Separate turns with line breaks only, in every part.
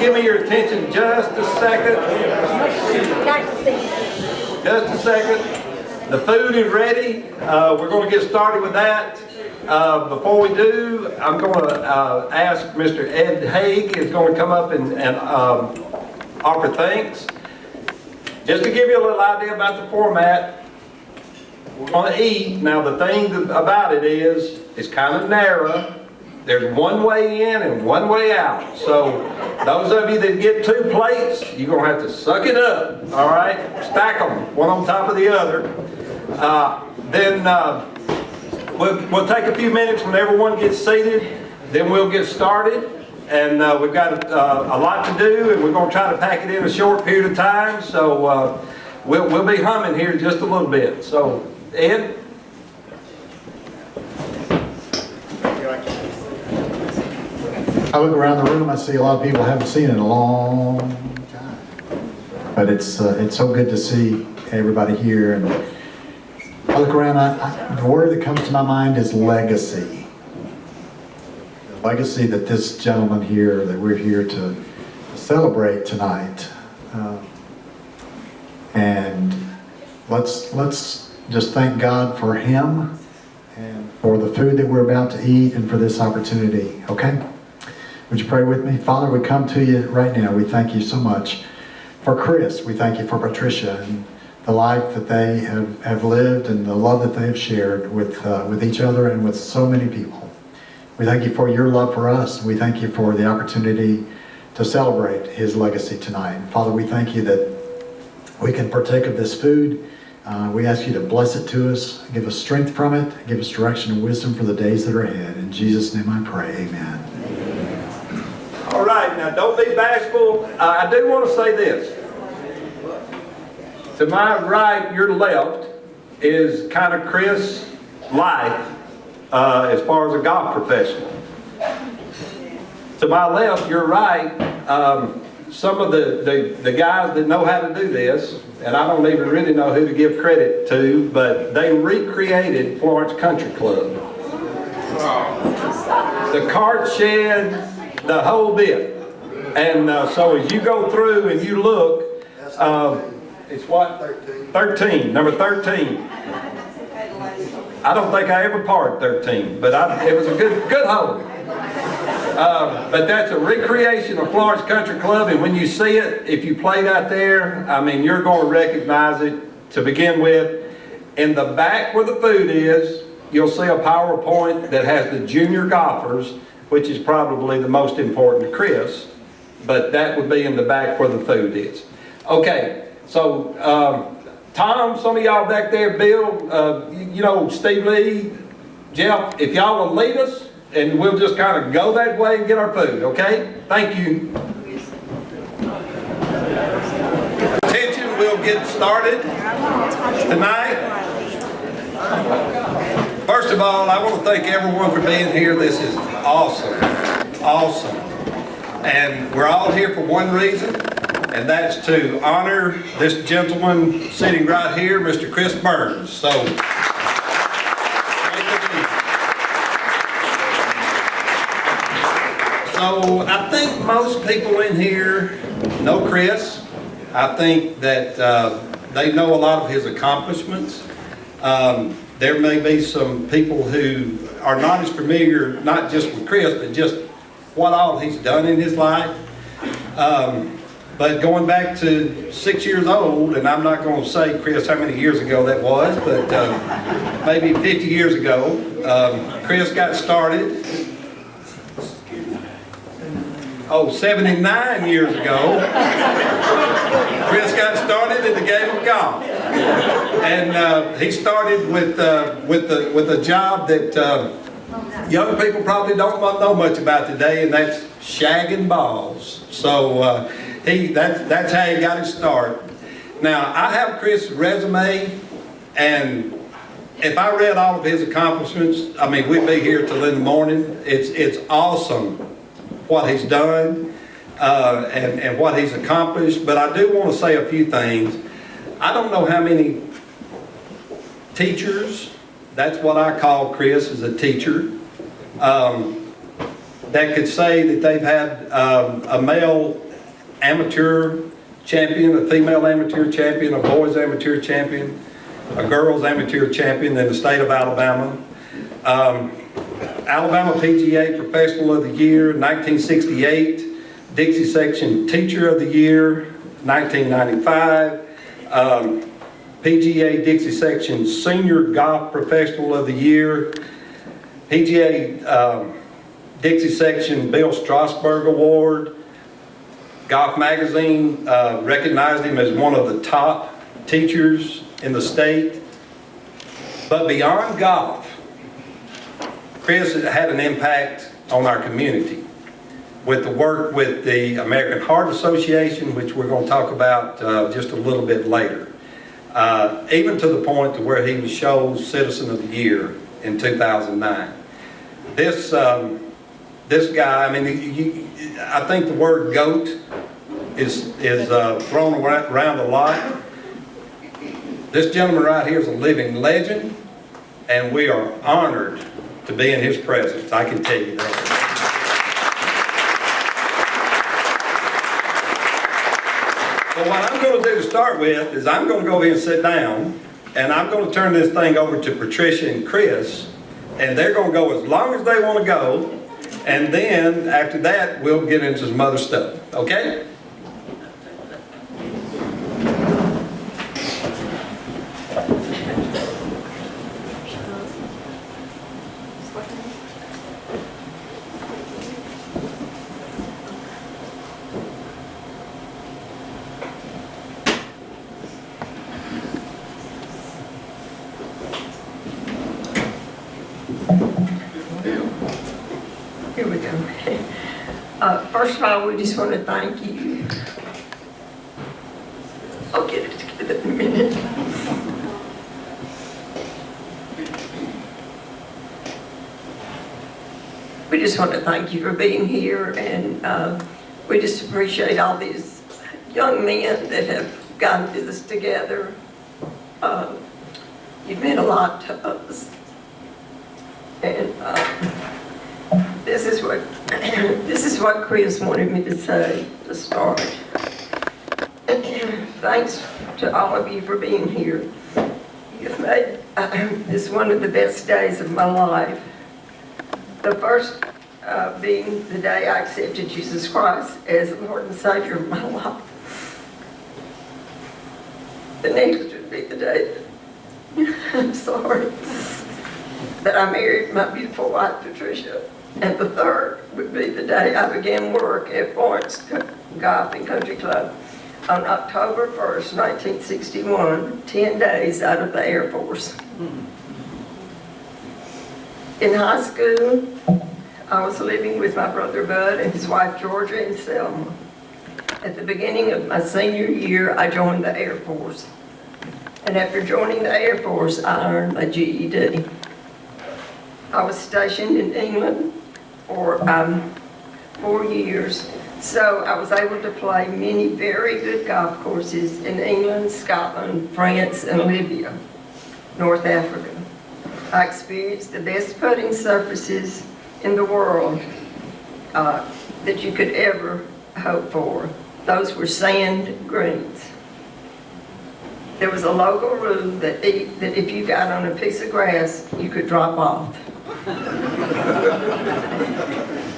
give me your attention just a second. Just a second. The food is ready. We're going to get started with that. Before we do, I'm going to ask Mr. Ed Haig is going to come up and offer thanks. Just to give you a little idea about the format, we're going to eat. Now the thing about it is, it's kind of narrow. There's one way in and one way out. So those of you that get 2 plates, you're going to have to suck it up. All right? Stack them, one on top of the other. Then we'll take a few minutes when everyone gets seated. Then we'll get started. And we've got a lot to do, and we're going to try to pack it in a short period of time. So we'll be humming here just a little bit. So, Ed?
I look around the room, I see a lot of people I haven't seen in a long time. But it's so good to see everybody here. And I look around, the word that comes to my mind is legacy. The legacy that this gentleman here, that we're here to celebrate tonight. And let's just thank God for him and for the food that we're about to eat and for this opportunity, okay? Would you pray with me? Father, we come to you right now. We thank you so much for Chris. We thank you for Patricia and the life that they have lived and the love that they have shared with each other and with so many people. We thank you for your love for us. We thank you for the opportunity to celebrate his legacy tonight. Father, we thank you that we can partake of this food. We ask you to bless it to us, give us strength from it, give us direction and wisdom for the days that are ahead. In Jesus' name I pray, amen.
All right, now don't be bashful. I do want to say this. To my right, your left, is kind of Chris' life as far as a golf professional. To my left, your right, some of the guys that know how to do this, and I don't even really know who to give credit to, but they recreated Florence Country Club. The cart shed, the whole bit. And so as you go through and you look, it's what? 13, number 13. I don't think I ever parked 13, but it was a good hole. But that's a recreation of Florence Country Club, and when you see it, if you played out there, I mean, you're going to recognize it to begin with. In the back where the food is, you'll see a PowerPoint that has the junior golfers, which is probably the most important to Chris, but that would be in the back where the food is. Okay, so Tom, some of y'all back there, Bill, you know, Steve Lee, Jeff, if y'all will lead us, and we'll just kind of go that way and get our food, okay? Thank you. Attention, we'll get started tonight. First of all, I want to thank everyone for being here. This is awesome, awesome. And we're all here for one reason, and that's to honor this gentleman sitting right here, Mr. Chris Burns. So, I think most people in here know Chris. I think that they know a lot of his accomplishments. There may be some people who are not as familiar, not just with Chris, but just what all he's done in his life. But going back to 6 years old, and I'm not going to say, Chris, how many years ago that was, but maybe 50 years ago, Chris got started. 79 years ago, Chris got started in the game of golf. And he started with a job that young people probably don't know much about today, and that's shagging balls. So that's how he got his start. Now, I have Chris' resume, and if I read all of his accomplishments, I mean, we'd be here till in the morning. It's awesome what he's done and what he's accomplished, but I do want to say a few things. I don't know how many teachers, that's what I call Chris, as a teacher, that could say that they've had a male amateur champion, a female amateur champion, a boys amateur champion, a girls amateur champion in the state of Alabama. Alabama PGA Professional of the Year, 1968. Dixie Section Teacher of the Year, 1995. PGA Dixie Section Senior Golf Professional of the Year. PGA Dixie Section Bill Strasberg Award. Golf Magazine recognized him as one of the top teachers in the state. But beyond golf, Chris had an impact on our community with the work with the American Heart Association, which we're going to talk about just a little bit later. Even to the point to where he was Shoals Citizen of the Year in 2009. This guy, I mean, I think the word GOAT is thrown around a lot. This gentleman right here is a living legend, and we are honored to be in his presence. I can tell you that. So what I'm going to do to start with is I'm going to go over here and sit down, and I'm going to turn this thing over to Patricia and Chris, and they're going to go as long as they want to go, and then after that we'll get into some other stuff. Okay?
Here we go. First of all, we just want to thank you. I'll get it together in a minute. We just want to thank you for being here, and we just appreciate all these young men that have gotten through this together. You've meant a lot to us. And this is what Chris wanted me to say to start. Thanks to all of you for being here. You've made this one of the best days of my life. The first being the day I accepted Jesus Christ as the Lord and Savior of my life. The next would be the day I'm sorry, that I married my beautiful wife, Patricia. And the third would be the day I began work at Florence Golf Country Club on October 1st, 1961, 10 days out of the Air Force. In high school, I was living with my brother Bud and his wife Georgia in Selma. At the beginning of my senior year, I joined the Air Force. And after joining the Air Force, I earned my GED. I was stationed in England for 4 years, so I was able to play many very good golf courses in England, Scotland, France, and Libya, North Africa. I experienced the best putting surfaces in the world that you could ever hope for. Those were sand greens. There was a local rule that if you got on a piece of grass, you could drop off.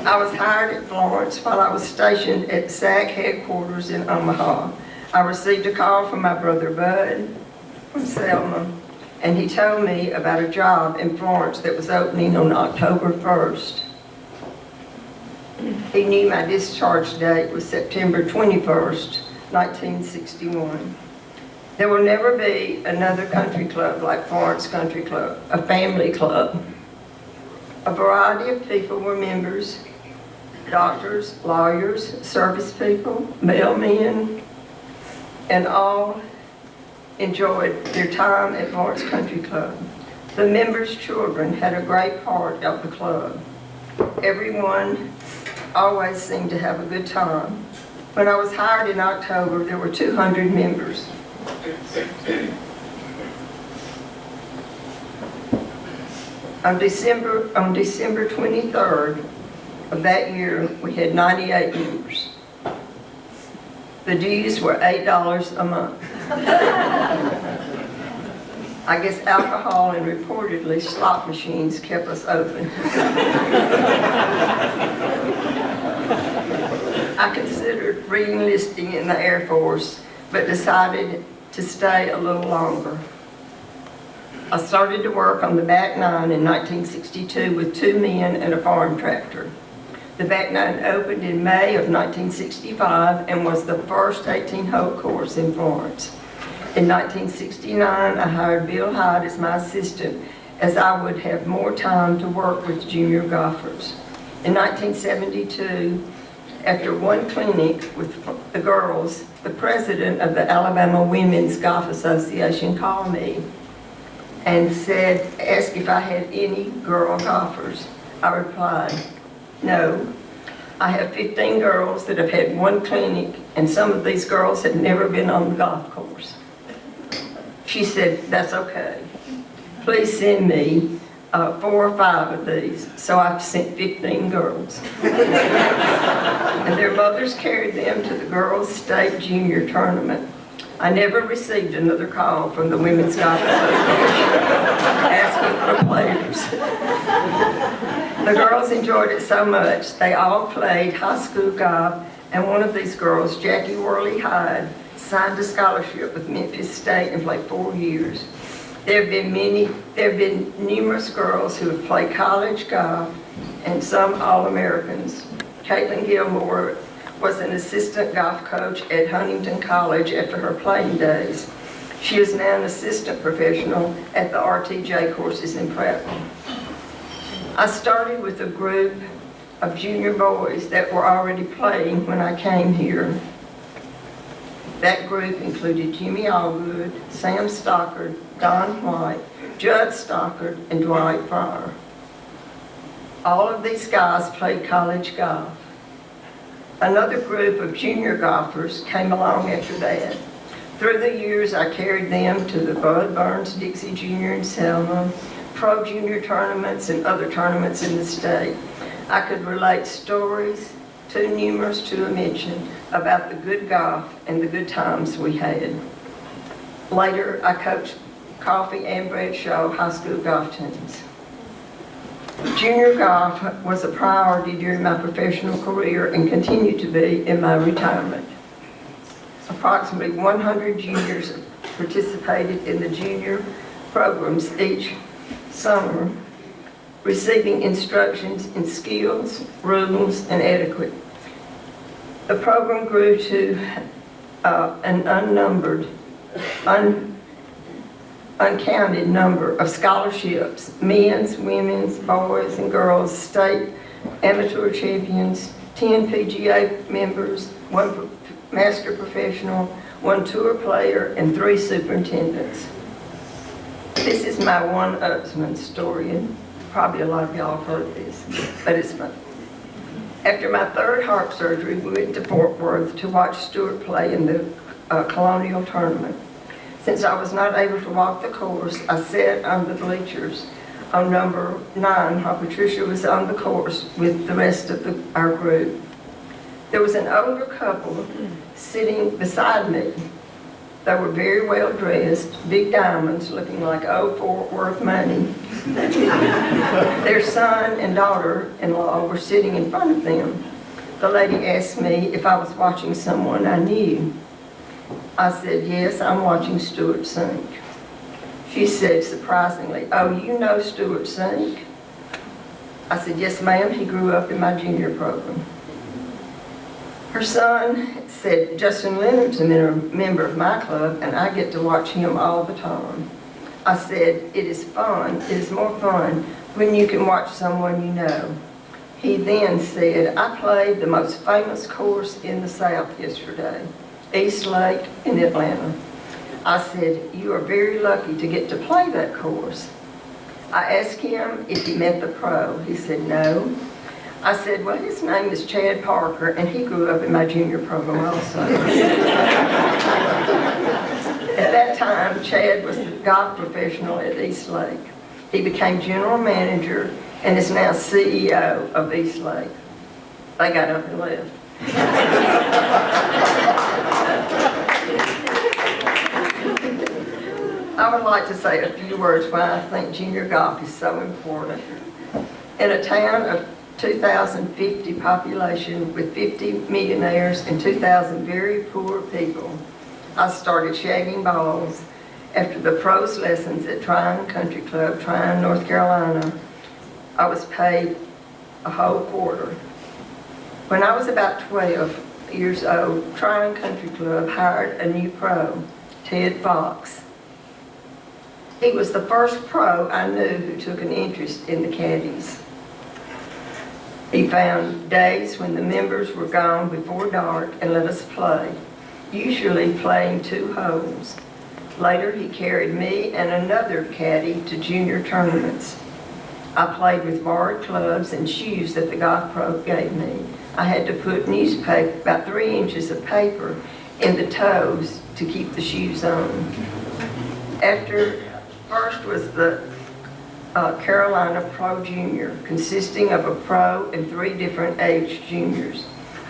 I was hired at Florence while I was stationed at SAC headquarters in Omaha. I received a call from my brother Bud from Selma, and he told me about a job in Florence that was opening on October 1st. He knew my discharge date was September 21st, 1961. There will never be another country club like Florence Country Club, a family club. A variety of people were members: doctors, lawyers, service people, mailmen, and all enjoyed their time at Florence Country Club. The members' children had a great part of the club. Everyone always seemed to have a good time. When I was hired in October, there were 200 members. On December 23rd of that year, we had 98 members. The dues were $8 a month. I guess alcohol and reportedly slot machines kept us open. I considered re-enlisting in the Air Force, but decided to stay a little longer. I started to work on the back nine in 1962 with 2 men and a farm tractor. The back nine opened in May of 1965 and was the first 18-hole course in Florence. In 1969, I hired Bill Hyde as my assistant, as I would have more time to work with junior golfers. In 1972, after one clinic with the girls, the president of the Alabama Women's Golf Association called me and asked if I had any girl golfers. I replied, no. I have 15 girls that have had one clinic, and some of these girls have never been on the golf course. She said, that's okay. Please send me 4 or 5 of these. So I've sent 15 girls. And their mothers carried them to the girls' state junior tournament. I never received another call from the Women's Golf Association asking for players. The girls enjoyed it so much, they all played high school golf, and one of these girls, Jackie Worley Hyde, signed a scholarship with Memphis State and played 4 years. There have been numerous girls who have played college golf, and some All-Americans. Caitlin Gilmore was an assistant golf coach at Huntington College after her playing days. She is now an assistant professional at the RTJ courses in Prattville. I started with a group of junior boys that were already playing when I came here. That group included Jimmy Allgood, Sam Stockard, Don White, Judd Stockard, and Dwight Fryer. All of these guys played college golf. Another group of junior golfers came along after that. Through the years, I carried them to the Bud Burns Dixie Junior in Selma, pro junior tournaments, and other tournaments in the state. I could relate stories, too numerous to mention, about the good golf and the good times we had. Later, I coached Coffee and Bradshaw high school golf teams. Junior golf was a priority during my professional career and continued to be in my retirement. Approximately 100 juniors participated in the junior programs each summer, receiving instructions in skills, rules, and etiquette. The program grew to an uncounted number of scholarships, men's, women's, boys, and girls, state amateur champions, 10 PGA members, 1 master professional, 1 tour player, and 3 superintendents. This is my one-upsman story, and probably a lot of y'all have heard this, but it's fun. After my 3rd heart surgery, we went to Fort Worth to watch Stewart play in the Colonial Tournament. Since I was not able to walk the course, I sat on the bleachers on number 9 while Patricia was on the course with the rest of our group. There was an older couple sitting beside me. They were very well dressed, big diamonds looking like old Fort Worth money. Their son and daughter-in-law were sitting in front of them. The lady asked me if I was watching someone I knew. I said, yes, I'm watching Stewart sink. She said, surprisingly, oh, you know Stewart sink? I said, yes, ma'am, he grew up in my junior program. Her son said, Justin Leonard's a member of my club, and I get to watch him all the time. I said, it is fun. It is more fun when you can watch someone you know. He then said, I played the most famous course in the South yesterday, East Lake in Atlanta. I said, you are very lucky to get to play that course. I asked him if he met the pro. He said, no. I said, well, his name is Chad Parker, and he grew up in my junior program also. At that time, Chad was the golf professional at East Lake. He became general manager and is now CEO of East Lake. They got up and left. I would like to say a few words why I think junior golf is so important. In a town of 2,050 population with 50 millionaires and 2,000 very poor people, I started shagging balls after the pros lessons at Tryon Country Club, Tryon, North Carolina. I was paid a whole quarter. When I was about 12 years old, Tryon Country Club hired a new pro, Ted Fox. He was the first pro I knew who took an interest in the caddies. He found days when the members were gone before dark and let us play, usually playing 2 holes. Later, he carried me and another caddy to junior tournaments. I played with borrowed clubs and shoes that the golf pro gave me. I had to put newspaper, about 3 inches of paper, in the toes to keep the shoes on. First was the Carolina Pro Junior, consisting of a pro and 3 different age juniors.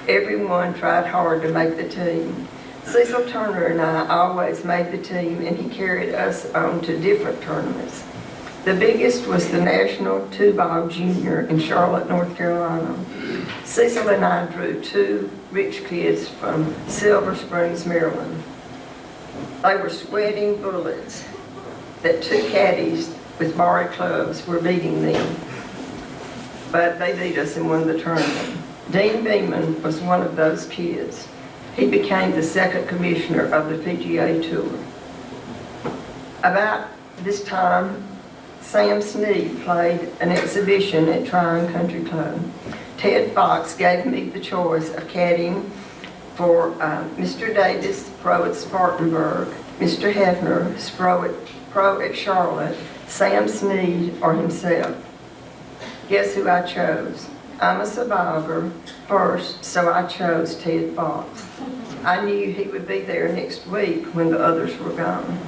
Everyone tried hard to make the team. Cecil Turner and I always made the team, and he carried us on to different tournaments. The biggest was the National 2-Ball Junior in Charlotte, North Carolina. Cecil and I drew 2 rich kids from Silver Springs, Maryland. They were sweating bullets that 2 caddies with borrowed clubs were beating them, but they beat us and won the tournament. Dean Beeman was one of those kids. He became the 2nd commissioner of the PGA Tour. About this time, Sam Snead played an exhibition at Tryon Country Club. Ted Fox gave me the choice of caddying for Mr. Davis, pro at Spartanburg, Mr. Hefner, pro at Charlotte, Sam Snead, or himself. Guess who I chose? I'm a survivor first, so I chose Ted Fox. I knew he would be there next week when the others were gone.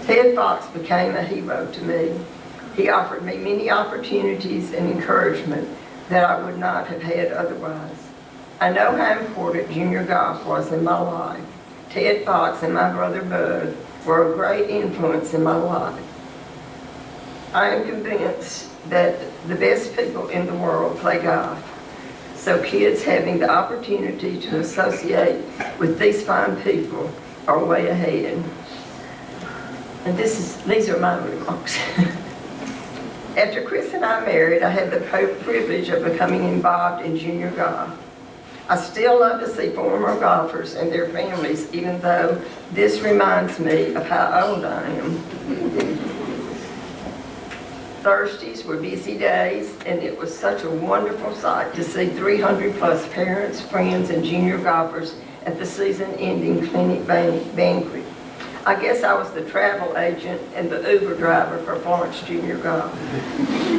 Ted Fox became a hero to me. He offered me many opportunities and encouragement that I would not have had otherwise. I know how important junior golf was in my life. Ted Fox and my brother Bud were a great influence in my life. I am convinced that the best people in the world play golf. So kids having the opportunity to associate with these fine people are way ahead. And these are my remarks. After Chris and I married, I had the privilege of becoming involved in junior golf. I still love to see former golfers and their families, even though this reminds me of how old I am. Thursdays were busy days, and it was such a wonderful sight to see 300 plus parents, friends, and junior golfers at the season-ending clinic banquet. I guess I was the travel agent and the Uber driver for Florence Junior Golf.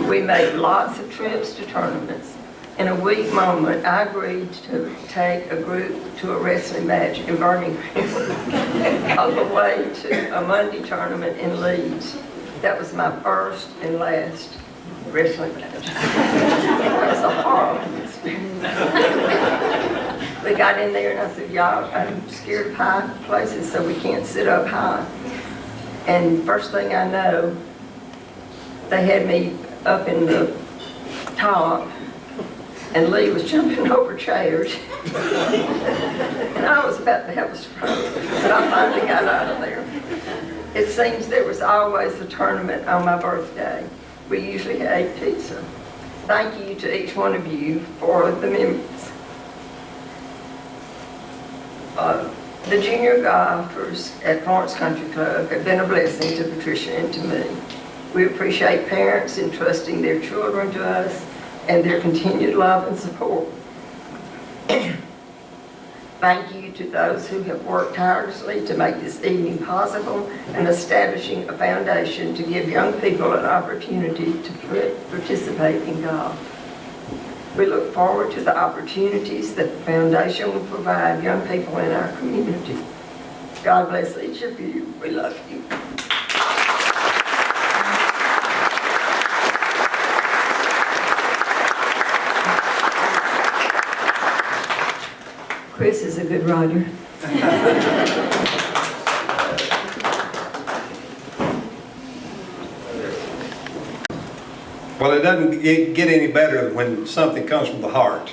We made lots of trips to tournaments. In a weak moment, I agreed to take a group to a wrestling match in Birmingham on the way to a Monday tournament in Leeds. That was my first and last wrestling match. It was a horrible experience. We got in there and I said, y'all, I'm scared of high places, so we can't sit up high. And first thing I know, they had me up in the top, and Lee was jumping over chairs. And I was about to have a stroke, but I finally got out of there. It seems there was always a tournament on my birthday. We usually ate pizza. Thank you to each one of you for the memories. The junior golfers at Florence Country Club have been a blessing to Patricia and to me. We appreciate parents entrusting their children to us and their continued love and support. Thank you to those who have worked tirelessly to make this evening possible and establishing a foundation to give young people an opportunity to participate in golf. We look forward to the opportunities that the foundation will provide young people in our community. God bless each of you. We love you. Chris is a good writer.
Well, it doesn't get any better when something comes from the heart,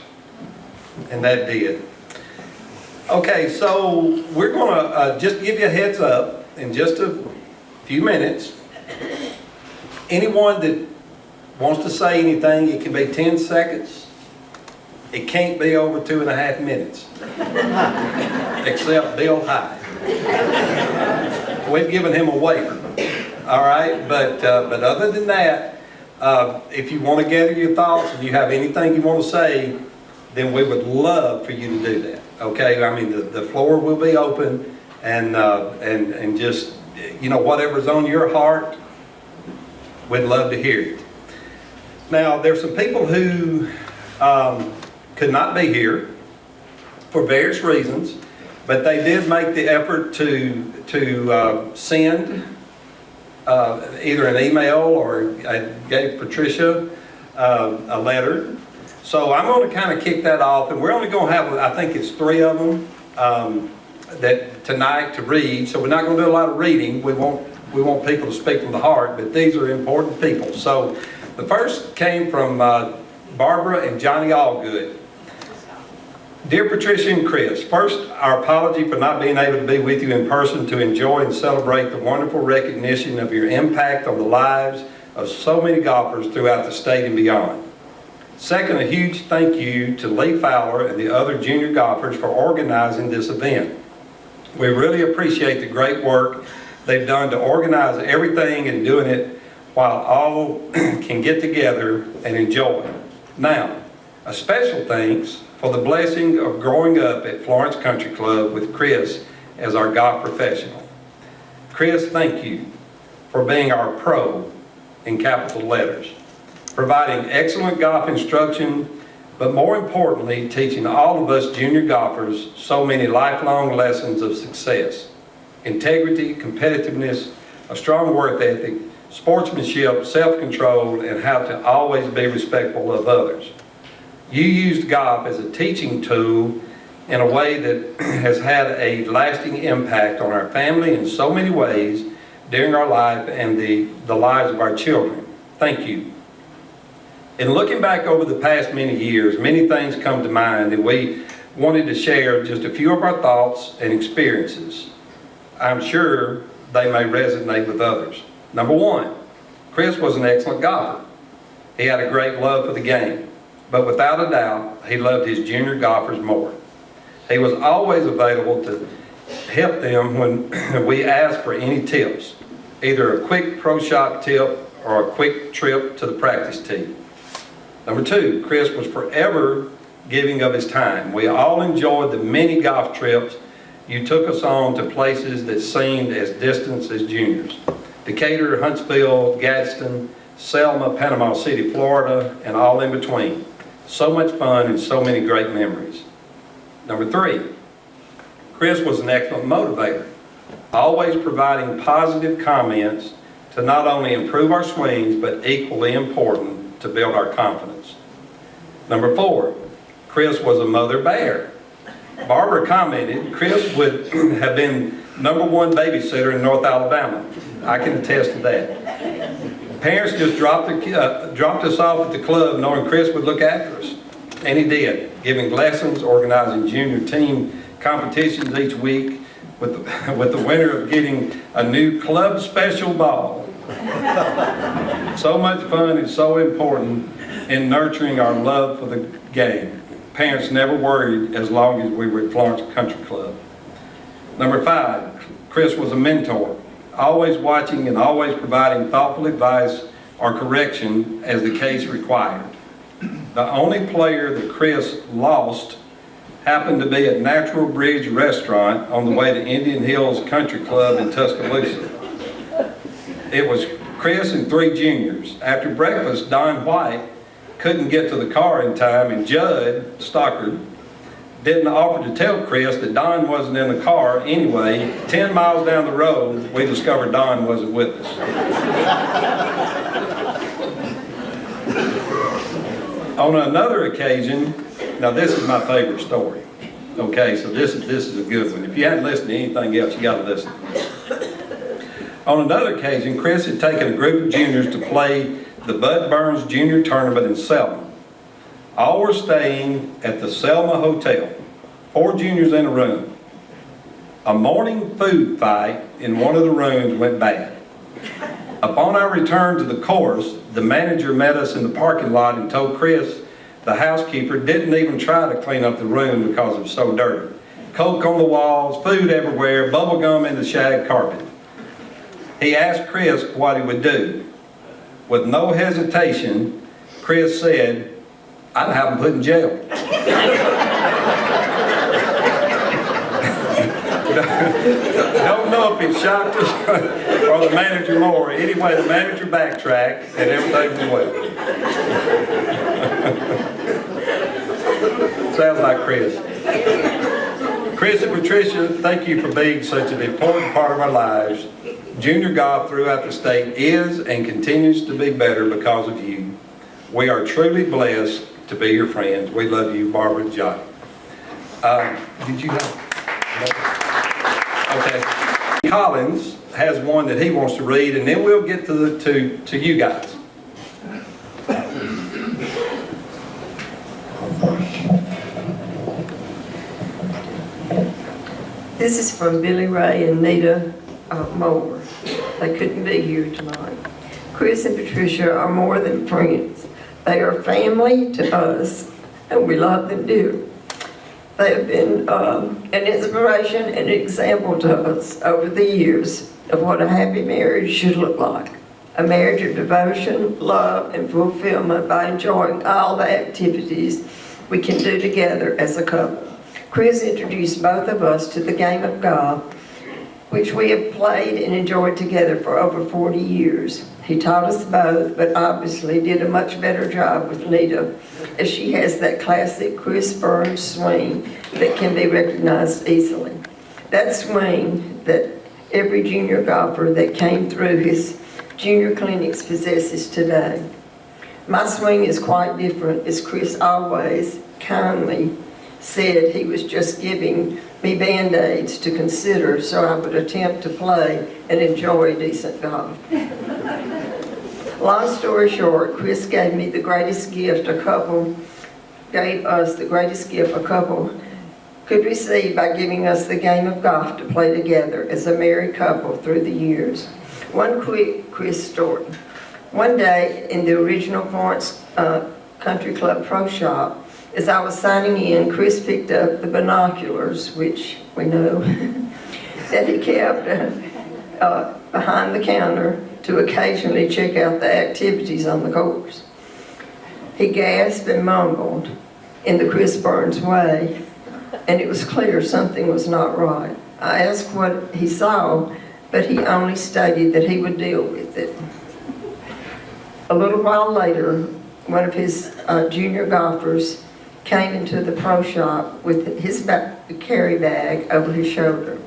and that did. Okay, so we're gonna just give you a heads up in just a few minutes. Anyone that wants to say anything, it can be 10 seconds. It can't be over 2.5 minutes, except Bill High. We've given him a waiver, all right? But other than that, if you want to gather your thoughts and you have anything you want to say, then we would love for you to do that, okay? I mean, the floor will be open, and just, you know, whatever's on your heart, we'd love to hear it. Now, there's some people who could not be here for various reasons, but they did make the effort to send either an email, or I gave Patricia a letter. So I'm going to kind of kick that off, and we're only going to have, I think it's 3 of them that tonight to read. So we're not going to do a lot of reading. We want people to speak from the heart, but these are important people. So the first came from Barbara and Johnny Allgood. Dear Patricia and Chris, first, our apology for not being able to be with you in person to enjoy and celebrate the wonderful recognition of your impact on the lives of so many golfers throughout the state and beyond. Second, a huge thank you to Lee Fowler and the other junior golfers for organizing this event. We really appreciate the great work they've done to organize everything and doing it while all can get together and enjoy. Now, a special thanks for the blessing of growing up at Florence Country Club with Chris as our golf professional. Chris, thank you for being our pro in capital letters, providing excellent golf instruction, but more importantly, teaching all of us junior golfers so many lifelong lessons of success: integrity, competitiveness, a strong work ethic, sportsmanship, self-control, and how to always be respectful of others. You used golf as a teaching tool in a way that has had a lasting impact on our family in so many ways during our life and the lives of our children. Thank you. In looking back over the past many years, many things come to mind, and we wanted to share just a few of our thoughts and experiences. I'm sure they may resonate with others. Number 1, Chris was an excellent golfer. He had a great love for the game. But without a doubt, he loved his junior golfers more. He was always available to help them when we asked for any tips, either a quick pro shop tip or a quick trip to the practice tee. Number 2, Chris was forever giving of his time. We all enjoyed the many golf trips you took us on to places that seemed as distant as juniors: Decatur, Huntsville, Gadsden, Selma, Panama City, Florida, and all in between. So much fun and so many great memories. Number 3, Chris was an excellent motivator, always providing positive comments to not only improve our swings, but equally important, to build our confidence. Number 4, Chris was a mother bear. Barbara commented Chris would have been #1 babysitter in North Alabama. I can attest to that. Parents just dropped us off at the club knowing Chris would look after us. And he did, giving lessons, organizing junior team competitions each week, with the winner of getting a new club special ball. So much fun and so important in nurturing our love for the game. Parents never worried as long as we were at Florence Country Club. Number 5, Chris was a mentor, always watching and always providing thoughtful advice or correction as the case required. The only player that Chris lost happened to be at Natural Bridge Restaurant on the way to Indian Hills Country Club in Tuscaloosa. It was Chris and 3 juniors. After breakfast, Don White couldn't get to the car in time, and Judd Stockard didn't offer to tell Chris that Don wasn't in the car anyway. 10 miles down the road, we discovered Don wasn't with us. On another occasion, now this is my favorite story. Okay, so this is a good one. If you hadn't listened to anything else, you got to listen to this. On another occasion, Chris had taken a group of juniors to play the Bud Burns Junior Tournament in Selma. All were staying at the Selma Hotel, 4 juniors in a room. A morning food fight in one of the rooms went bad. Upon our return to the course, the manager met us in the parking lot and told Chris, the housekeeper, didn't even try to clean up the room because it was so dirty. Coke on the walls, food everywhere, bubble gum in the shag carpet. He asked Chris what he would do. With no hesitation, Chris said, I'd have him put in jail. Don't know if it shocked us or the manager more. Anyway, the manager backtracked and everything was well. Sounds like Chris. Chris and Patricia, thank you for being such an important part of our lives. Junior golf throughout the state is and continues to be better because of you. We are truly blessed to be your friends. We love you, Barbara and Johnny. Did you have? Okay. Collins has one that he wants to read, and then we'll get to you guys.
This is from Billy Ray and Nita Moore. They couldn't be here tonight. Chris and Patricia are more than friends. They are family to us, and we love them dearly. They have been an inspiration and an example to us over the years of what a happy marriage should look like. A marriage of devotion, love, and fulfillment by enjoying all the activities we can do together as a couple. Chris introduced both of us to the game of golf, which we have played and enjoyed together for over 40 years. He taught us both, but obviously did a much better job with Nita, as she has that classic Chris Burns swing that can be recognized easily. That swing that every junior golfer that came through his junior clinics possesses today. My swing is quite different, as Chris always kindly said he was just giving me Band-Aids to consider so I would attempt to play and enjoy decent golf. Long story short, Chris gave us the greatest gift a couple could receive by giving us the game of golf to play together as a married couple through the years. One quick Chris story. One day in the original Florence Country Club Pro Shop, as I was signing in, Chris picked up the binoculars, which we know, that he kept behind the counter to occasionally check out the activities on the course. He gasped and mumbled in the Chris Burns way, and it was clear something was not right. I asked what he saw, but he only stated that he would deal with it. A little while later, one of his junior golfers came into the pro shop with his carry bag over his shoulder.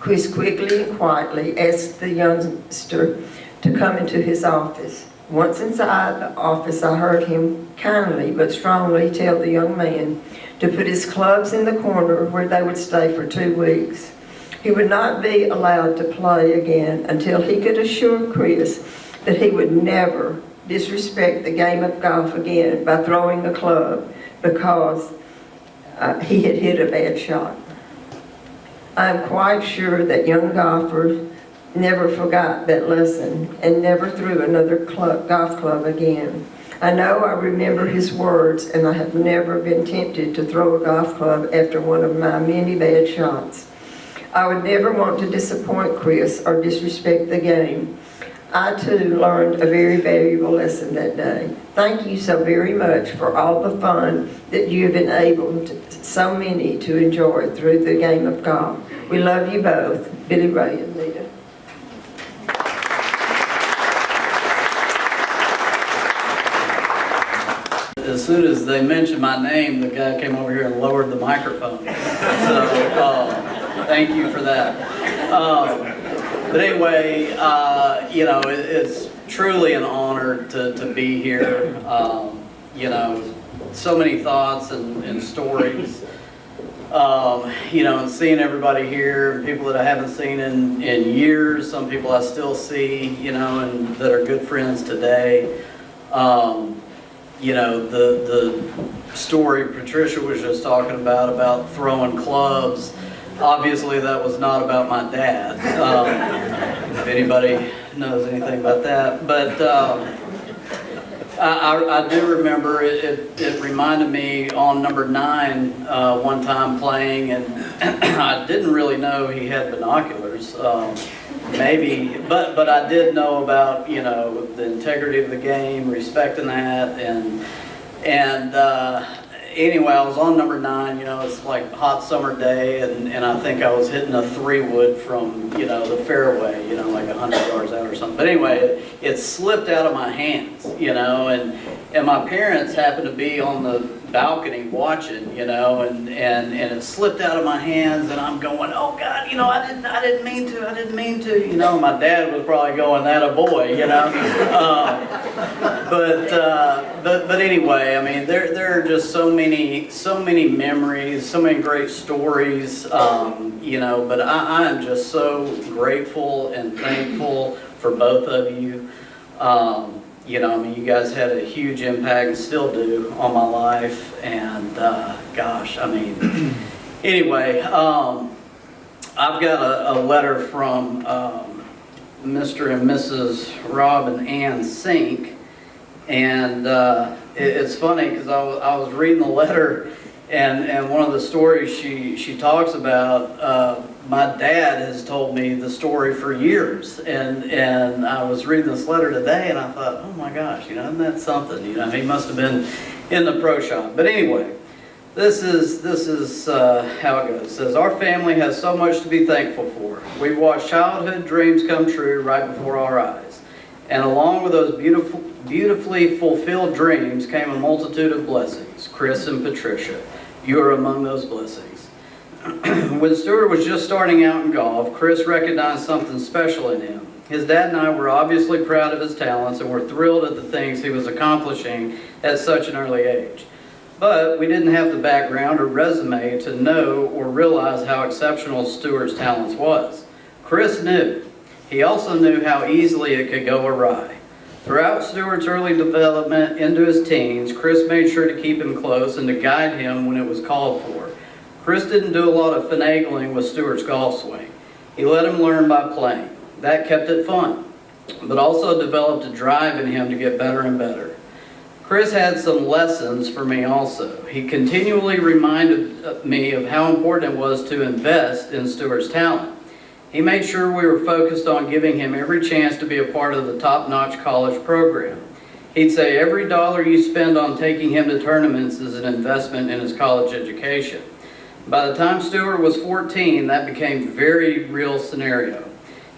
Chris quickly and quietly asked the youngster to come into his office. Once inside the office, I heard him kindly but strongly tell the young man to put his clubs in the corner where they would stay for 2 weeks. He would not be allowed to play again until he could assure Chris that he would never disrespect the game of golf again by throwing a club because he had hit a bad shot. I'm quite sure that young golfer never forgot that lesson and never threw another golf club again. I know I remember his words, and I have never been tempted to throw a golf club after one of my many bad shots. I would never want to disappoint Chris or disrespect the game. I too learned a very valuable lesson that day. Thank you so very much for all the fun that you have enabled so many to enjoy through the game of golf. We love you both, Billy Ray and Nita.
As soon as they mentioned my name, the guy came over here and lowered the microphone. So thank you for that. But anyway, you know, it's truly an honor to be here. You know, so many thoughts and stories You know, and seeing everybody here, people that I haven't seen in years, some people I still see, you know, and that are good friends today. You know, the story Patricia was just talking about throwing clubs, obviously that was not about my dad, if anybody knows anything about that. But I do remember it reminded me on number 9 one time playing, and I didn't really know he had binoculars. Maybe, but I did know about, you know, the integrity of the game, respecting that, and anyway, I was on number 9. You know, it's like a hot summer day, and I think I was hitting a 3-wood from, you know, the fairway, you know, like 100 yards out or something. But anyway, it slipped out of my hands, you know, and my parents happened to be on the balcony watching, you know, and it slipped out of my hands, and I'm going, oh God, you know, I didn't mean to, you know. My dad was probably going, that a boy, you know. But anyway, I mean, there are just so many memories, so many great stories, you know. But I am just so grateful and thankful for both of you. You know, I mean, you guys had a huge impact and still do on my life, and gosh, I mean, anyway, I've got a letter from Mr. and Mrs. Rob and Ann Sink, and it's funny because I was reading the letter, and one of the stories she talks about, my dad has told me the story for years, and I was reading this letter today, and I thought, oh my gosh, you know, isn't that something? You know, he must have been in the pro shop. But anyway, this is how it goes. It says, our family has so much to be thankful for. We've watched childhood dreams come true right before our eyes, and along with those beautifully fulfilled dreams came a multitude of blessings. Chris and Patricia, you are among those blessings. When Stuart was just starting out in golf, Chris recognized something special in him. His dad and I were obviously proud of his talents and were thrilled at the things he was accomplishing at such an early age. But we didn't have the background or resume to know or realize how exceptional Stuart's talents was. Chris knew. He also knew how easily it could go awry. Throughout Stuart's early development into his teens, Chris made sure to keep him close and to guide him when it was called for. Chris didn't do a lot of finagling with Stuart's golf swing. He let him learn by playing. That kept it fun, but also developed a drive in him to get better and better. Chris had some lessons for me also. He continually reminded me of how important it was to invest in Stuart's talent. He made sure we were focused on giving him every chance to be a part of the top-notch college program. He'd say every dollar you spend on taking him to tournaments is an investment in his college education. By the time Stuart was 14, that became a very real scenario.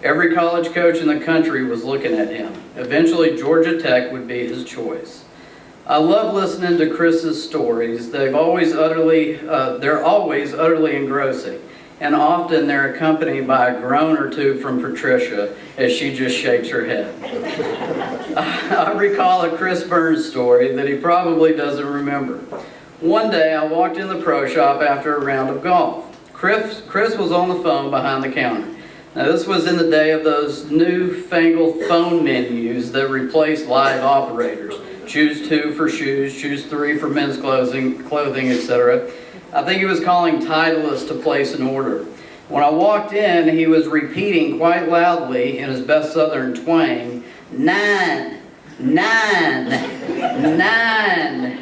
Every college coach in the country was looking at him. Eventually, Georgia Tech would be his choice. I love listening to Chris's stories. They're always utterly engrossing, and often they're accompanied by a groan or two from Patricia as she just shakes her head. I recall a Chris Burns story that he probably doesn't remember. One day I walked in the pro shop after a round of golf. Chris was on the phone behind the counter. Now this was in the day of those newfangled phone menus that replaced live operators. Choose 2 for shoes, choose 3 for men's clothing, etc. I think he was calling Titleist to place an order. When I walked in, he was repeating quite loudly in his best southern twang, 9, 9, 9.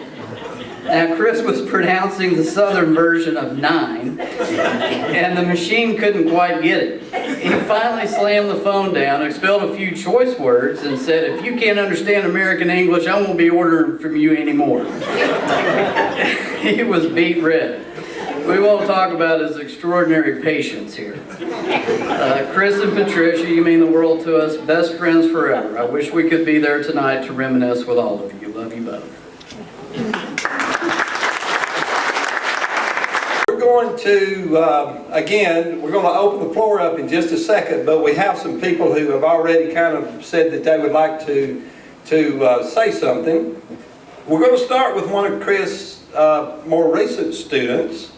Now, Chris was pronouncing the southern version of 9, and the machine couldn't quite get it. He finally slammed the phone down, expelled a few choice words, and said, if you can't understand American English, I won't be ordering from you anymore. He was beet red. We won't talk about his extraordinary patience here. Chris and Patricia, you mean the world to us, best friends forever. I wish we could be there tonight to reminisce with all of you. Love you both.
We're going to, again, we're going to open the floor up in just a second, but we have some people who have already kind of said that they would like to say something. We're going to start with one of Chris' more recent students.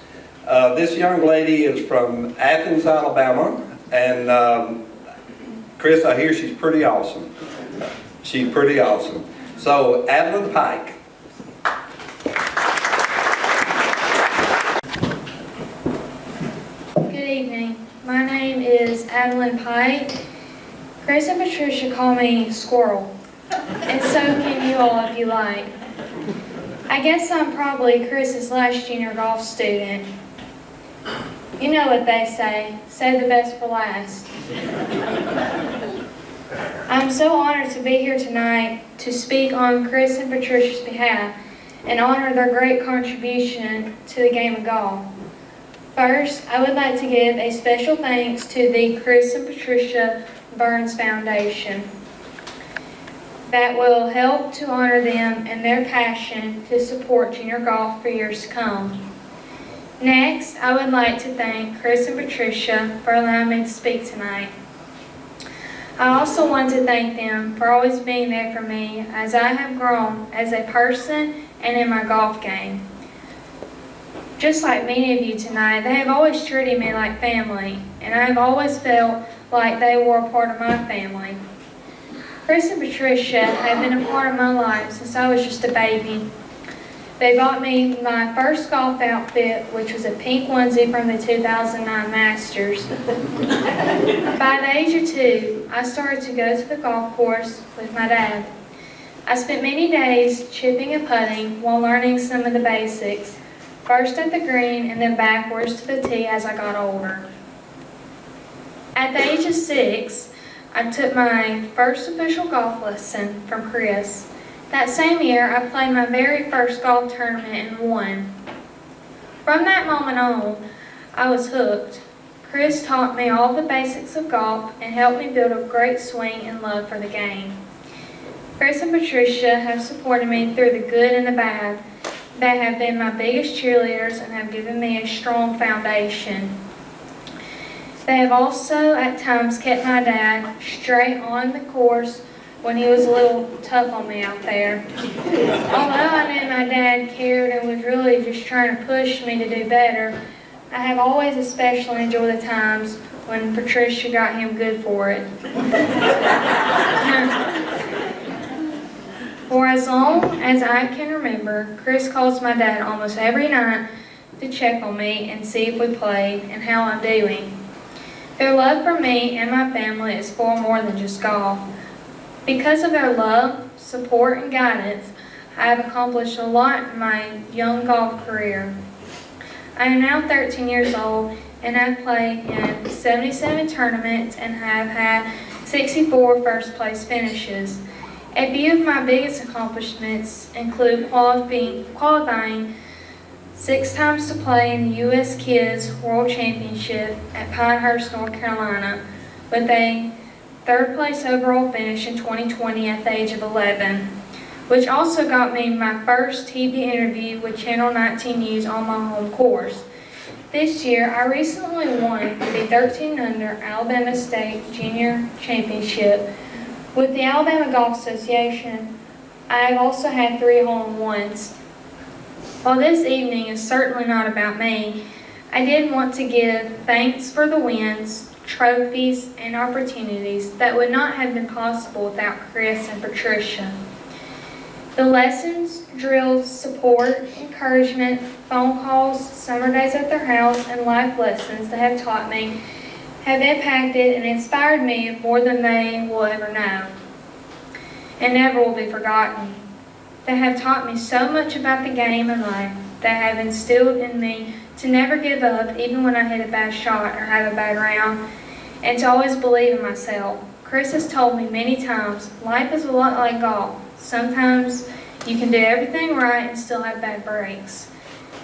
This young lady is from Athens, Alabama, and Chris, I hear she's pretty awesome. She's pretty awesome. So, Adeline Pike.
Good evening. My name is Adeline Pike. Chris and Patricia call me Squirrel, and so can you all if you like. I guess I'm probably Chris's last junior golf student. You know what they say, save the best for last. I'm so honored to be here tonight to speak on Chris and Patricia's behalf and honor their great contribution to the game of golf. First, I would like to give a special thanks to the Chris and Patricia Burns Foundation that will help to honor them and their passion to support junior golf for years to come. Next, I would like to thank Chris and Patricia for allowing me to speak tonight. I also want to thank them for always being there for me as I have grown as a person and in my golf game. Just like many of you tonight, they have always treated me like family, and I have always felt like they were a part of my family. Chris and Patricia have been a part of my life since I was just a baby. They bought me my first golf outfit, which was a pink onesie from the 2009 Masters. By the age of 2, I started to go to the golf course with my dad. I spent many days chipping and putting while learning some of the basics, first at the green and then backwards to the tee as I got older. At the age of 6, I took my first official golf lesson from Chris. That same year, I played my very first golf tournament and won. From that moment on, I was hooked. Chris taught me all the basics of golf and helped me build a great swing and love for the game. Chris and Patricia have supported me through the good and the bad. They have been my biggest cheerleaders and have given me a strong foundation. They have also at times kept my dad straight on the course when he was a little tough on me out there. Although I knew my dad cared and was really just trying to push me to do better, I have always especially enjoyed the times when Patricia got him good for it. For as long as I can remember, Chris calls my dad almost every night to check on me and see if we played and how I'm doing. Their love for me and my family is far more than just golf. Because of their love, support, and guidance, I have accomplished a lot in my young golf career. I am now 13 years old and have played in 77 tournaments and have had 64 first place finishes. A few of my biggest accomplishments include qualifying 6 times to play in the U.S. Kids World Championship at Pinehurst, North Carolina, with a 3rd place overall finish in 2020 at the age of 11, which also got me my first TV interview with Channel 19 News on my home course. This year, I recently won the 13 Under Alabama State Junior Championship with the Alabama Golf Association. I have also had 3 hole-in-ones. While this evening is certainly not about me, I did want to give thanks for the wins, trophies, and opportunities that would not have been possible without Chris and Patricia. The lessons, drills, support, encouragement, phone calls, summer days at their house, and life lessons they have taught me have impacted and inspired me more than they will ever know, and never will be forgotten. They have taught me so much about the game and life. They have instilled in me to never give up even when I hit a bad shot or have a bad round, and to always believe in myself. Chris has told me many times, life is a lot like golf. Sometimes you can do everything right and still have bad breaks.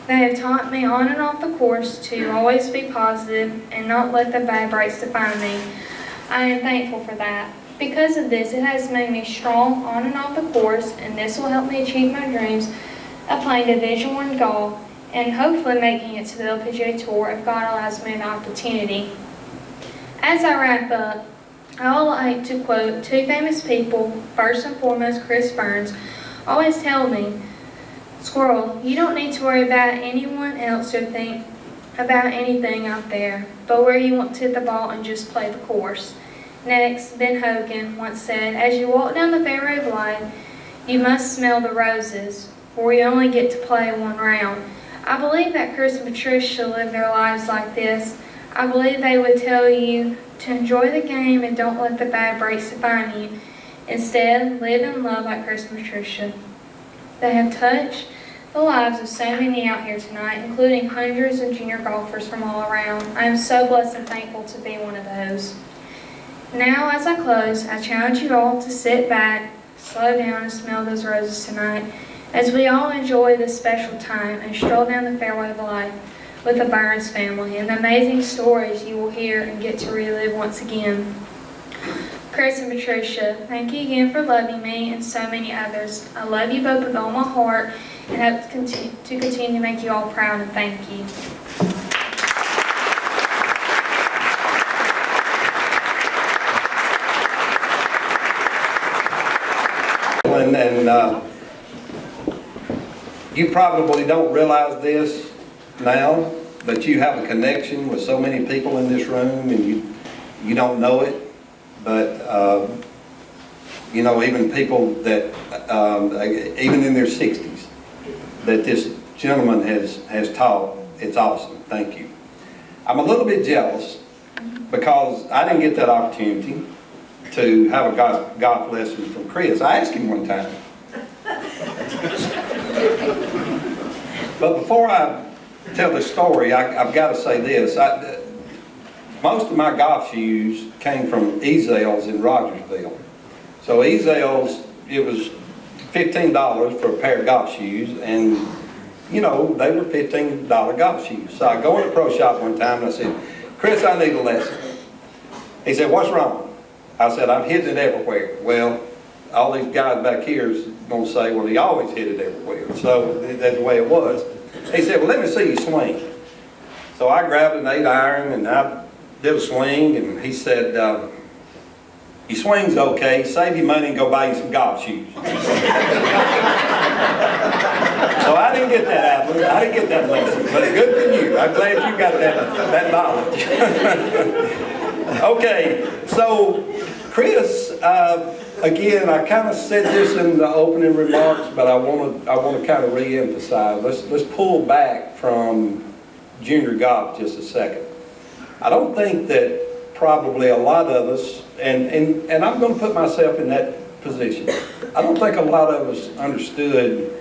They have taught me on and off the course to always be positive and not let the bad breaks define me. I am thankful for that. Because of this, it has made me strong on and off the course, and this will help me achieve my dreams of playing Division I golf and hopefully making it to the LPGA Tour if God allows me an opportunity. As I wrap up, I would like to quote 2 famous people. First and foremost, Chris Burns always told me, "Squirrel, you don't need to worry about anyone else or think about anything out there, but where you want to hit the ball and just play the course. Next, Ben Hogan once said, as you walk down the fairway of life, you must smell the roses, for we only get to play one round. I believe that Chris and Patricia live their lives like this. I believe they would tell you to enjoy the game and don't let the bad breaks define you. Instead, live and love like Chris and Patricia. They have touched the lives of so many out here tonight, including hundreds of junior golfers from all around. I am so blessed and thankful to be one of those. Now, as I close, I challenge you all to sit back, slow down, and smell those roses tonight, as we all enjoy this special time and stroll down the fairway of life with the Burns family and the amazing stories you will hear and get to relive once again. Chris and Patricia, thank you again for loving me and so many others. I love you both with all my heart and hope to continue to make you all proud, and thank you.
And you probably don't realize this now, but you have a connection with so many people in this room, and you don't know it. But you know, even people that even in their 60s, that this gentleman has taught. It's awesome. Thank you. I'm a little bit jealous because I didn't get that opportunity to have a golf lesson from Chris. I asked him one time. But before I tell the story, I've got to say this. Most of my golf shoes came from Ezell's in Rogersville. So Ezell's, it was $15 for a pair of golf shoes, and you know, they were $15 golf shoes. So I go in the pro shop one time and I said, Chris, I need a lesson. He said, what's wrong? I said, I'm hitting it everywhere. Well, all these guys back here is going to say, well, he always hit it everywhere. So that's the way it was. He said, well, let me see you swing. So I grabbed an 8-iron and I did a swing, and he said, your swing's okay, save your money and go buy you some golf shoes. So I didn't get that out. I didn't get that lesson, but good for you. I'm glad you got that knowledge. Okay, so Chris, again, I kind of said this in the opening remarks, but I want to kind of re-emphasize. Let's pull back from junior golf just a second. I don't think that probably a lot of us, and I'm going to put myself in that position. I don't think a lot of us understood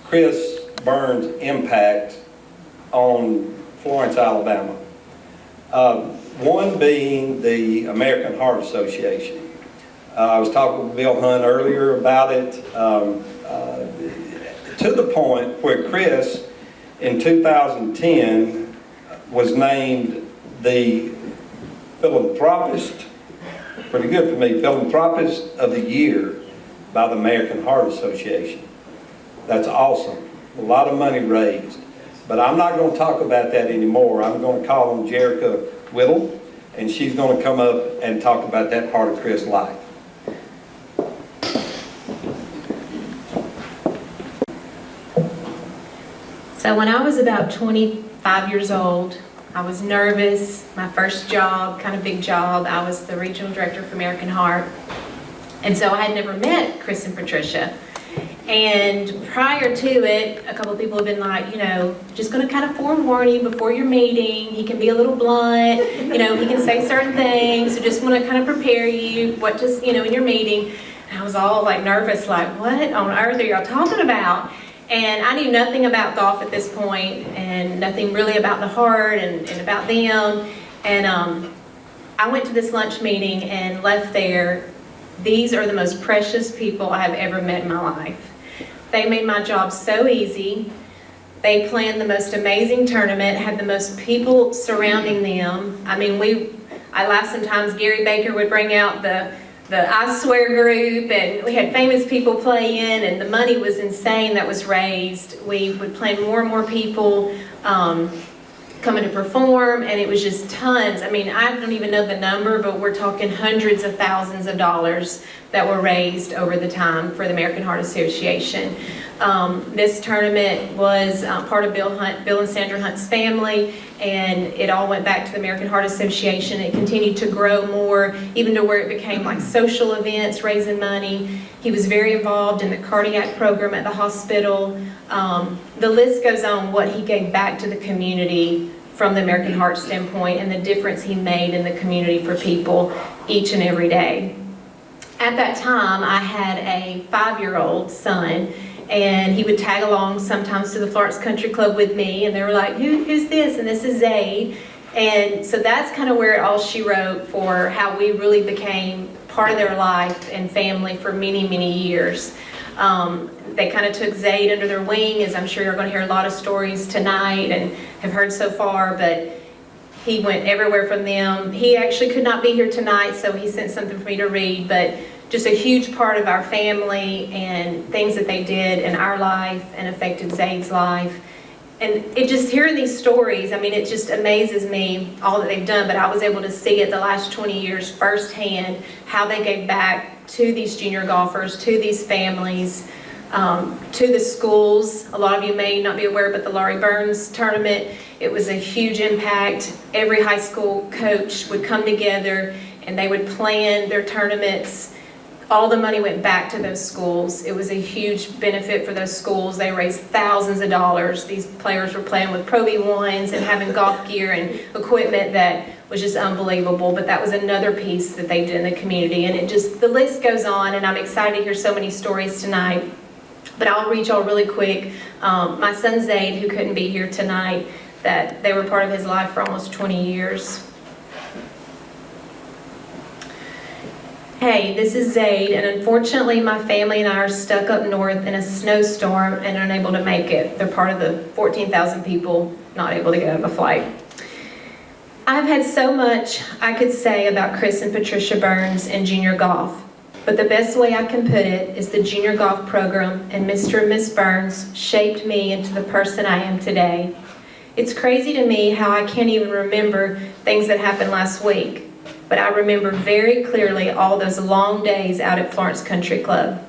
Chris Burns' impact on Florence, Alabama. One being the American Heart Association. I was talking with Bill Hunt earlier about it, to the point where Chris, in 2010, was named the philanthropist, pretty good for me, philanthropist of the year by the American Heart Association. That's awesome. A lot of money raised. But I'm not going to talk about that anymore. I'm going to call on Jerica Whittle, and she's going to come up and talk about that part of Chris' life.
So when I was about 25 years old, I was nervous. My first job, kind of big job, I was the regional director for American Heart. And so I had never met Chris and Patricia. And prior to it, a couple of people have been like, you know, just going to kind of forewarn you before your meeting. He can be a little blunt, you know, he can say certain things. So just want to kind of prepare you what to, you know, in your meeting. And I was all like nervous, like, what on earth are y'all talking about? And I knew nothing about golf at this point, and nothing really about the heart and about them. And I went to this lunch meeting and left there. These are the most precious people I have ever met in my life. They made my job so easy. They planned the most amazing tournament, had the most people surrounding them. I mean, I laugh sometimes, Gary Baker would bring out the I Swear group, and we had famous people play in, and the money was insane that was raised. We would plan more and more people coming to perform, and it was just tons. I mean, I don't even know the number, but we're talking hundreds of thousands of dollars that were raised over the time for the American Heart Association. This tournament was part of Bill and Sandra Hunt's family, and it all went back to the American Heart Association. It continued to grow more, even to where it became like social events, raising money. He was very involved in the cardiac program at the hospital. The list goes on what he gave back to the community from the American Heart standpoint and the difference he made in the community for people each and every day. At that time, I had a 5-year-old son, and he would tag along sometimes to the Florence Country Club with me, and they were like, who's this? And this is Zaid. And so that's kind of where it all she wrote for how we really became part of their life and family for many, many years. They kind of took Zaid under their wing, as I'm sure you're going to hear a lot of stories tonight and have heard so far, but he went everywhere from them. He actually could not be here tonight, so he sent something for me to read, but just a huge part of our family and things that they did in our life and affected Zaid's life. And it just, hearing these stories, I mean, it just amazes me all that they've done, but I was able to see it the last 20 years firsthand, how they gave back to these junior golfers, to these families, to the schools. A lot of you may not be aware, but the Laurie Burns tournament, it was a huge impact. Every high school coach would come together and they would plan their tournaments. All the money went back to those schools. It was a huge benefit for those schools. They raised thousands of dollars. These players were playing with Pro V1s and having golf gear and equipment that was just unbelievable. But that was another piece that they did in the community. And it just, the list goes on, and I'm excited to hear so many stories tonight. But I'll read y'all really quick. My son Zaid, who couldn't be here tonight, that they were part of his life for almost 20 years. Hey, this is Zaid, and unfortunately my family and I are stuck up north in a snowstorm and unable to make it. They're part of the 14,000 people not able to get out of a flight. I've had so much I could say about Chris and Patricia Burns and junior golf, but the best way I can put it is the junior golf program and Mr. and Miss Burns shaped me into the person I am today. It's crazy to me how I can't even remember things that happened last week. But I remember very clearly all those long days out at Florence Country Club.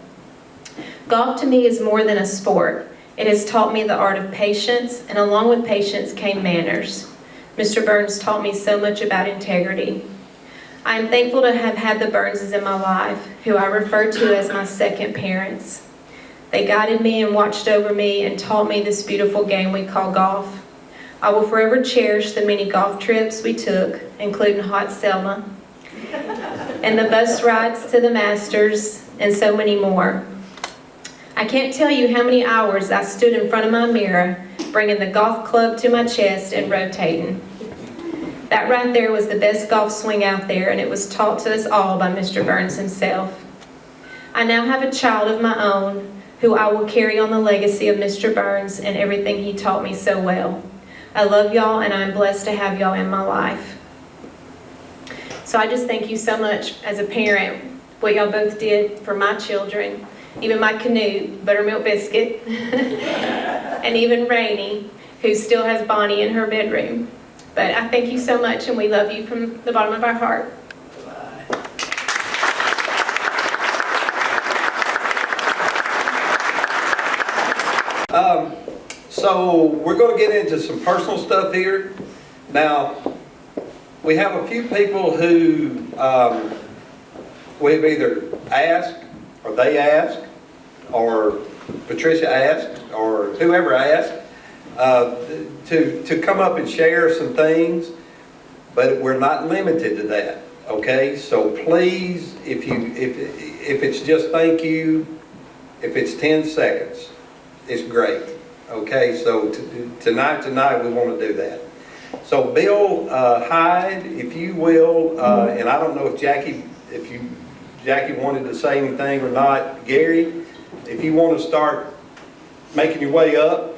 Golf to me is more than a sport. It has taught me the art of patience, and along with patience came manners. Mr. Burns taught me so much about integrity. I am thankful to have had the Burnses in my life, who I refer to as my second parents. They guided me and watched over me and taught me this beautiful game we call golf. I will forever cherish the many golf trips we took, including Hot Selma, and the bus rides to the Masters, and so many more. I can't tell you how many hours I stood in front of my mirror, bringing the golf club to my chest and rotating. That right there was the best golf swing out there, and it was taught to us all by Mr. Burns himself. I now have a child of my own, who I will carry on the legacy of Mr. Burns and everything he taught me so well. I love y'all, and I'm blessed to have y'all in my life. So I just thank you so much as a parent, what y'all both did for my children, even my Canute, Buttermilk Biscuit, and even Rainey, who still has Bonnie in her bedroom. But I thank you so much, and we love you from the bottom of our heart.
So we're going to get into some personal stuff here. Now, we have a few people who we've either asked, or they asked, or Patricia asked, or whoever asked, to come up and share some things, but we're not limited to that. Okay, so please, if it's just thank you, if it's 10 seconds, it's great. Okay, so tonight we want to do that. So Bill Hyde, if you will, and I don't know if Jackie wanted to say anything or not. Gary, if you want to start making your way up.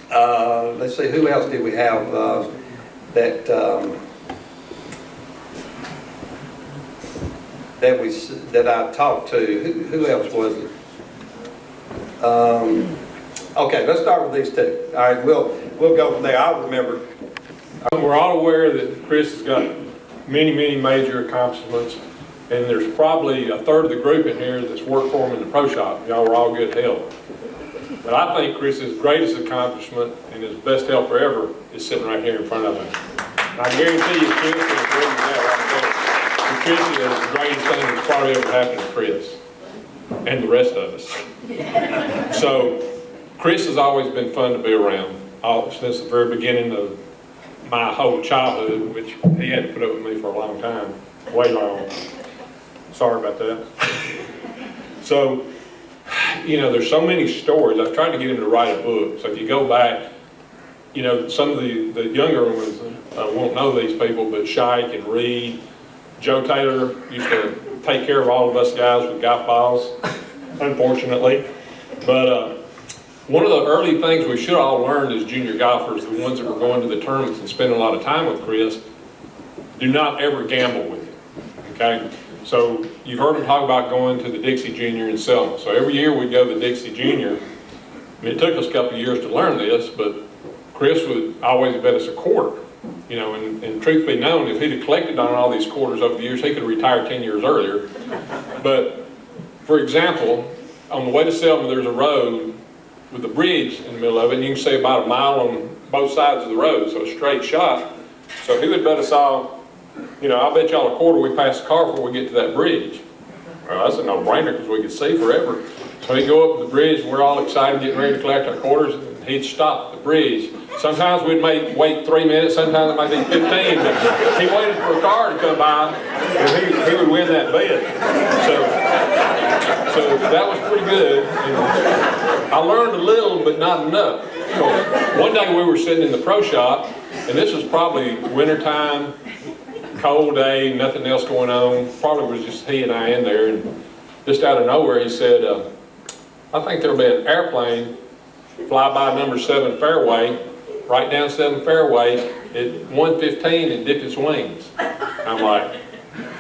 Let's see, who else did we have that I talked to? Who else was it? Okay, let's start with these two. All right, we'll go from there. I'll remember.
We're all aware that Chris has got many, many major accomplishments And there's probably a third of the group in here that's worked for him in the pro shop. Y'all were all good help. But I think Chris's greatest accomplishment and his best helper ever is sitting right here in front of him. And I guarantee you, Chris is great as that right there. And Chris is the greatest thing that's probably ever happened to Chris and the rest of us. So Chris has always been fun to be around since the very beginning of my whole childhood, which he had to put up with me for a long time, way long. Sorry about that. So, you know, there's so many stories. I've tried to get him to write a book. So if you go back, you know, some of the younger ones won't know these people, but Shike and Reed, Joe Taylor used to take care of all of us guys with golf balls, unfortunately. But one of the early things we should all learn as junior golfers, the ones that were going to the tournaments and spending a lot of time with Chris, do not ever gamble with him, okay? So you've heard him talk about going to the Dixie Junior in Selma. So every year we go to the Dixie Junior. It took us a couple of years to learn this, but Chris would always bet us a quarter. You know, and truth be known, if he'd have collected on all these quarters over the years, he could have retired 10 years earlier. But for example, on the way to Selma, there's a road with a bridge in the middle of it, and you can see about a mile on both sides of the road, so a straight shot. So he would bet us all, you know, I'll bet y'all a quarter we pass the car before we get to that bridge. Well, that's a no-brainer because we could see forever. So he'd go up the bridge, and we're all excited, getting ready to collect our quarters, and he'd stop at the bridge. Sometimes we'd wait 3 minutes, sometimes it might be 15, but he waited for a car to come by, and he would win that bet. So that was pretty good. And I learned a little, but not enough. So one day we were sitting in the pro shop, and this was probably wintertime, cold day, nothing else going on. Probably was just he and I in there, and just out of nowhere he said, I think there'll be an airplane fly by number 7 fairway, right down 7 fairway at 1:15 and dip its wings. I'm like,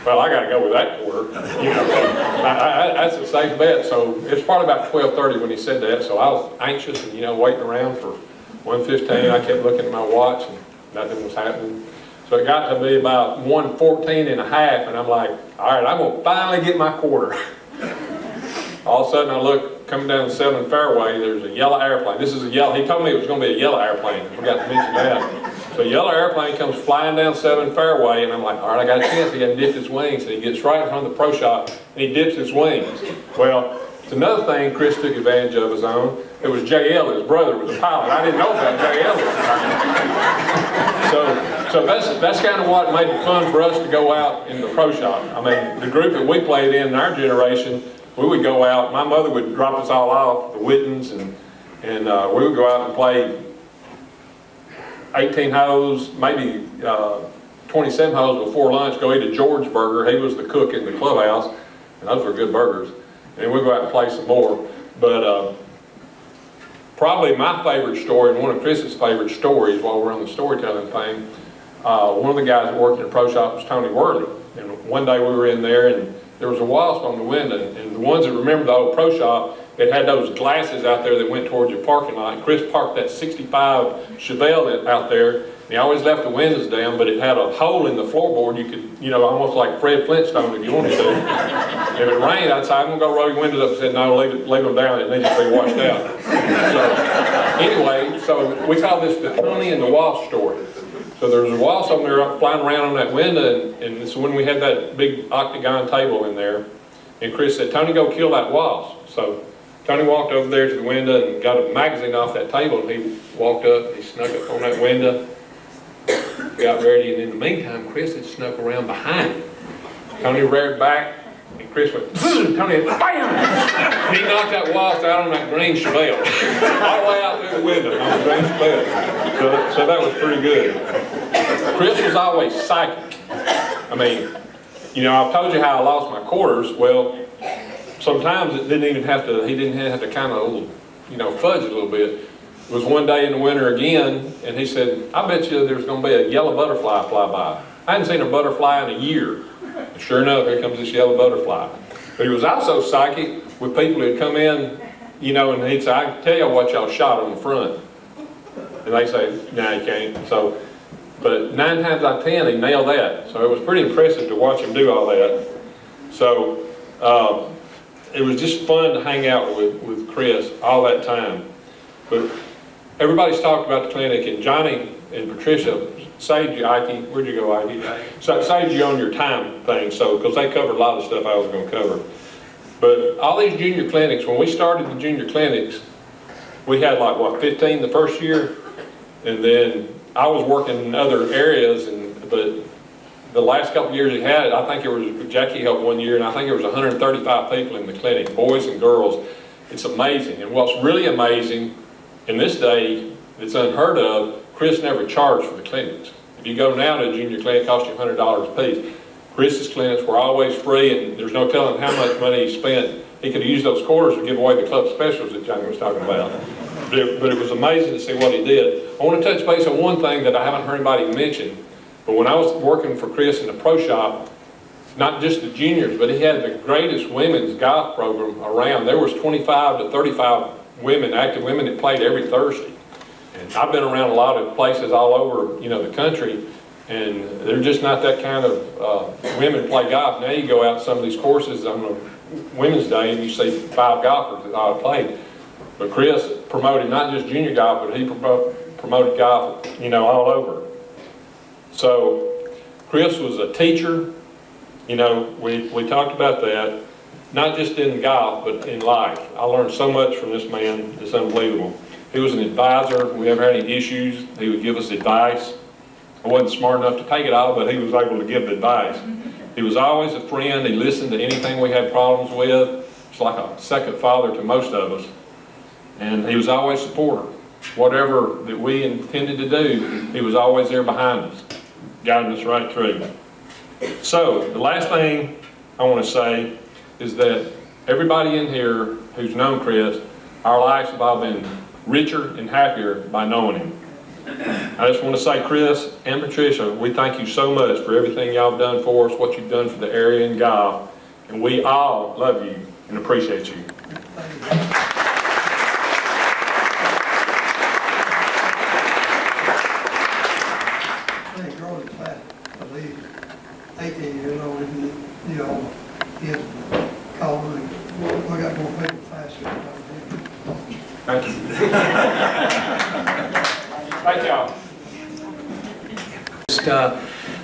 well, I got to go with that quarter. You know, that's a safe bet. So it's probably about 12:30 when he said that. So I was anxious and, you know, waiting around for 1:15. I kept looking at my watch and nothing was happening. So it got to be about 1:14 and a half, and I'm like, all right, I'm going to finally get my quarter. All of a sudden I look, coming down the 7 fairway, there's a yellow airplane. This is a yellow, he told me it was going to be a yellow airplane. I forgot to mention that. So a yellow airplane comes flying down 7 fairway, and I'm like, all right, I got a chance. He hadn't dipped his wings. And he gets right in front of the pro shop, and he dips his wings. Well, it's another thing Chris took advantage of his own. It was J.L., his brother, was a pilot. I didn't know about J.L. So that's kind of what made it fun for us to go out in the pro shop. I mean, the group that we played in our generation, we would go out, my mother would drop us all off, the Wittens, and we would go out and play 18 holes, maybe 27 holes before lunch, go eat a George burger. He was the cook in the clubhouse, and those were good burgers. And we'd go out and play some more. But probably my favorite story, and one of Chris's favorite stories while we're on the storytelling thing, one of the guys that worked in the pro shop was Tony Worley. And one day we were in there, and there was a wasp on the window, and the ones that remember the old pro shop, it had those glasses out there that went towards your parking lot. And Chris parked that 65 Chevelle out there, and he always left the windows down, but it had a hole in the floorboard. You could, you know, almost like Fred Flintstone if you wanted to. If it rained, I'd say, I'm going to go roll your windows up, and said, no, leave them down, it needs to be washed out. So anyway, so we call this the Tony and the Wasp story. So there was a wasp on there flying around on that window, and it's when we had that big octagon table in there. And Chris said, Tony, go kill that wasp. So Tony walked over there to the window and got a magazine off that table, and he walked up and he snuck up on that window, got ready, and in the meantime, Chris had snuck around behind him. Tony reared back, and Chris went, Tony, bam! And he knocked that wasp out on that green Chevelle, all the way out through the window on the green Chevelle. So that was pretty good. Chris was always psychic. I mean, you know, I've told you how I lost my quarters. Well, sometimes it didn't even have to, he didn't have to kind of, you know, fudge it a little bit. It was one day in the winter again, and he said, I bet you there's going to be a yellow butterfly fly by. I hadn't seen a butterfly in a year. And sure enough, here comes this yellow butterfly. But he was also psychic with people who'd come in, you know, and he'd say, I can tell you what y'all shot on the front. And they say, no, you can't. So, but 9 times out of 10, he nailed that. So it was pretty impressive to watch him do all that. So it was just fun to hang out with Chris all that time. But everybody's talked about the clinic, and Johnny and Patricia saved you, Ike. Where'd you go, Ike? So saved you on your time thing, so because they covered a lot of stuff I was going to cover. But all these junior clinics, when we started the junior clinics, we had like, what, 15 the first year? And then I was working in other areas, but the last couple of years he had it, I think it was, Jackie helped one year, and I think it was 135 people in the clinic, boys and girls. It's amazing. And what's really amazing, in this day, it's unheard of, Chris never charged for the clinics. If you go now to a junior clinic, it costs you $100 a piece. Chris's clinics were always free, and there's no telling how much money he spent. He could have used those quarters to give away the club specials that Johnny was talking about. But it was amazing to see what he did. I want to touch base on one thing that I haven't heard anybody mention. But when I was working for Chris in the pro shop, not just the juniors, but he had the greatest women's golf program around. There was 25 to 35 women, active women, that played every Thursday. And I've been around a lot of places all over, the country, and they're just not that kind of women play golf. Now you go out to some of these courses on a Women's Day and you see 5 golfers that all played. But Chris promoted not just junior golf, but he promoted golf, all over. So Chris was a teacher. We talked about that, not just in golf, but in life. I learned so much from this man. It's unbelievable. He was an advisor. If we ever had any issues, he would give us advice. I wasn't smart enough to take it all, but he was able to give advice. He was always a friend. He listened to anything we had problems with. It's like a second father to most of us. And he was always supportive. Whatever that we intended to do, he was always there behind us, guiding us right through. So the last thing I want to say is that everybody in here who's known Chris, our lives have all been richer and happier by knowing him. I just want to say, Chris and Patricia, we thank you so much for everything y'all have done for us, what you've done for the area in golf, and we all love you and appreciate you.
I believe 18 years old, and he had called me. I got more people faster than I did.
Thank you. Thank y'all.
I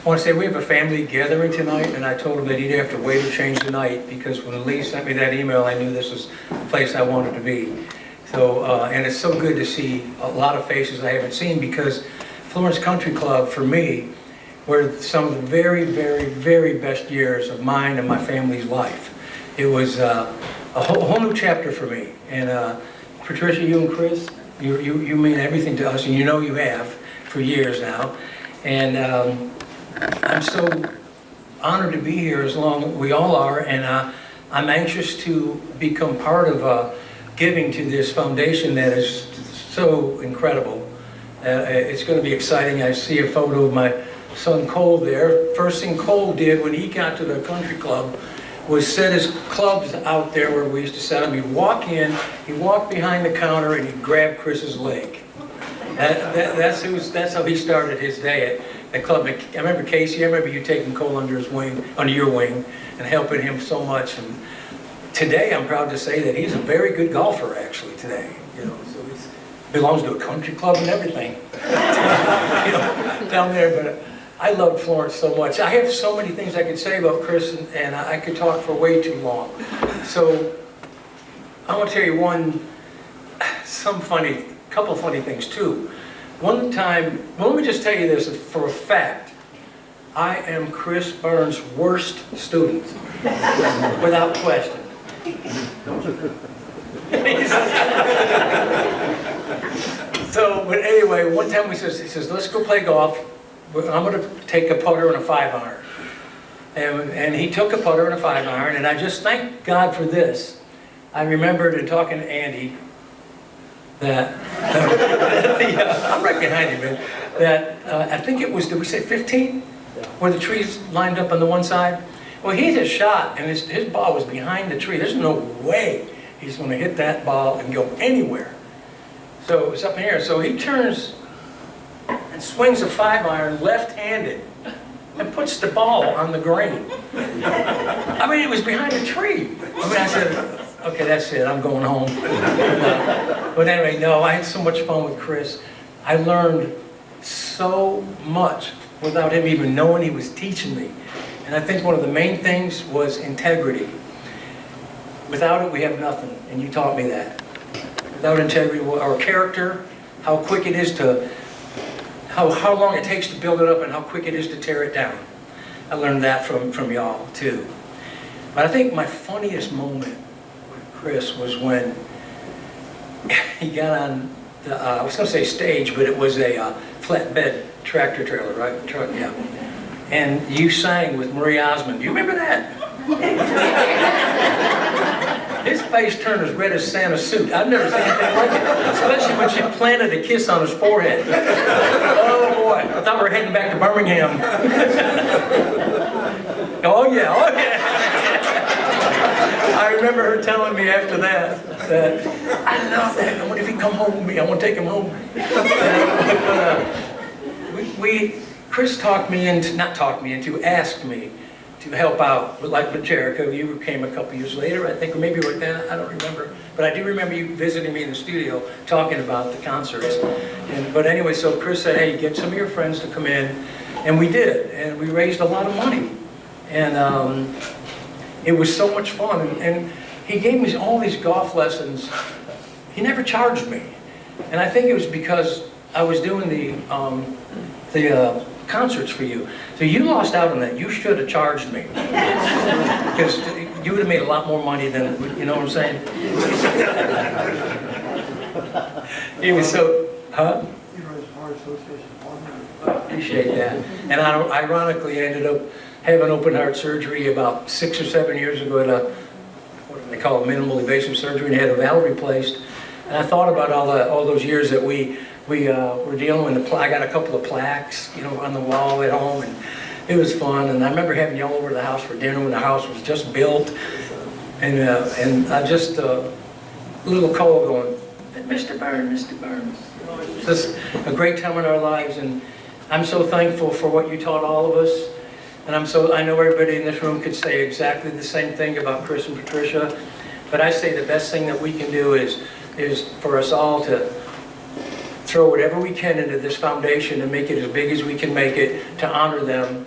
want to say we have a family gathering tonight, and I told him that he'd have to wait to change the night, because when Lee sent me that email, I knew this was the place I wanted to be. So, and it's so good to see a lot of faces I haven't seen, because Florence Country Club, for me, were some of the very, very, very best years of mine and my family's life. It was a whole new chapter for me. And Patricia, you and Chris, you mean everything to us, and you have for years now. And I'm so honored to be here, as long as we all are, and I'm anxious to become part of giving to this foundation that is so incredible. It's going to be exciting. I see a photo of my son Cole there. First thing Cole did when he got to the country club was set his clubs out there where we used to set them. He'd walk in, he'd walk behind the counter, and he'd grab Chris's leg. That's how he started his day at the club. I remember Casey, I remember you taking Cole under your wing, and helping him so much. And today, I'm proud to say that he's a very good golfer, actually, today. So he belongs to a country club and everything, down there. But I love Florence so much. I have so many things I could say about Chris, and I could talk for way too long. So I want to tell you couple funny things too. One time, well, let me just tell you this for a fact. I am Chris Burns' worst student, without question. So, but anyway, one time he says, let's go play golf. I'm going to take a putter and a 5-iron. And he took a putter and a 5-iron, and I just thank God for this. I remembered in talking to Andy that, I'm right behind you, man, that I think it was, did we say 15? Where the trees lined up on the one side? Well, he hit a shot, and his ball was behind the tree. There's no way he's going to hit that ball and go anywhere. So it was up in here. So he turns and swings a 5-iron left-handed and puts the ball on the green. I mean, it was behind a tree. I mean, I said, okay, that's it, I'm going home. But anyway, no, I had so much fun with Chris. I learned so much without him even knowing he was teaching me. And I think one of the main things was integrity. Without it, we have nothing, and you taught me that. Without integrity or character, how quick it is to, how long it takes to build it up and how quick it is to tear it down. I learned that from y'all too. But I think my funniest moment with Chris was when he got on the, I was going to say stage, but it was a flatbed tractor trailer, right? Truck, yeah. And you sang with Marie Osmond. Do you remember that? His face turned as red as Santa's suit. I've never seen anything like it, especially when she planted a kiss on his forehead. Oh boy, I thought we were heading back to Birmingham. Oh yeah, oh yeah. I remember her telling me after that, I love that. I wonder if he'd come home with me. I want to take him home. Chris asked me to help out, with Jericho. You came a couple years later, I think, or maybe with that, I don't remember. But I do remember you visiting me in the studio talking about the concerts. But anyway, so Chris said, hey, get some of your friends to come in. And we did, and we raised a lot of money. And it was so much fun. And he gave me all these golf lessons. He never charged me. And I think it was because I was doing the concerts for you. So you lost out on that. You should have charged me. Because you would have made a lot more money than, you know what I'm saying? It was so, huh? I appreciate that. And I ironically ended up having open heart surgery about 6 or 7 years ago at a, what do they call it, minimal invasive surgery, and had a valve replaced. And I thought about all those years that we were dealing with I got a couple of plaques, you know, on the wall at home, and it was fun. And I remember having y'all over to the house for dinner when the house was just built, and I just a little call going, Mr. Burns, Mr. Burns. It's just a great time in our lives, and I'm so thankful for what you taught all of us. And I know everybody in this room could say exactly the same thing about Chris and Patricia, but I say the best thing that we can do is for us all to throw whatever we can into this foundation and make it as big as we can make it to honor them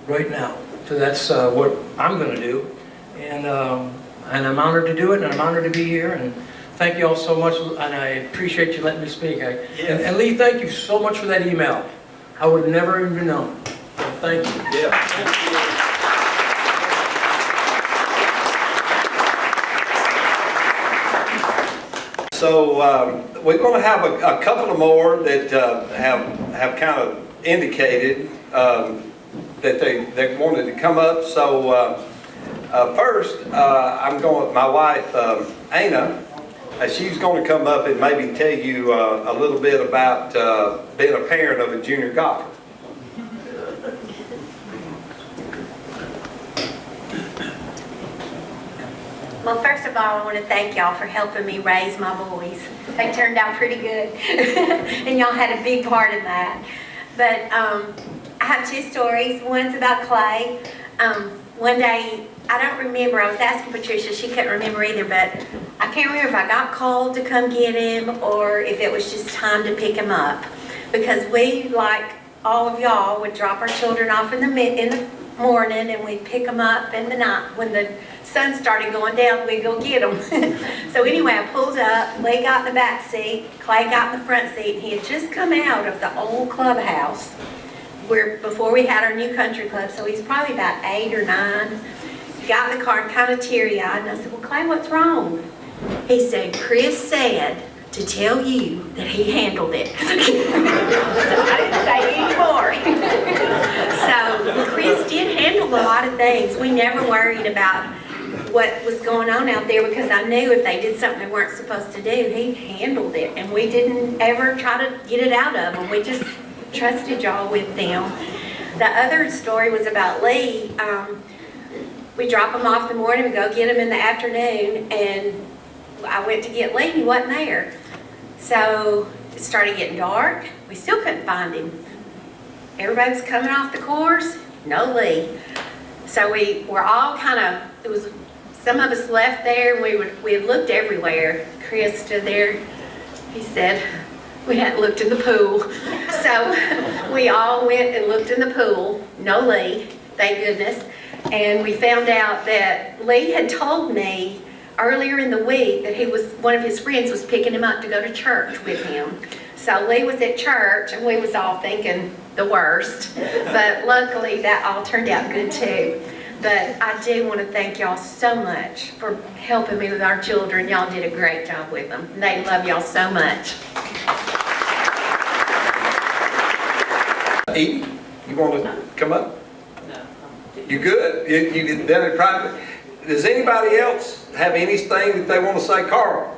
right now. So that's what I'm going to do, and I'm honored to do it, and I'm honored to be here, and thank you all so much, and I appreciate you letting me speak. And Lee, thank you so much for that email. I would have never even known. Thank you.
Yeah. So we're going to have a couple of more that have kind of indicated that they wanted to come up. So first, I'm going with my wife, Anna. She's going to come up and maybe tell you a little bit about being a parent of a junior golfer.
Well, first of all, I want to thank y'all for helping me raise my boys. They turned out pretty good, and y'all had a big part in that. But I have two stories. One's about Clay. One day, I don't remember, I was asking Patricia, she couldn't remember either, but I can't remember if I got called to come get him or if it was just time to pick him up. Because we, like all of y'all, would drop our children off in the morning, and we'd pick them up in the night. When the sun started going down, we'd go get them. So anyway, I pulled up, Lee got in the back seat, Clay got in the front seat, and he had just come out of the old clubhouse before we had our new country club, so he's probably about 8 or 9. Got in the car and kind of teary-eyed, and I said, well, Clay, what's wrong? He said, Chris said to tell you that he handled it. So I didn't say anymore. So Chris did handle a lot of things. We never worried about what was going on out there because I knew if they did something they weren't supposed to do, he handled it. And we didn't ever try to get it out of them. We just trusted y'all with them. The other story was about Lee. We drop him off in the morning, we go get him in the afternoon, and I went to get Lee, he wasn't there. So it started getting dark. We still couldn't find him. Everybody was coming off the course. no Lee. So we were all kind of, some of us left there, and we had looked everywhere. Chris stood there, he said, we hadn't looked in the pool. So we all went and looked in the pool, no Lee, thank goodness. And we found out that Lee had told me earlier in the week that one of his friends was picking him up to go to church with him. So Lee was at church, and we was all thinking the worst. But luckily, that all turned out good too. But I do want to thank y'all so much for helping me with our children. Y'all did a great job with them. They love y'all so much.
Edie, you want to come up? No. You good? You done it private? Does anybody else have anything that they want to say, Carl?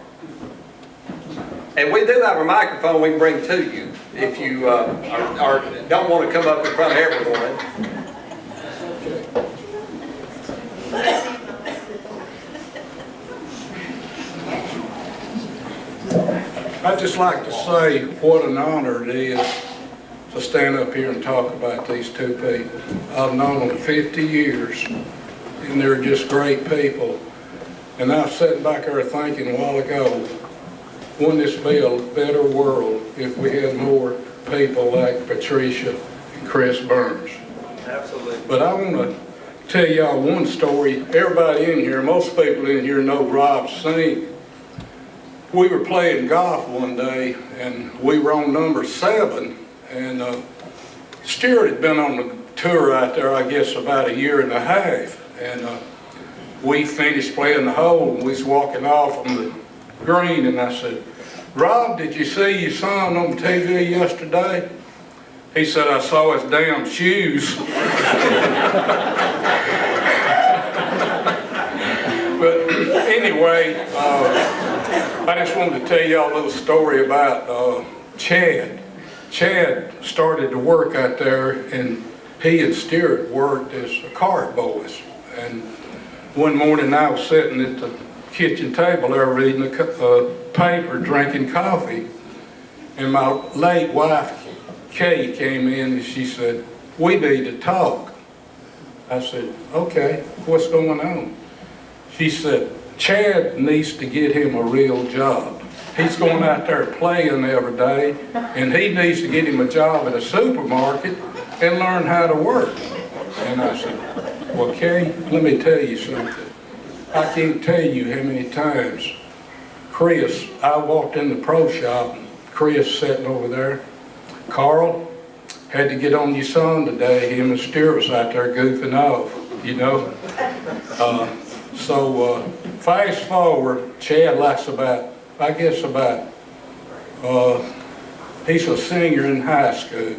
And we do have a microphone we can bring to you if you don't want to come up in front of everyone.
I'd just like to say what an honor it is to stand up here and talk about these two people. I've known them 50 years, and they're just great people. And I was sitting back there thinking a while ago, wouldn't this be a better world if we had more people like Patricia and Chris Burns?
Absolutely.
But I want to tell y'all one story. Everybody in here, most people in here know Rob Sink. We were playing golf one day, and we were on number 7, and Stewart had been on the tour out there, I guess, about a year and a half, and we finished playing the hole, and we was walking off on the green, and I said, Rob, did you see your son on TV yesterday? He said, I saw his damn shoes. But anyway, I just wanted to tell y'all a little story about Chad. Chad started to work out there, and he and Stewart worked as cart boys. And one morning I was sitting at the kitchen table there reading a paper, drinking coffee, and my late wife, Kay, came in and she said, we need to talk. I said, okay, what's going on? She said, Chad needs to get him a real job. He's going out there playing every day, and he needs to get him a job at a supermarket and learn how to work. And I said, well, Kay, let me tell you something. I can't tell you how many times Chris, I walked in the pro shop, and Chris sitting over there, Carl, had to get on your son today. Him and Stuart was out there goofing off, you know. So fast forward, Chad likes he's a senior in high school.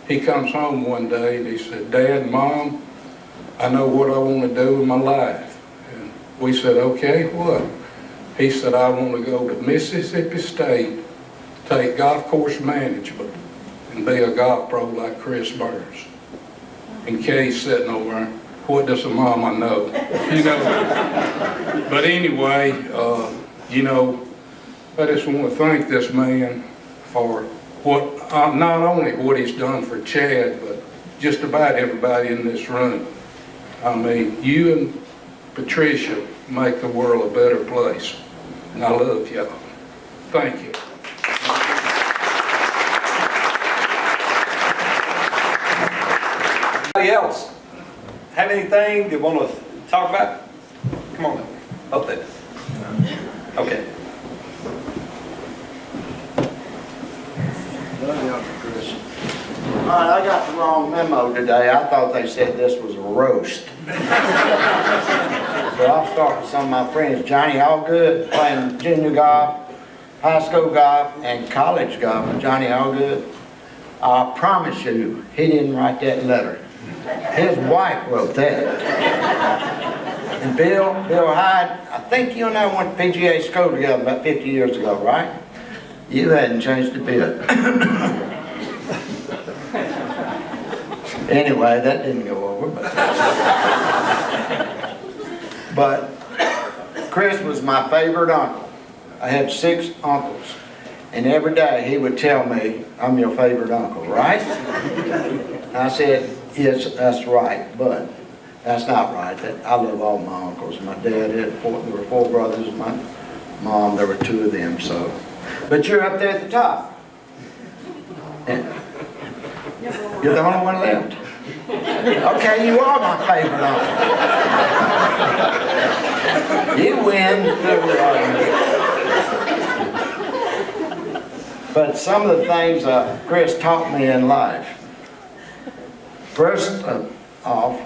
He comes home one day and he said, Dad, Mom, I know what I want to do with my life. And we said, okay, what? He said, I want to go to Mississippi State, take golf course management, and be a golf pro like Chris Burns. And Kay's sitting over there, what does a mama know? You know. But anyway, you know, I just want to thank this man for what, not only what he's done for Chad, but just about everybody in this room. I mean, you and Patricia make the world a better place. And I love y'all. Thank you.
Anybody else have anything they want to talk about? Come on, up there. Okay.
All right, I got the wrong memo today. I thought they said this was a roast. So I'll start with some of my friends. Johnny Allgood, playing junior golf, high school golf, and college golf with Johnny Allgood. I promise you, he didn't write that letter. His wife wrote that. And Bill Hyde, I think you and I went to PGA school together about 50 years ago, right? You hadn't changed a bit. Anyway, that didn't go over. But Chris was my favorite uncle. I had 6 uncles. And every day he would tell me, I'm your favorite uncle, right? And I said, Yes, that's right, but that's not right. I love all my uncles. My dad had four, there were 4 brothers. My mom, there were 2 of them, so. But you're up there at the top. And you're the only one left. Okay, you are my favorite uncle. You win. But some of the things Chris taught me in life. First off,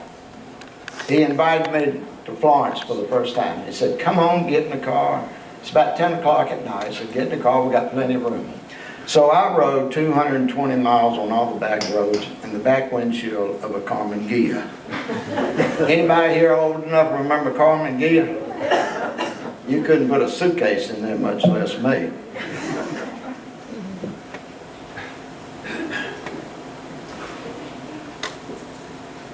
he invited me to Florence for the first time. He said, come on, get in the car. It's about 10 o'clock at night. He said, get in the car, we got plenty of room. So I rode 220 miles on all the back roads in the back windshield of a Carmen Ghia. Anybody here old enough to remember Carmen Ghia? You couldn't put a suitcase in there, much less me.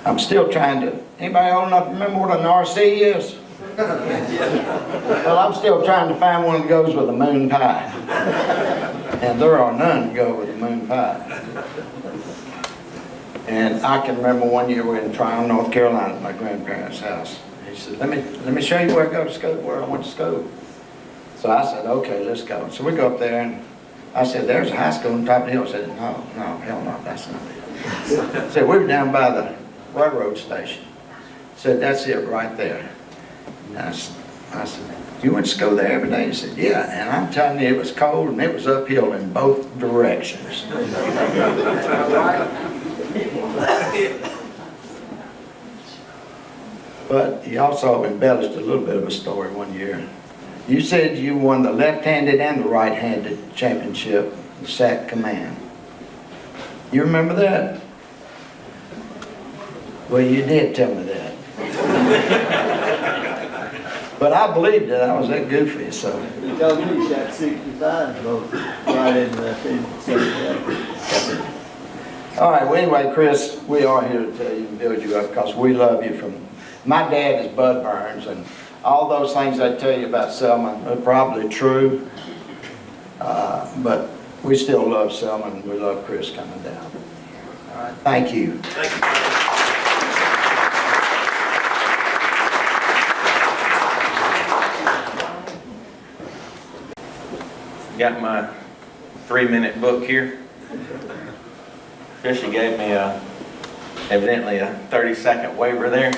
I'm still trying to, anybody old enough to remember what an RC is? Well, I'm still trying to find one that goes with a moon pie. And there are none that go with a moon pie. And I can remember one year we were in Tryon, North Carolina at my grandparents' house. He said, let me show you where I go to school, where I went to school. So I said, okay, let's go. So we go up there and I said, there's a high school on top of the hill. I said, no, hell no, that's not it. I said, we were down by the railroad station. Said, that's it right there. And I said, you went to school there every day? He said, yeah. And I'm telling you, it was cold and it was uphill in both directions. But he also embellished a little bit of a story one year. You said you won the left-handed and the right-handed championship, the SAC command. You remember that? Well, you did tell me that. But I believed it. I was that goofy, so.
You told me you shot 65 both right in the 77.
All right, well, anyway, Chris, we are here to tell you and build you up because we love you. My dad is Bud Burns, and all those things I tell you about Selma are probably true, but we still love Selma and we love Chris coming down. All right, thank you.
Thank you.
Got my 3-minute book here. Patricia gave me evidently a 30-second waiver there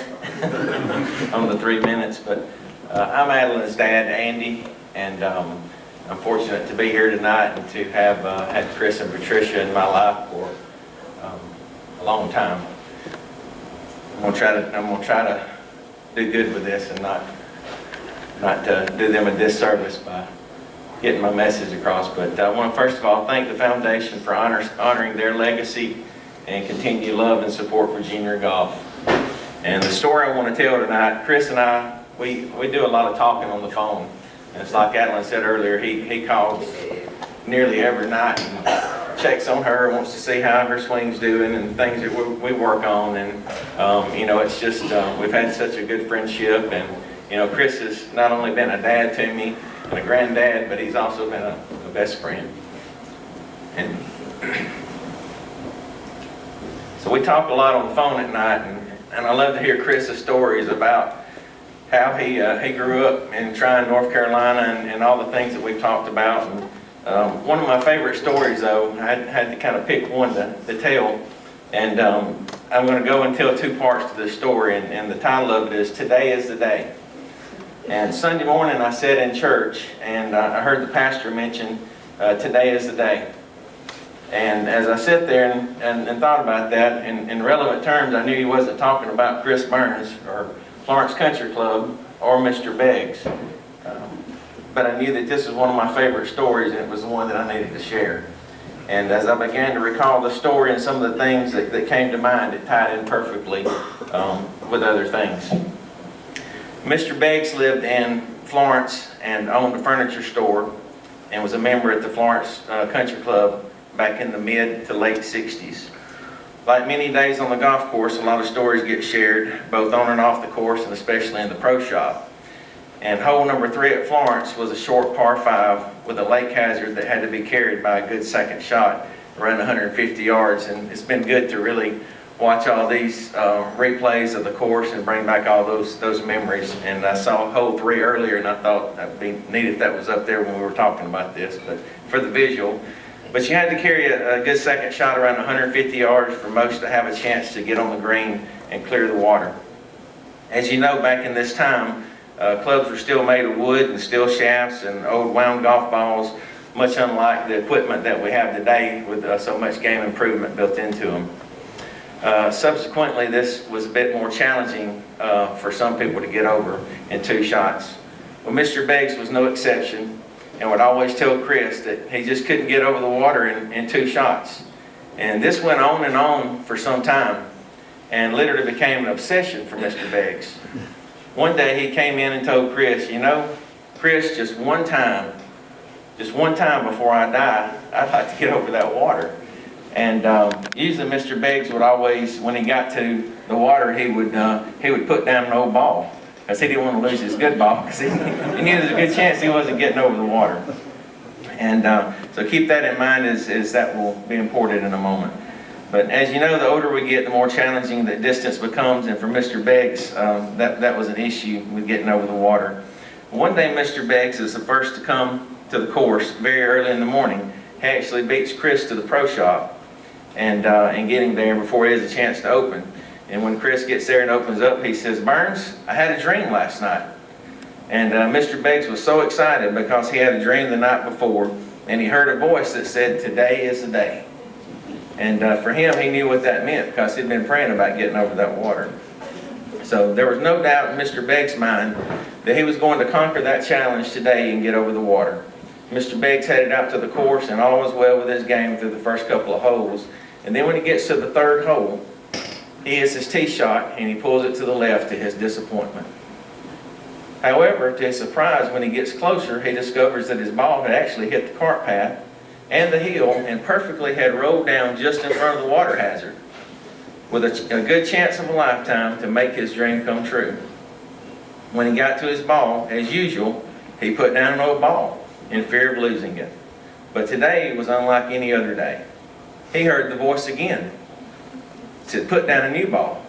on the 3 minutes, but I'm Adeline's dad, Andy, and I'm fortunate to be here tonight and to have had Chris and Patricia in my life for a long time. I'm gonna try to do good with this and not do them a disservice by getting my message across. But I want to first of all thank the foundation for honoring their legacy and continued love and support for junior golf. And the story I want to tell tonight, Chris and I, we do a lot of talking on the phone. And it's like Adeline said earlier, he calls nearly every night and checks on her, wants to see how her swing's doing and things that we work on. And you know, it's just we've had such a good friendship. And you know, Chris has not only been a dad to me and a granddad, but he's also been a best friend. And so we talk a lot on the phone at night, and I love to hear Chris's stories about how he grew up in Tryon, North Carolina, and all the things that we've talked about. And one of my favorite stories, though, I had to kind of pick one to tell, and I'm going to go and tell 2 parts to this story, and the title of it is Today is the Day. And Sunday morning I sat in church and I heard the pastor mention today is the day. And as I sat there and thought about that, in relevant terms, I knew he wasn't talking about Chris Burns or Florence Country Club or Mr. Beggs. But I knew that this was one of my favorite stories, and it was the one that I needed to share. And as I began to recall the story and some of the things that came to mind, it tied in perfectly with other things. Mr. Beggs lived in Florence and owned a furniture store and was a member at the Florence Country Club back in the mid to late 60s. Like many days on the golf course, a lot of stories get shared, both on and off the course and especially in the pro shop. And hole number 3 at Florence was a short par 5 with a lake hazard that had to be carried by a good second shot around 150 yards. And it's been good to really watch all these replays of the course and bring back all those memories. And I saw hole 3 earlier, and I thought that would be neat if that was up there when we were talking about this, but for the visual. But you had to carry a good second shot around 150 yards for most to have a chance to get on the green and clear the water. As you know, back in this time, clubs were still made of wood and steel shafts and old wound golf balls, much unlike the equipment that we have today with so much game improvement built into them. Subsequently, this was a bit more challenging for some people to get over in 2 shots. Well, Mr. Beggs was no exception, and would always tell Chris that he just couldn't get over the water in 2 shots. And this went on and on for some time, and literally became an obsession for Mr. Beggs. One day he came in and told Chris, you know, Chris, just one time before I die, I'd like to get over that water. And usually Mr. Beggs would always, when he got to the water, he would put down an old ball, because he didn't want to lose his good ball, because he knew there's a good chance he wasn't getting over the water. And so keep that in mind, as that will be important in a moment. But as you know, the older we get, the more challenging the distance becomes, and for Mr. Beggs, that was an issue with getting over the water. One day Mr. Beggs is the first to come to the course very early in the morning. He actually beats Chris to the pro shop and getting there before he has a chance to open. And when Chris gets there and opens up, he says, "Burns, I had a dream last night." And Mr. Beggs was so excited because he had a dream the night before, and he heard a voice that said, "Today is the day." And for him, he knew what that meant because he'd been praying about getting over that water. So there was no doubt in Mr. Beggs' mind that he was going to conquer that challenge today and get over the water. Mr. Beggs headed out to the course, and all was well with his game through the first couple of holes. And then when he gets to the 3rd hole, he hits his tee shot, and he pulls it to the left to his disappointment. However, to his surprise, when he gets closer, he discovers that his ball had actually hit the cart path and the hill and perfectly had rolled down just in front of the water hazard, with a good chance of a lifetime to make his dream come true. When he got to his ball, as usual, he put down an old ball in fear of losing it. But today was unlike any other day. He heard the voice again. It said, "Put down a new ball."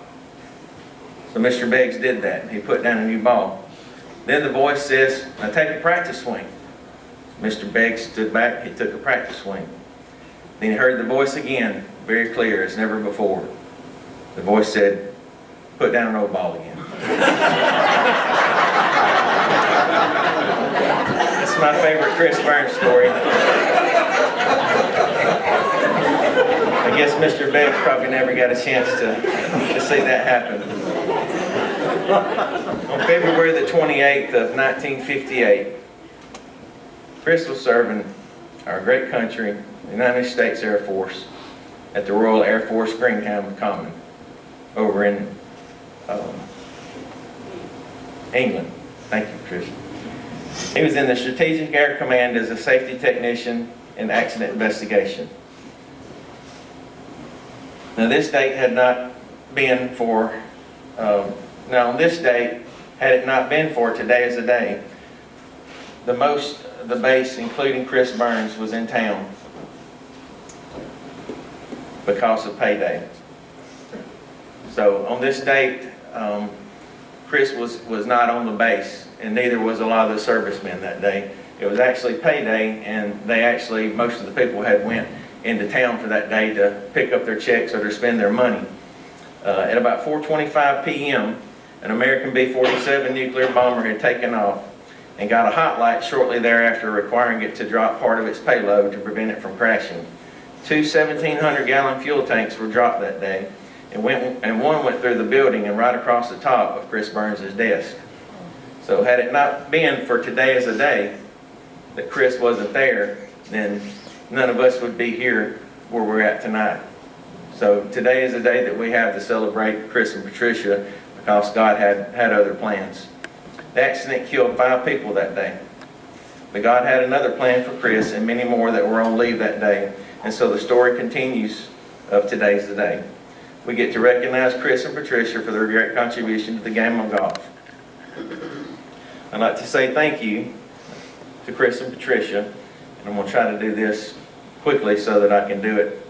So Mr. Beggs did that. He put down a new ball. Then the voice says, "Now take a practice swing." Mr. Beggs stood back. He took a practice swing. Then he heard the voice again, very clear as never before. The voice said, "Put down an old ball again." That's my favorite Chris Burns story. I guess Mr. Beggs probably never got a chance to see that happen. On February the 28th of 1958, Chris was serving our great country, the United States Air Force, at the Royal Air Force Greenham Common over in England. Thank you, Patricia. He was in the Strategic Air Command as a safety technician in accident investigation. Now this date had not been for, now on this date, had it not been for Today is the Day, the base, including Chris Burns, was in town because of payday. So on this date, Chris was not on the base, and neither was a lot of the servicemen that day. It was actually payday, and most of the people had went into town for that day to pick up their checks or to spend their money. At about 4:25 p.m., an American B-47 nuclear bomber had taken off and got a hot light shortly thereafter, requiring it to drop part of its payload to prevent it from crashing. 2 1,700-gallon fuel tanks were dropped that day, and one went through the building and right across the top of Chris Burns' desk. So had it not been for Today is the Day, that Chris wasn't there, then none of us would be here where we're at tonight. So today is the day that we have to celebrate Chris and Patricia because God had other plans. The accident killed 5 people that day. But God had another plan for Chris and many more that were on leave that day. And so the story continues of Today's the Day. We get to recognize Chris and Patricia for their great contribution to the game of golf. I'd like to say thank you to Chris and Patricia. And I'm going to try to do this quickly so that I can do it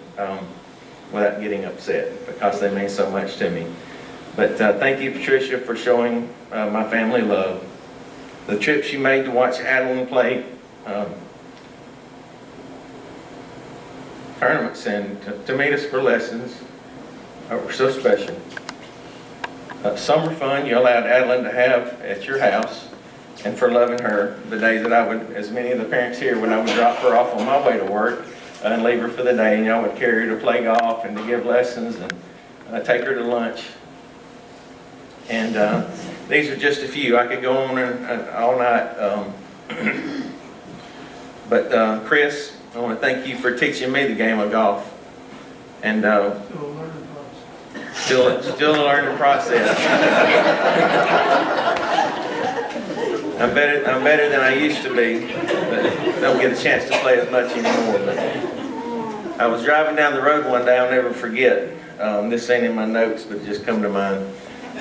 without getting upset because they mean so much to me. But thank you, Patricia, for showing my family love. The trips you made to watch Adeline play tournaments and to meet us for lessons were so special. Summer fun you allowed Adeline to have at your house, and for loving her the days that I would, as many of the parents here, when I would drop her off on my way to work and leave her for the day, and y'all would carry her to play golf and to give lessons and take her to lunch. And these are just a few. I could go on all night. But Chris, I want to thank you for teaching me the game of golf. And still a learning process. I'm better than I used to be, but don't get a chance to play as much anymore. But I was driving down the road one day, I'll never forget. This ain't in my notes, but it just come to mind.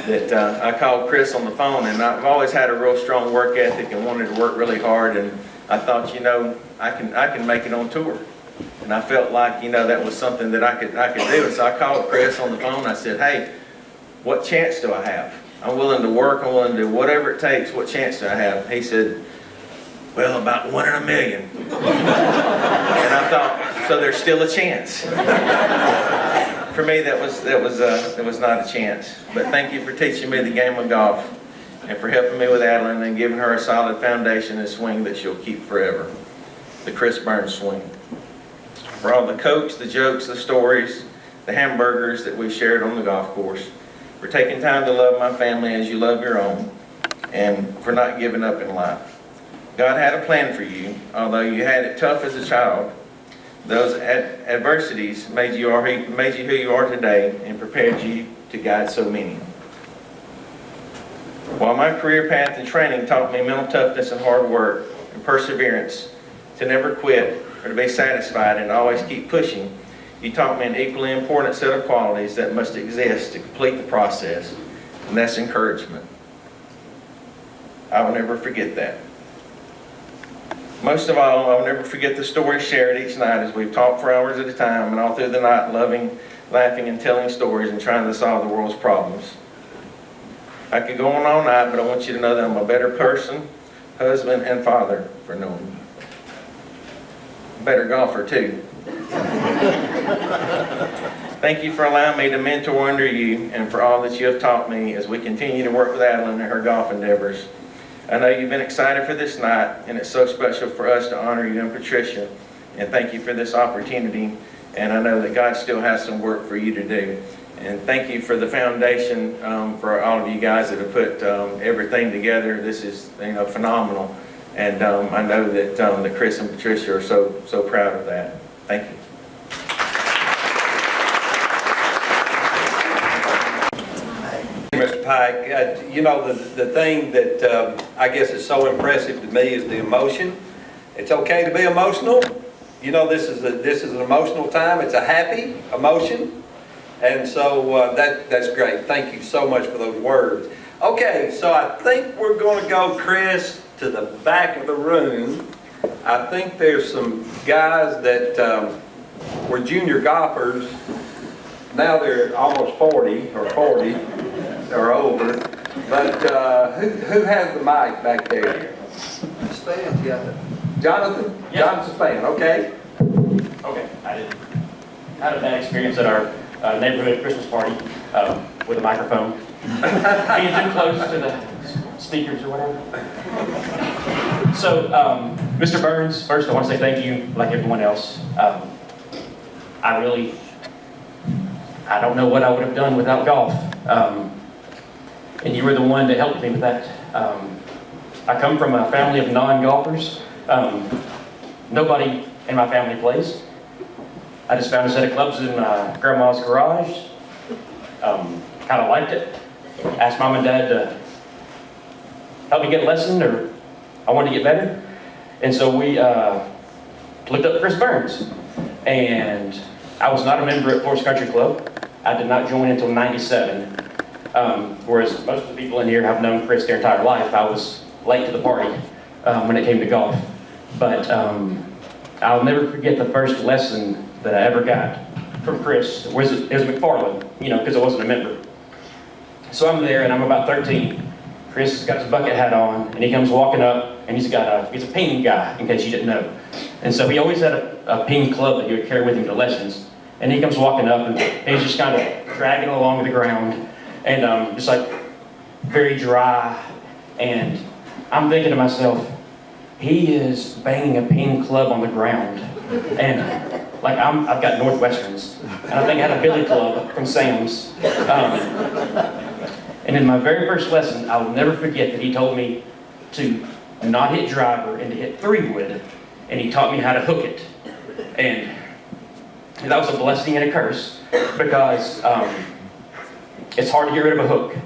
That I called Chris on the phone, and I've always had a real strong work ethic and wanted to work really hard, and I thought, you know, I can make it on tour. And I felt like, you know, that was something that I could do. And so I called Chris on the phone. I said, hey, what chance do I have? I'm willing to work. I'm willing to do whatever it takes. What chance do I have? He said, well, about 1 in a million. And I thought, so there's still a chance. For me, that was not a chance. But thank you for teaching me the game of golf and for helping me with Adeline and giving her a solid foundation and swing that she'll keep forever. The Chris Burns swing. For all the coach, the jokes, the stories, the hamburgers that we've shared on the golf course. For taking time to love my family as you love your own. And for not giving up in life. God had a plan for you, although you had it tough as a child. Those adversities made you who you are today and prepared you to guide so many. While my career path and training taught me mental toughness and hard work and perseverance, to never quit or to be satisfied and always keep pushing, you taught me an equally important set of qualities that must exist to complete the process, and that's encouragement. I will never forget that. Most of all, I'll never forget the stories shared each night as we've talked for hours at a time and all through the night loving, laughing, and telling stories and trying to solve the world's problems. I could go on all night, but I want you to know that I'm a better person, husband, and father for knowing you. Better golfer, too. Thank you for allowing me to mentor under you and for all that you have taught me as we continue to work with Adeline and her golf endeavors. I know you've been excited for this night, and it's so special for us to honor you and Patricia. And thank you for this opportunity. And I know that God still has some work for you to do. And thank you for the foundation for all of you guys that have put everything together. This is, you know, phenomenal. And I know that Chris and Patricia are so proud of that. Thank you.
Mr. Pike, you know, the thing that I guess is so impressive to me is the emotion. It's okay to be emotional. You know, this is an emotional time. It's a happy emotion. And so that's great. Thank you so much for those words. Okay, so I think we're going to go, Chris, to the back of the room. I think there's some guys that were junior golfers. Now they're almost 40 or over. But who has the mic back there?
Stan's got it.
Jonathan?
Yeah.
Jonathan Span, okay.
Okay, I had a bad experience at our neighborhood Christmas party with a microphone. Being too close to the speakers or whatever. So, Mr. Burns, first I want to say thank you, like everyone else. I don't know what I would have done without golf. And you were the one that helped me with that. I come from a family of non-golfers. Nobody in my family plays. I just found a set of clubs in my grandma's garage. Kind of liked it. Asked mom and dad to help me get a lesson, or I wanted to get better. And so we looked up Chris Burns. And I was not a member at Florence Country Club. I did not join until '97. Whereas most of the people in here have known Chris their entire life. I was late to the party when it came to golf. But I'll never forget the first lesson that I ever got from Chris was McFarland, you know, because I wasn't a member. So I'm there and I'm about 13. Chris has got his bucket hat on and he comes walking up and he's a ping guy, in case you didn't know. And so he always had a ping club that he would carry with him to lessons. And he comes walking up and he's just kind of dragging along the ground and just like very dry. And I'm thinking to myself, he is banging a ping club on the ground. And like I've got Northwesterns, and I think I had a billy club from Sam's. And in my very first lesson, I will never forget that he told me to not hit driver and to hit 3-wood, and he taught me how to hook it. And that was a blessing and a curse, because it's hard to get rid of a hook.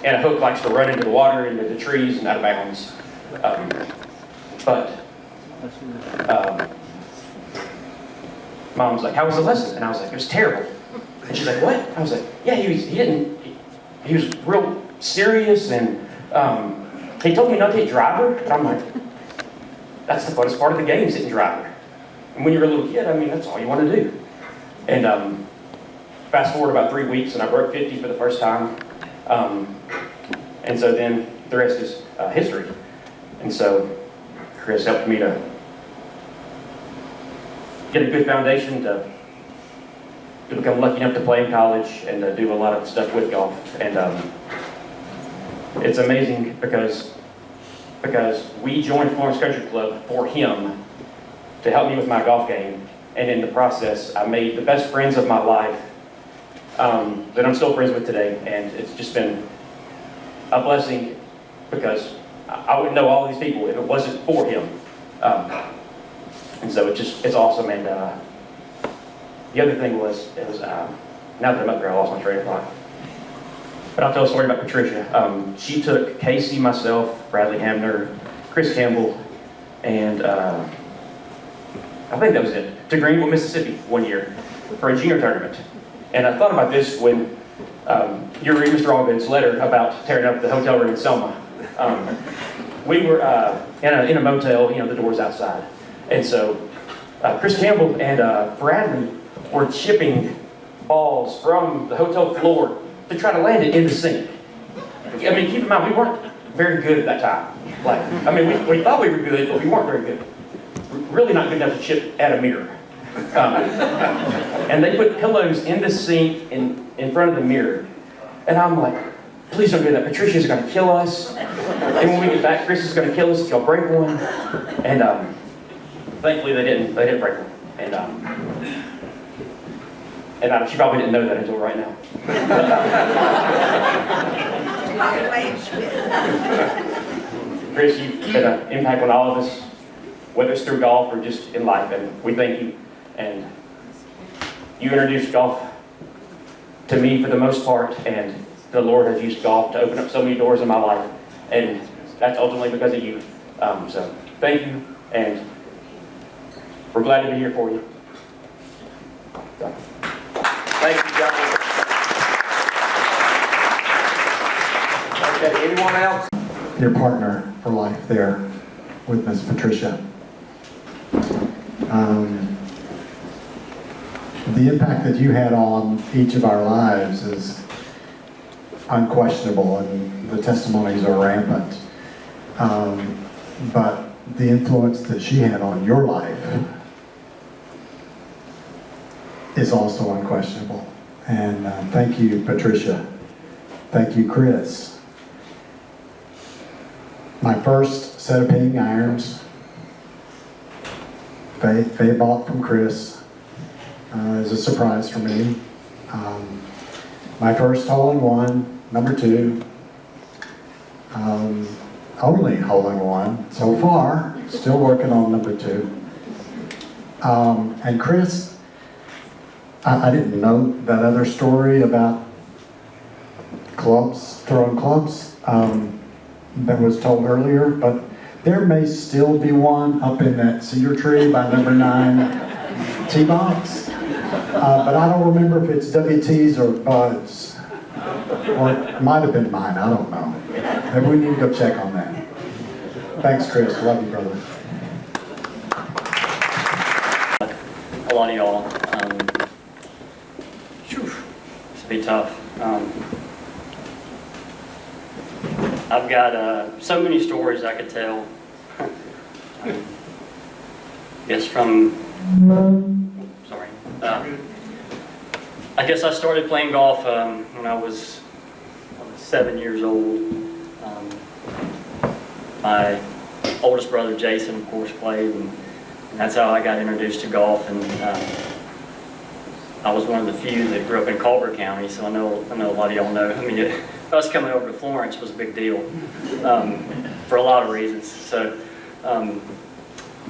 And a hook likes to run into the water, into the trees, and out of bounds. Mom was like, "How was the lesson?" And I was like, "It was terrible." And she's like, "What?" I was like, "Yeah, he was real serious, and he told me not to hit driver." And I'm like, "That's the funnest part of the game, is hitting driver." And when you're a little kid, I mean, that's all you want to do. And fast forward about 3 weeks, and I broke 50 for the first time. And so then the rest is history. And so Chris helped me to get a good foundation to become lucky enough to play in college and to do a lot of stuff with golf. And it's amazing because we joined Florence Country Club for him to help me with my golf game. And in the process, I made the best friends of my life that I'm still friends with today. And it's just been a blessing, because I wouldn't know all these people if it wasn't for him. And so it's awesome. And the other thing was, now that I'm up here, I lost my train of thought. But I'll tell a story about Patricia. She took Casey, myself, Bradley Hamner, Chris Campbell, and I think that was it, to Greenville, Mississippi one year for a junior tournament. And I thought about this when you read Mr. Allgood's letter about tearing up the hotel room in Selma. We were in a motel, you know, the door's outside. And so Chris Campbell and Bradley were chipping balls from the hotel floor to try to land it in the sink. I mean, keep in mind, we weren't very good at that time. Like, I mean, we thought we were good, but we weren't very good. Really not good enough to chip at a mirror. And they put pillows in the sink in front of the mirror. And I'm like, please don't do that. Patricia's going to kill us. And when we get back, Chris is going to kill us if y'all break one. And thankfully they didn't break one. And she probably didn't know that until right now. Chris, you've been an impact on all of us, whether it's through golf or just in life, and we thank you. And you introduced golf to me for the most part, and the Lord has used golf to open up so many doors in my life, and that's ultimately because of you. So thank you, and we're glad to be here for you. So.
Thank you, John. Okay, anyone else?
Your partner for life there with Miss Patricia. The impact that you had on each of our lives is unquestionable, and the testimonies are rampant. But the influence that she had on your life is also unquestionable. And thank you, Patricia. Thank you, Chris. My first set of ping irons, Faye bought from Chris, is a surprise for me. My first hole-in-one, number 2. Only hole-in-one so far, still working on number 2. And Chris, I didn't know that other story about clubs, throwing clubs, that was told earlier, but there may still be one up in that cedar tree by number 9 tee box. But I don't remember if it's WTs or Buds. Or it might have been mine, I don't know. Maybe we need to go check on that. Thanks, Chris. Love you, brother.
lot of y'all. It's be tough. I've got so many stories I could tell. Guess from, sorry. I guess I started playing golf when I was 7 years old. My oldest brother Jason, of course, played, and that's how I got introduced to golf. And I was one of the few that grew up in Culver County, so I know a lot of y'all know. I mean, us coming over to Florence was a big deal for a lot of reasons. So,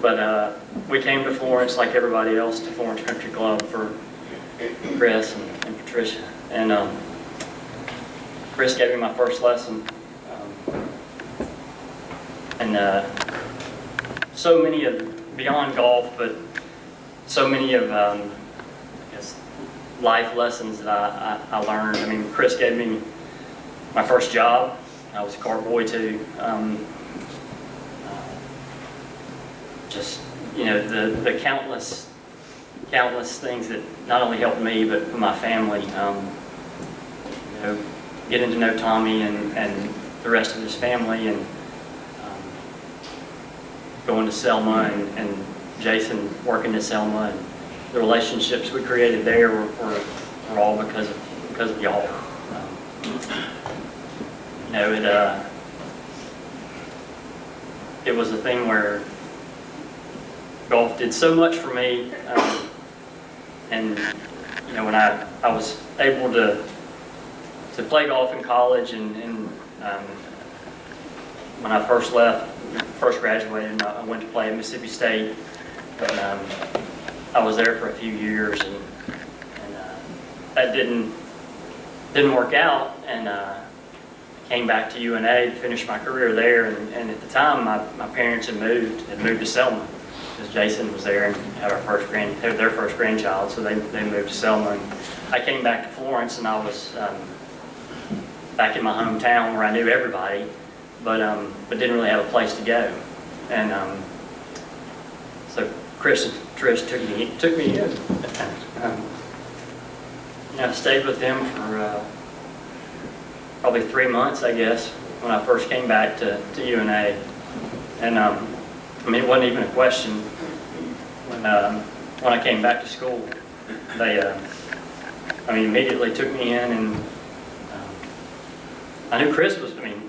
but we came to Florence like everybody else to Florence Country Club for Chris and Patricia. And Chris gave me my first lesson. So many of, beyond golf, but so many of, I guess, life lessons that I learned. I mean, Chris gave me my first job. I was a car boy too. Just, you know, the countless things that not only helped me, but for my family. You know, getting to know Tommy and the rest of his family, and going to Selma and Jason working at Selma, and the relationships we created there were all because of y'all. You know, it was a thing where golf did so much for me, and you know, when I was able to play golf in college, and when I first graduated, I went to play at Mississippi State, and I was there for a few years, and that didn't work out, and came back to UNA to finish my career there, and at the time my parents had moved to Selma, because Jason was there and had their first grandchild, so they moved to Selma, and I came back to Florence, and I was back in my hometown where I knew everybody, but didn't really have a place to go, and so Chris and Trish took me in. I stayed with them for probably 3 months, I guess, when I first came back to UNA, and I mean, it wasn't even a question when I came back to school. They immediately took me in, and I knew Chris was. I mean,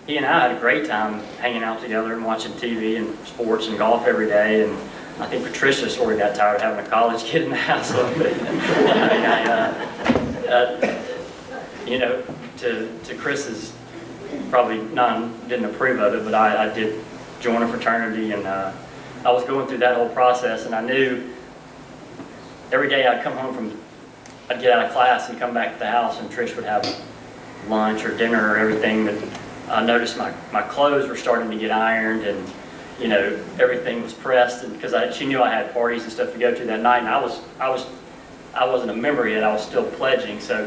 he and I had a great time hanging out together and watching TV and sports and golf every day. And I think Patricia sort of got tired of having a college kid in the house a little bit. You know, to Chris's, probably none didn't approve of it, but I did join a fraternity, and I was going through that whole process, and I knew every day I'd get out of class and come back to the house, and Trish would have lunch or dinner or everything, but I noticed my clothes were starting to get ironed, and you know, everything was pressed, and because she knew I had parties and stuff to go to that night, and I wasn't a member yet. I was still pledging, so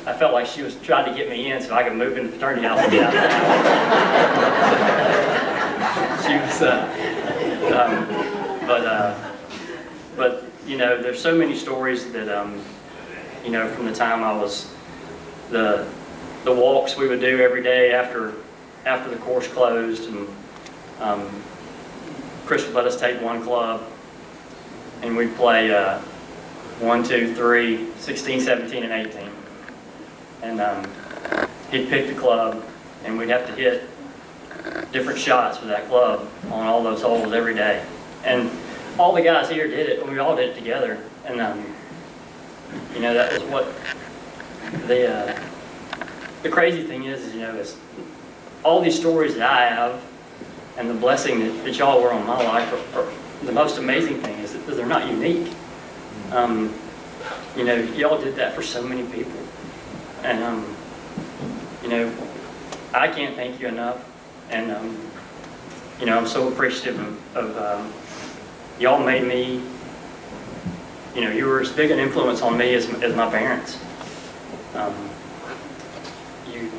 I felt like she was trying to get me in so I could move into the fraternity house and get out of the house. But you know, there's so many stories that you know, from the time I was the walks we would do every day after the course closed, and Chris would let us take one club, and we'd play 1, 2, 3, 16, 17, and 18. And he'd pick the club, and we'd have to hit different shots with that club on all those holes every day. And all the guys here did it, and we all did it together. And you know, that was what the crazy thing is, you know, is all these stories that I have and the blessing that y'all were on my life are the most amazing thing is that they're not unique. You know, y'all did that for so many people, and you know, I can't thank you enough, and you know, I'm so appreciative of y'all made me, you know, you were as big an influence on me as my parents. You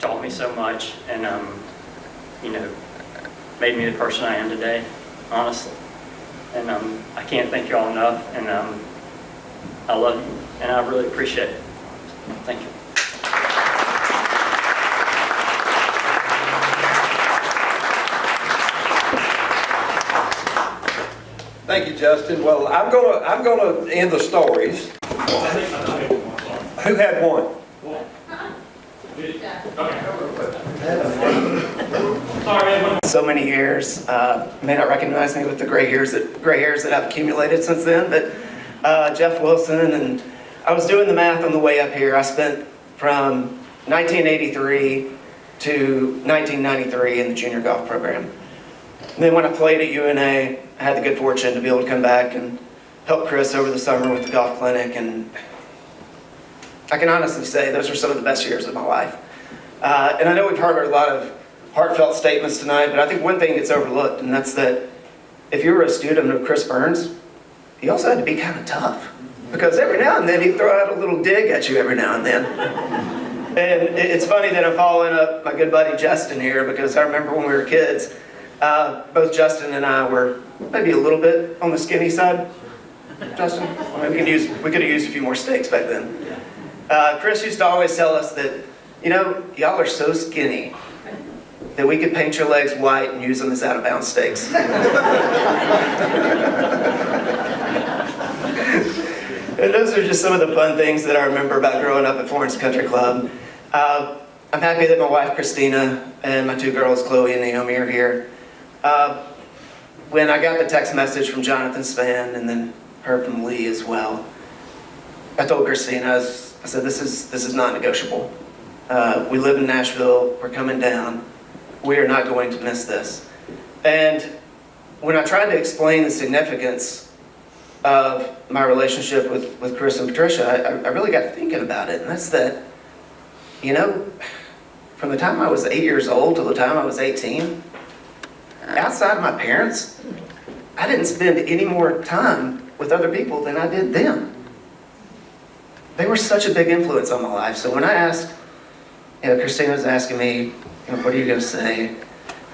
taught me so much, and you know, made me the person I am today, honestly. And I can't thank you all enough, and I love you, and I really appreciate it. Thank you.
Thank you, Justin. Well, I'm gonna end the stories. Who had one?
So many years, may not recognize me with the gray hairs that I've accumulated since then, but Jeff Wilson, and I was doing the math on the way up here. I spent from 1983 to 1993 in the junior golf program. And then when I played at UNA, I had the good fortune to be able to come back and help Chris over the summer with the golf clinic, and I can honestly say those were some of the best years of my life. And I know we've heard a lot of heartfelt statements tonight, but I think one thing gets overlooked, and that's that if you were a student of Chris Burns, he also had to be kind of tough, because every now and then he'd throw out a little dig at you every now and then. And it's funny that I'm following up my good buddy Justin here, because I remember when we were kids, both Justin and I were maybe a little bit on the skinny side. Justin, I mean, we could have used a few more steaks back then. Chris used to always tell us that, you know, y'all are so skinny that we could paint your legs white and use them as out-of-bounds steaks. And those are just some of the fun things that I remember about growing up at Florence Country Club. I'm happy that my wife Christina and my two girls Chloe and Naomi are here. When I got the text message from Jonathan Span and then heard from Lee as well, I told Christina, I said, this is not negotiable. We live in Nashville, we're coming down, we are not going to miss this. And when I tried to explain the significance of my relationship with Chris and Patricia, I really got thinking about it, and that's that, you know, from the time I was 8 years old till the time I was 18, outside of my parents, I didn't spend any more time with other people than I did them. They were such a big influence on my life. So when I asked, you know, Christina was asking me, you know, what are you going to say? I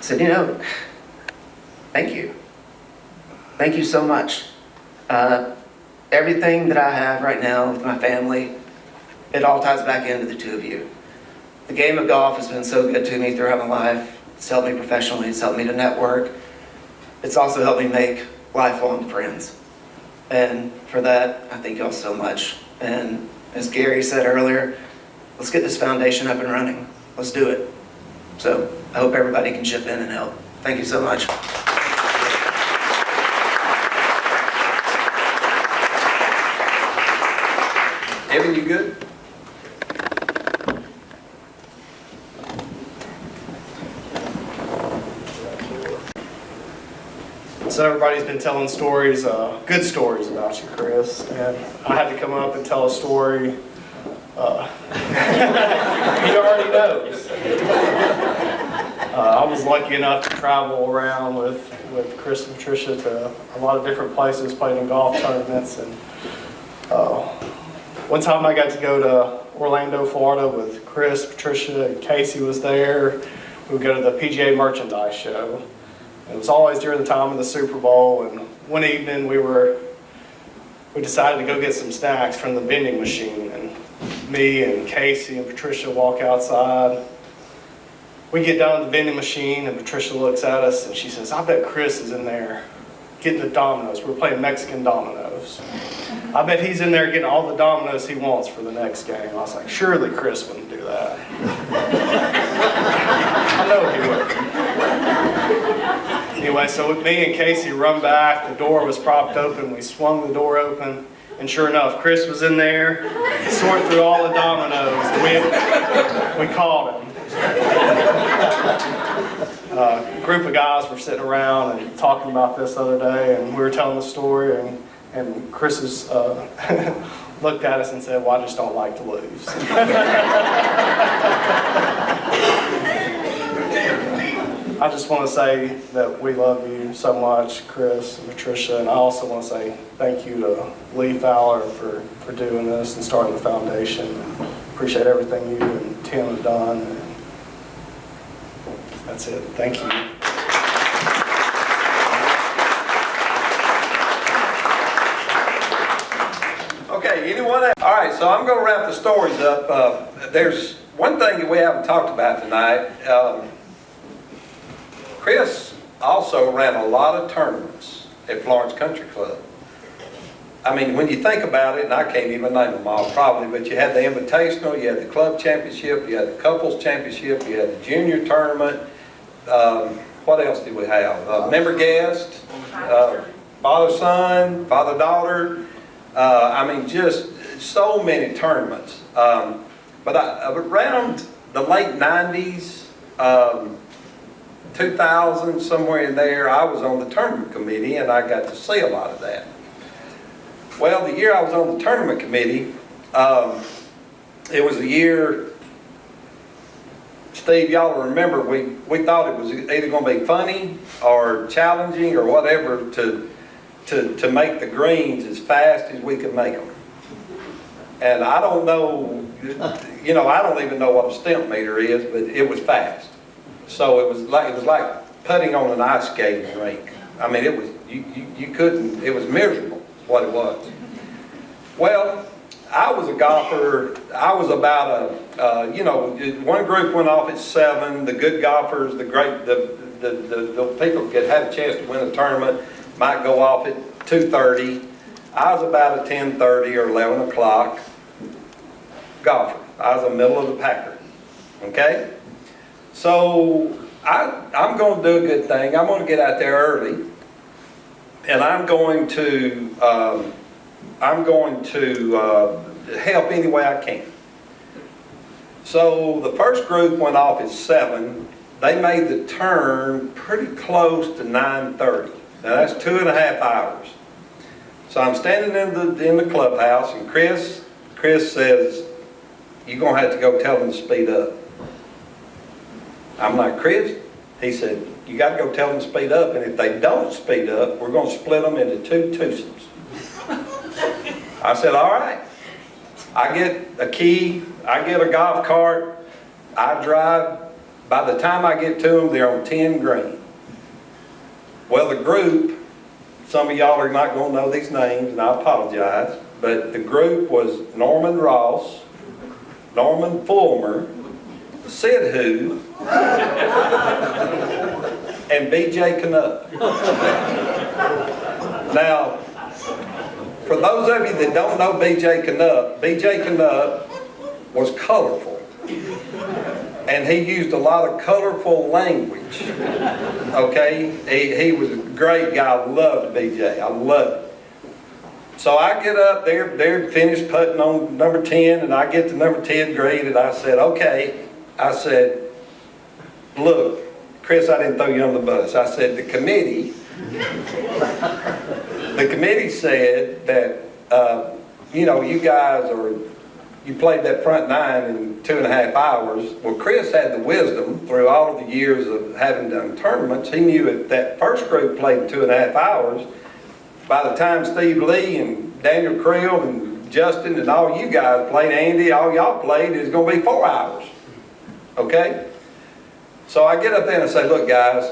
said, you know, thank you. Thank you so much. Everything that I have right now with my family, it all ties back into the two of you. The game of golf has been so good to me throughout my life. It's helped me professionally, it's helped me to network. It's also helped me make lifelong friends. And for that, I thank y'all so much. And as Gary said earlier, let's get this foundation up and running. Let's do it. So I hope everybody can chip in and help. Thank you so much.
Evan, you good?
So everybody's been telling stories, good stories about you, Chris, and I had to come up and tell a story he already knows. I was lucky enough to travel around with Chris and Patricia to a lot of different places, played in golf tournaments, and one time I got to go to Orlando, Florida with Chris, Patricia, and Casey was there. We would go to the PGA merchandise show. It was always during the time of the Super Bowl, and one evening we decided to go get some snacks from the vending machine, and me and Casey and Patricia walk outside. We get down to the vending machine, and Patricia looks at us and she says, I bet Chris is in there getting the dominoes. We're playing Mexican dominoes. I bet he's in there getting all the dominoes he wants for the next game. I was like, surely Chris wouldn't do that. I know he would. Anyway, so me and Casey run back. The door was propped open. We swung the door open, and sure enough, Chris was in there, sorting through all the dominoes. We caught him. A group of guys were sitting around and talking about this the other day, and we were telling the story, and Chris looked at us and said, well, I just don't like to lose. I just want to say that we love you so much, Chris and Patricia, and I also want to say thank you to Lee Fowler for doing this and starting the foundation. Appreciate everything you and Tim have done. And that's it. Thank you.
Okay, anyone else? All right, so I'm going to wrap the stories up. There's one thing that we haven't talked about tonight. Chris also ran a lot of tournaments at Florence Country Club. I mean, when you think about it, and I can't even name them all probably, but you had the Invitational, you had the Club Championship, you had the Couples Championship, you had the Junior Tournament. What else did we have? Member guest, father-son, father-daughter. I mean, just so many tournaments. But around the late 90s, 2000, somewhere in there, I was on the tournament committee and I got to see a lot of that. Well, the year I was on the tournament committee, it was the year, Steve, y'all remember, we thought it was either going to be funny or challenging or whatever to make the greens as fast as we could make them. And I don't know, you know, I don't even know what a stimp meter is, but it was fast. So it was like putting on an ice skating rink. I mean, it was, you couldn't, it was miserable, what it was. Well, I was a golfer. I was about you know, one group went off at 7. The good golfers, the people that had a chance to win a tournament might go off at 2:30. I was about a 10:30 or 11 o'clock golfer. I was in the middle of the packer. Okay? So I'm going to do a good thing. I'm going to get out there early, and I'm going to help any way I can. So the first group went off at 7. They made the turn pretty close to 9:30. Now that's 2.5 hours. So I'm standing in the clubhouse, and Chris says, "You're gonna have to go tell them to speed up." I'm like, "Chris," he said, "you got to go tell them to speed up, and if they don't speed up, we're going to split them into 2 twosomes." I said, "All right." I get a key, I get a golf cart, I drive. By the time I get to them, they're on 10 green. Well, the group, some of y'all are not going to know these names, and I apologize, but the group was Norman Ross, Norman Fulmer, Sid Who, and B.J. Canuck. Now, for those of you that don't know B.J. Canuck was colorful. And he used a lot of colorful language. Okay? He was a great guy. I loved B.J. I loved it. So I get up, they're finished putting on number 10, and I get to number 10 green, and I said, "Okay." I said, "Look, Chris, I didn't throw you on the bus." I said, the committee said that, you know, you guys you played that front 9 in 2.5 hours. Well, Chris had the wisdom through all of the years of having done tournaments. He knew if that first group played in 2.5 hours, by the time Steve Lee and Daniel Creel and Justin and all you guys played, Andy, all y'all played, it's going to be 4 hours. Okay? So I get up there and I say, "Look, guys,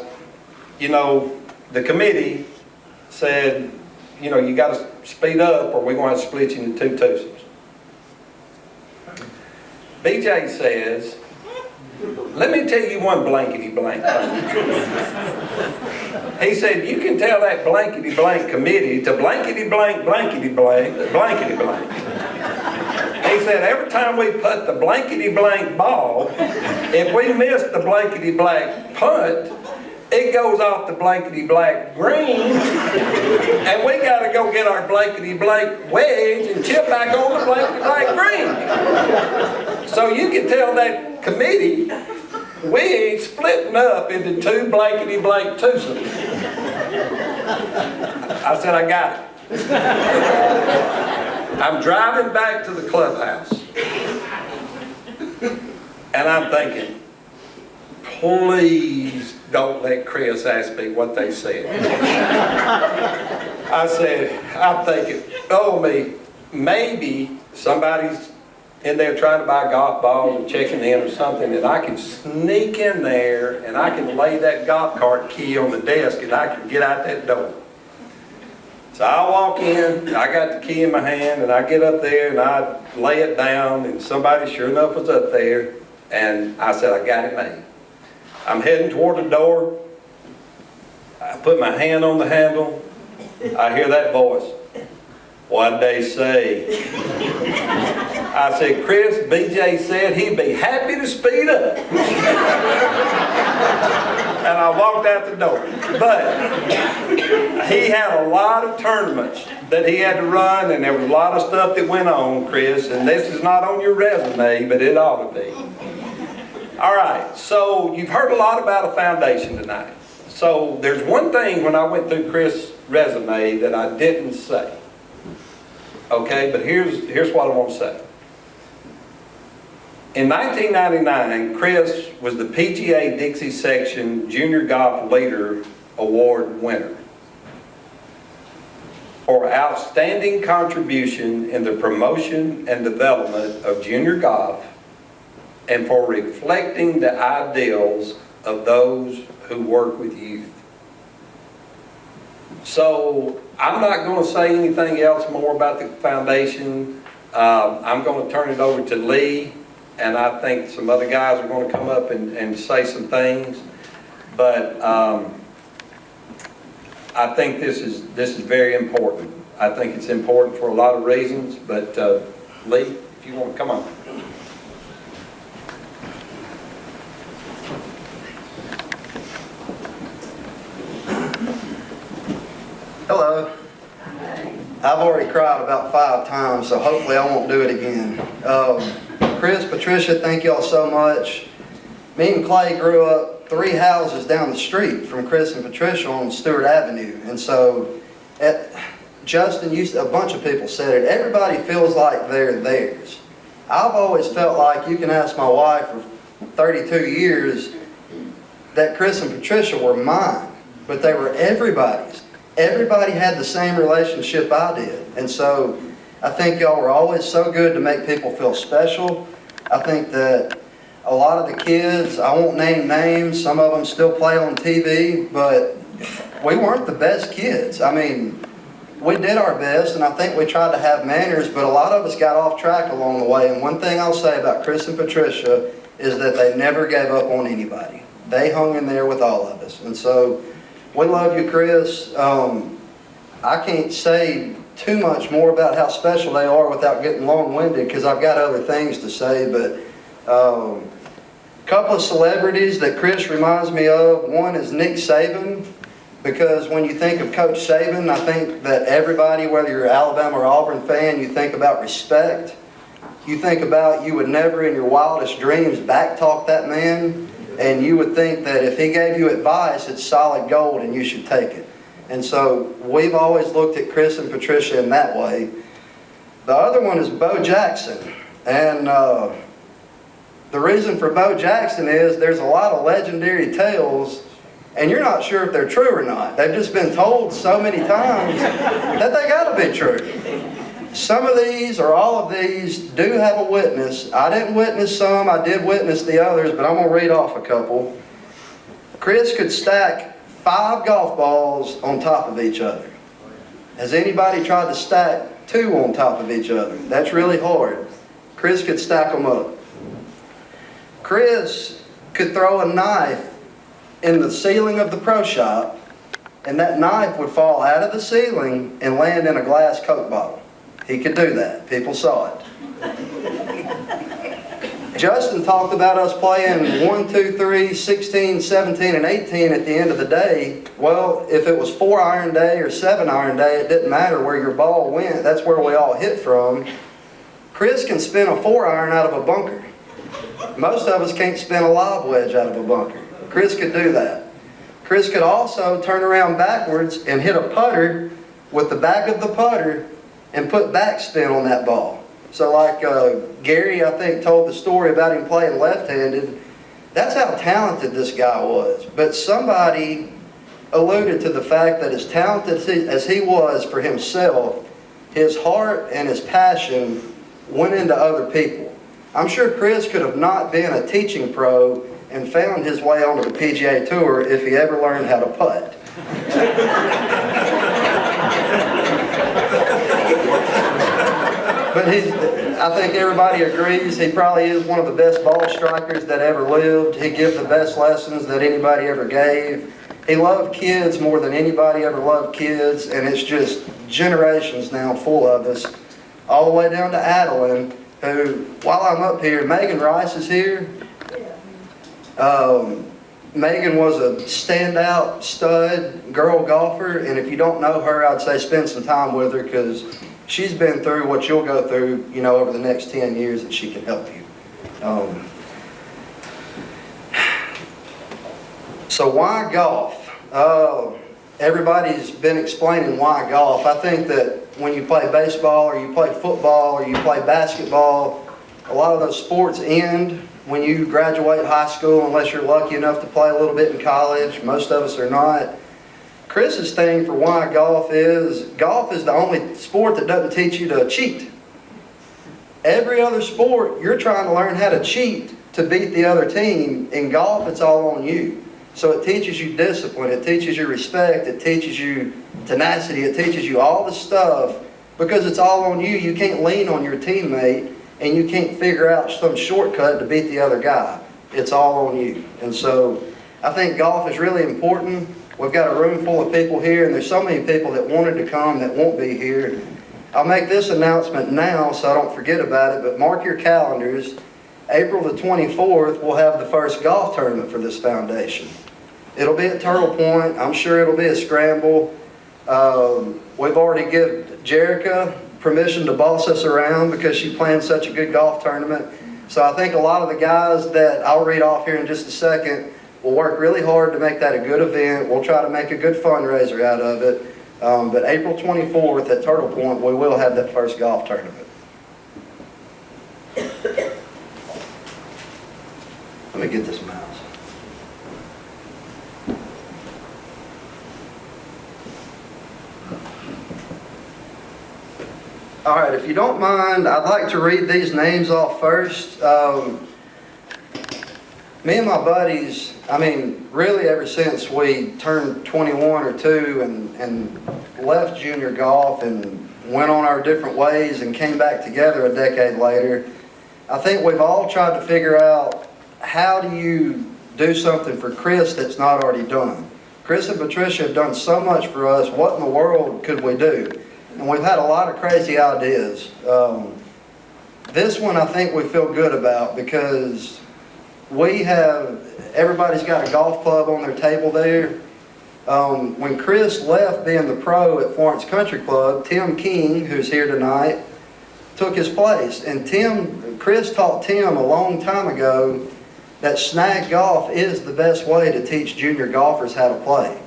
you know, the committee said, you know, you got to speed up or we're going to have to split you into 2 twosomes." BJ says, "Let me tell you one blankety blank thing." He said, "You can tell that blankety blank committee to blankety blank, blankety blank, blankety blank." He said, "Every time we put the blankety blank ball, if we miss the blankety blank punt, it goes off the blankety blank green, and we got to go get our blankety blank wedge and chip back on the blankety blank green. So you can tell that committee we ain't splitting up into 2 blankety blank twosomes." I said, "I got it." I'm driving back to the clubhouse, and I'm thinking, please don't let Chris ask me what they said. I'm thinking, oh me, maybe somebody's in there trying to buy golf balls or checking in or something, and I can sneak in there and I can lay that golf cart key on the desk and I can get out that door. So I walk in, I got the key in my hand, and I get up there and I lay it down, and somebody sure enough was up there, and I said, I got it made. I'm heading toward the door. I put my hand on the handle. I hear that voice. What'd they say? I said, Chris, BJ said he'd be happy to speed up. And I walked out the door. But he had a lot of tournaments that he had to run, and there was a lot of stuff that went on, Chris, and this is not on your resume, but it ought to be. All right, so you've heard a lot about a foundation tonight. So there's one thing when I went through Chris' resume that I didn't say. Okay, but here's what I want to say. In 1999, Chris was the PGA Dixie Section Junior Golf Leader Award winner for outstanding contribution in the promotion and development of junior golf and for reflecting the ideals of those who work with youth. So I'm not going to say anything else more about the foundation. I'm going to turn it over to Lee, and I think some other guys are going to come up and say some things. But I think this is very important. I think it's important for a lot of reasons. But Lee, if you want to come on.
Hello. I've already cried about 5 times, so hopefully I won't do it again. Chris, Patricia, thank y'all so much. Me and Clay grew up 3 houses down the street from Chris and Patricia on Stewart Avenue. And so, Justin, a bunch of people said it, everybody feels like they're theirs. I've always felt like, you can ask my wife for 32 years, that Chris and Patricia were mine, but they were everybody's. Everybody had the same relationship I did. And so I think y'all were always so good to make people feel special. I think that a lot of the kids, I won't name names, some of them still play on TV, but we weren't the best kids. I mean, we did our best, and I think we tried to have manners, but a lot of us got off track along the way. And one thing I'll say about Chris and Patricia is that they never gave up on anybody. They hung in there with all of us. And so we love you, Chris. I can't say too much more about how special they are without getting long-winded, because I've got other things to say, but a couple of celebrities that Chris reminds me of. One is Nick Saban, because when you think of Coach Saban, I think that everybody, whether you're an Alabama or Auburn fan, you think about respect. You think about, you would never in your wildest dreams backtalk that man, and you would think that if he gave you advice, it's solid gold and you should take it. And so we've always looked at Chris and Patricia in that way. The other one is Bo Jackson. And the reason for Bo Jackson is there's a lot of legendary tales, and you're not sure if they're true or not. They've just been told so many times that they got to be true. Some of these, or all of these, do have a witness. I didn't witness some, I did witness the others, but I'm going to read off a couple. Chris could stack 5 golf balls on top of each other. Has anybody tried to stack 2 on top of each other? That's really hard. Chris could stack them up. Chris could throw a knife in the ceiling of the pro shop, and that knife would fall out of the ceiling and land in a glass Coke bottle. He could do that. People saw it. Justin talked about us playing 1, 2, 3, 16, 17, and 18 at the end of the day. Well, if it was 4-iron day or 7-iron day, it didn't matter where your ball went. That's where we all hit from. Chris can spin a 4-iron out of a bunker. Most of us can't spin a lob wedge out of a bunker. Chris could do that. Chris could also turn around backwards and hit a putter with the back of the putter and put backspin on that ball. So like Gary, I think, told the story about him playing left-handed. That's how talented this guy was. But somebody alluded to the fact that as talented as he was for himself, his heart and his passion went into other people. I'm sure Chris could have not been a teaching pro and found his way onto the PGA Tour if he ever learned how to putt. But I think everybody agrees, he probably is one of the best ball strikers that ever lived. He gives the best lessons that anybody ever gave. He loved kids more than anybody ever loved kids, and it's just generations now full of us, all the way down to Adeline, who, while I'm up here, Megan Rice is here. Megan was a standout stud girl golfer, and if you don't know her, I'd say spend some time with her, because she's been through what you'll go through, you know, over the next 10 years, and she can help you. So why golf? Everybody's been explaining why golf. I think that when you play baseball or you play football or you play basketball, a lot of those sports end when you graduate high school, unless you're lucky enough to play a little bit in college. Most of us are not. Chris's thing for why golf is the only sport that doesn't teach you to cheat. Every other sport, you're trying to learn how to cheat to beat the other team. In golf, it's all on you. So it teaches you discipline, it teaches you respect, it teaches you tenacity, it teaches you all the stuff, because it's all on you. You can't lean on your teammate, and you can't figure out some shortcut to beat the other guy. It's all on you. And so I think golf is really important. We've got a room full of people here, and there's so many people that wanted to come that won't be here. I'll make this announcement now so I don't forget about it, but mark your calendars. April the 24th, we'll have the first golf tournament for this foundation. It'll be at Turtle Point. I'm sure it'll be a scramble. We've already given Jerica permission to boss us around because she planned such a good golf tournament. So I think a lot of the guys that I'll read off here in just a second will work really hard to make that a good event. We'll try to make a good fundraiser out of it. But April 24th at Turtle Point, we will have that first golf tournament. Let me get this mouse. All right, if you don't mind, I'd like to read these names off first. Me and my buddies, I mean, really ever since we turned 21 or 2 and left junior golf and went on our different ways and came back together a decade later, I think we've all tried to figure out, how do you do something for Chris that's not already done? Chris and Patricia have done so much for us. What in the world could we do? And we've had a lot of crazy ideas. This one I think we feel good about, because everybody's got a golf club on their table there. When Chris left being the pro at Florence Country Club, Tim King, who's here tonight, took his place. And Chris taught Tim a long time ago that snag golf is the best way to teach junior golfers how to play.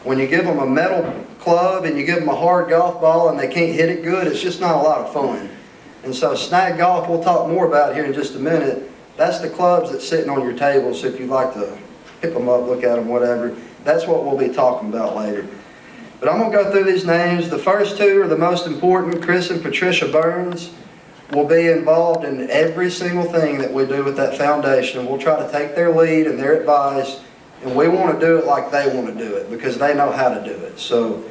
When you give them a metal club and you give them a hard golf ball and they can't hit it good, it's just not a lot of fun. And so snag golf, we'll talk more about here in just a minute. That's the clubs that's sitting on your table, so if you'd like to pick them up, look at them, whatever, that's what we'll be talking about later. But I'm going to go through these names. The first 2 are the most important. Chris and Patricia Burns will be involved in every single thing that we do with that foundation. We'll try to take their lead and their advice, and we want to do it like they want to do it, because they know how to do it. So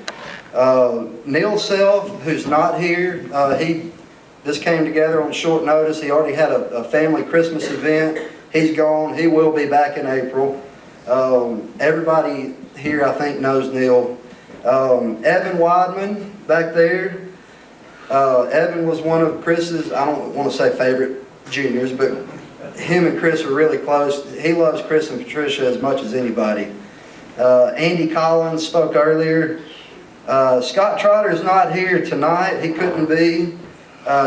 Neil Self, who's not here, this came together on short notice. He already had a family Christmas event. He's gone. He will be back in April. Everybody here, I think, knows Neil. Evan Weidman, back there. Evan was one of Chris's, I don't want to say favorite juniors, but him and Chris are really close. He loves Chris and Patricia as much as anybody. Andy Collins spoke earlier. Scott Trotter's not here tonight. He couldn't be.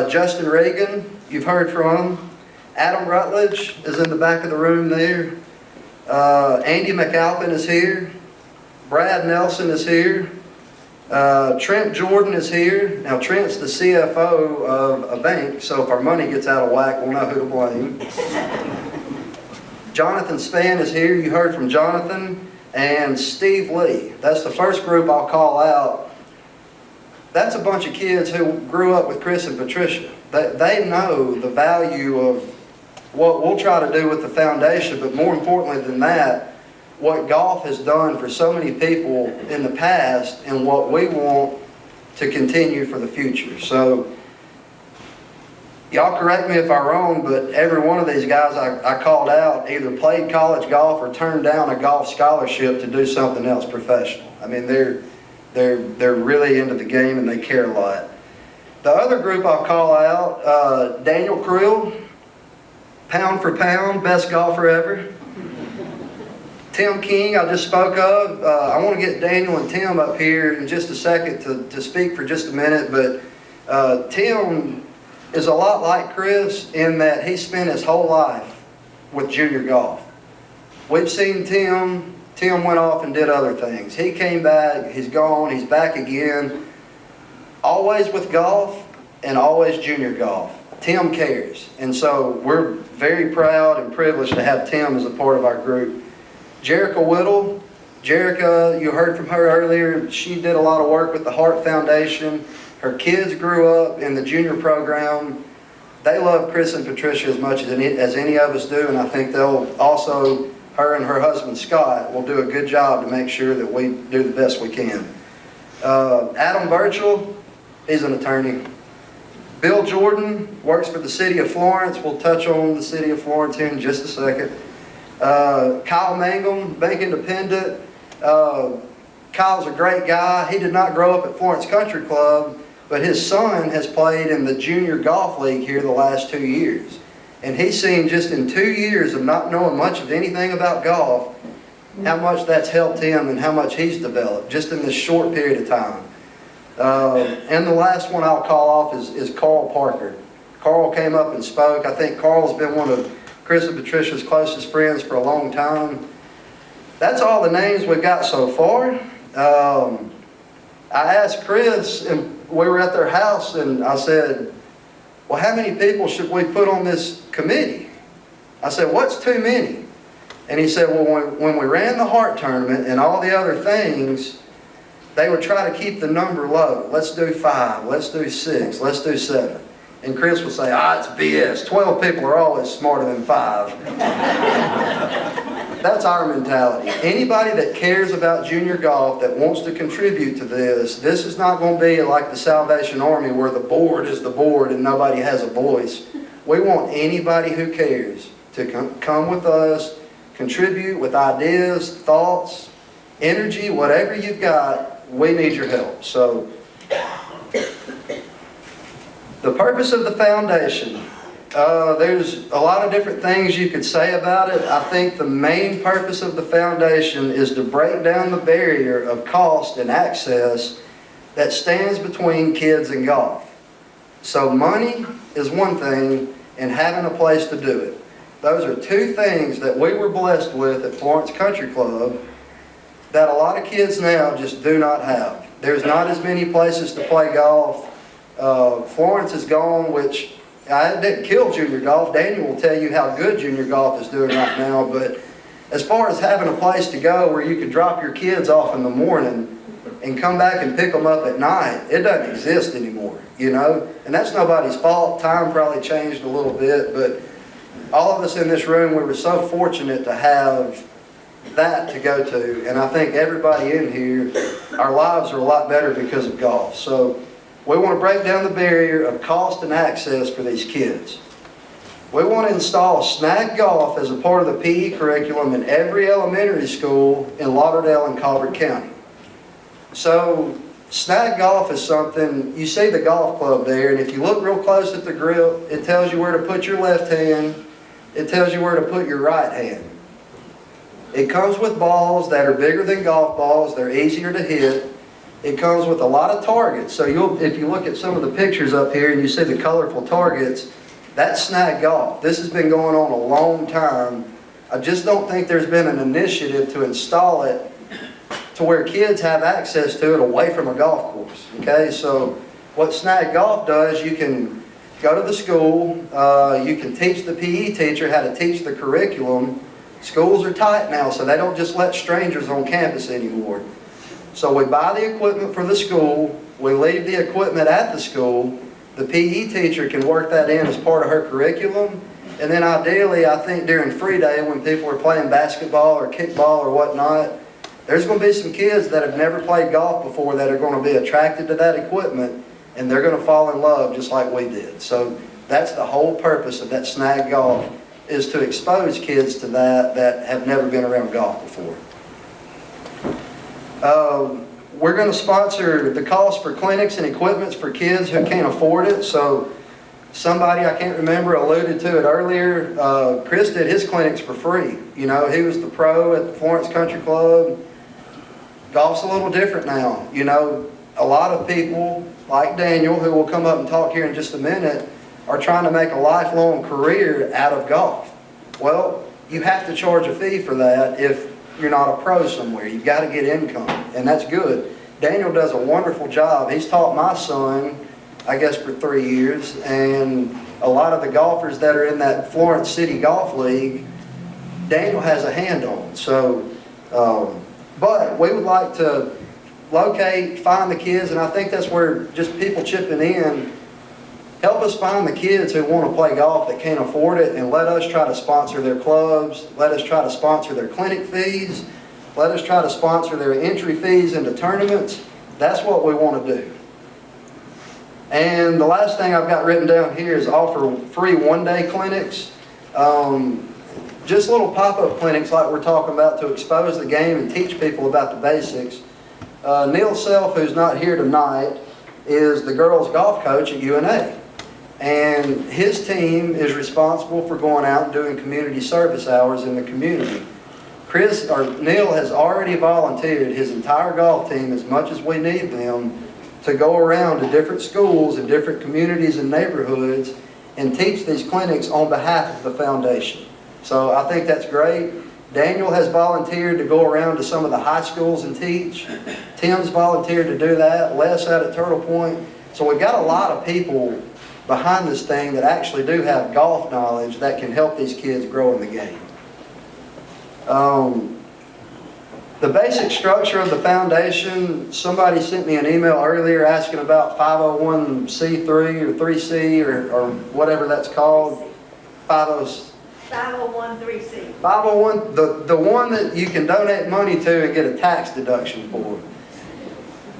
Justin Reagan, you've heard from him. Adam Rutledge is in the back of the room there. Andy McAlpin is here. Brad Nelson is here. Trent Jordan is here. Now Trent's the CFO of a bank, so if our money gets out of whack, we'll know who to blame. Jonathan Spann is here. You heard from Jonathan. And Steve Lee. That's the first group I'll call out. That's a bunch of kids who grew up with Chris and Patricia. They know the value of what we'll try to do with the foundation, but more importantly than that, what golf has done for so many people in the past and what we want to continue for the future. So Y'all correct me if I'm wrong, but every one of these guys I called out either played college golf or turned down a golf scholarship to do something else professional. I mean, they're really into the game and they care a lot. The other group I'll call out, Daniel Creel, pound for pound, best golfer ever. Tim King, I just spoke of. I want to get Daniel and Tim up here in just a second to speak for just a minute, but Tim is a lot like Chris in that he spent his whole life with junior golf. We've seen Tim went off and did other things. He came back, he's gone, he's back again. Always with golf and always junior golf. Tim cares. And so we're very proud and privileged to have Tim as a part of our group. Jerica Whittle. Jerica, you heard from her earlier. She did a lot of work with the Heart Foundation. Her kids grew up in the junior program. They love Chris and Patricia as much as any of us do, and I think they'll also, her and her husband Scott, will do a good job to make sure that we do the best we can. Adam Burchell, he's an attorney. Bill Jordan works for the city of Florence. We'll touch on the city of Florence here in just a second. Kyle Mangum, Bank Independent. Kyle's a great guy. He did not grow up at Florence Country Club, but his son has played in the junior golf league here the last 2 years. And he's seen just in 2 years of not knowing much of anything about golf, how much that's helped him and how much he's developed just in this short period of time. And the last one I'll call off is Carl Parker. Carl came up and spoke. I think Carl's been one of Chris and Patricia's closest friends for a long time. That's all the names we've got so far. I asked Chris, and we were at their house, and I said, well, how many people should we put on this committee? I said, what's too many? And he said, well, when we ran the Heart Tournament and all the other things, they would try to keep the number low. Let's do 5, let's do 6, let's do 7. And Chris would say, it's BS. 12 people are always smarter than 5. That's our mentality. Anybody that cares about junior golf, that wants to contribute to this is not going to be like the Salvation Army where the board is the board and nobody has a voice. We want anybody who cares to come with us, contribute with ideas, thoughts, energy, whatever you've got, we need your help. So, the purpose of the foundation. There's a lot of different things you could say about it. I think the main purpose of the foundation is to break down the barrier of cost and access that stands between kids and golf. So money is one thing, and having a place to do it. Those are two things that we were blessed with at Florence Country Club that a lot of kids now just do not have. There's not as many places to play golf. Florence is gone, which I didn't kill junior golf. Daniel will tell you how good junior golf is doing right now, but as far as having a place to go where you could drop your kids off in the morning and come back and pick them up at night, it doesn't exist anymore, you know? And that's nobody's fault. Time probably changed a little bit, but all of us in this room, we were so fortunate to have that to go to, and I think everybody in here, our lives are a lot better because of golf. So we want to break down the barrier of cost and access for these kids. We want to install snag golf as a part of the PE curriculum in every elementary school in Lauderdale and Colbert County. So snag golf is something, you see the golf club there, and if you look real close at the grip, it tells you where to put your left hand, it tells you where to put your right hand. It comes with balls that are bigger than golf balls, they're easier to hit. It comes with a lot of targets. So if you look at some of the pictures up here and you see the colorful targets, that's snag golf. This has been going on a long time. I just don't think there's been an initiative to install it to where kids have access to it away from a golf course. Okay, so what snag golf does, you can go to the school, you can teach the PE teacher how to teach the curriculum. Schools are tight now, so they don't just let strangers on campus anymore. So we buy the equipment for the school, we leave the equipment at the school, the PE teacher can work that in as part of her curriculum, and then ideally, I think during free day when people are playing basketball or kickball or whatnot, there's going to be some kids that have never played golf before that are going to be attracted to that equipment, and they're going to fall in love just like we did. So That's the whole purpose of that snag golf, is to expose kids to that have never been around golf before. We're going to sponsor the cost for clinics and equipments for kids who can't afford it. So somebody, I can't remember, alluded to it earlier. Chris did his clinics for free. You know, he was the pro at the Florence Country Club. Golf's a little different now. You know, a lot of people like Daniel, who will come up and talk here in just a minute, are trying to make a lifelong career out of golf. Well, you have to charge a fee for that if you're not a pro somewhere. You've got to get income, and that's good. Daniel does a wonderful job. He's taught my son, I guess, for 3 years, and a lot of the golfers that are in that Florence City Golf League, Daniel has a hand on. So, but we would like to locate, find the kids, and I think that's where just people chipping in, help us find the kids who want to play golf that can't afford it, and let us try to sponsor their clubs, let us try to sponsor their clinic fees, let us try to sponsor their entry fees into tournaments. That's what we want to do. And the last thing I've got written down here is offer free one-day clinics. Just little pop-up clinics like we're talking about to expose the game and teach people about the basics. Neil Self, who's not here tonight, is the girls' golf coach at UNA. And his team is responsible for going out and doing community service hours in the community. Neil has already volunteered his entire golf team, as much as we need them, to go around to different schools and different communities and neighborhoods and teach these clinics on behalf of the foundation. So I think that's great. Daniel has volunteered to go around to some of the high schools and teach. Tim's volunteered to do that. Les out at Turtle Point. So we've got a lot of people behind this thing that actually do have golf knowledge that can help these kids grow in the game. The basic structure of the foundation, somebody sent me an email earlier asking about 501c3 or 3C or whatever that's called.
501(c).
501, the one that you can donate money to and get a tax deduction for.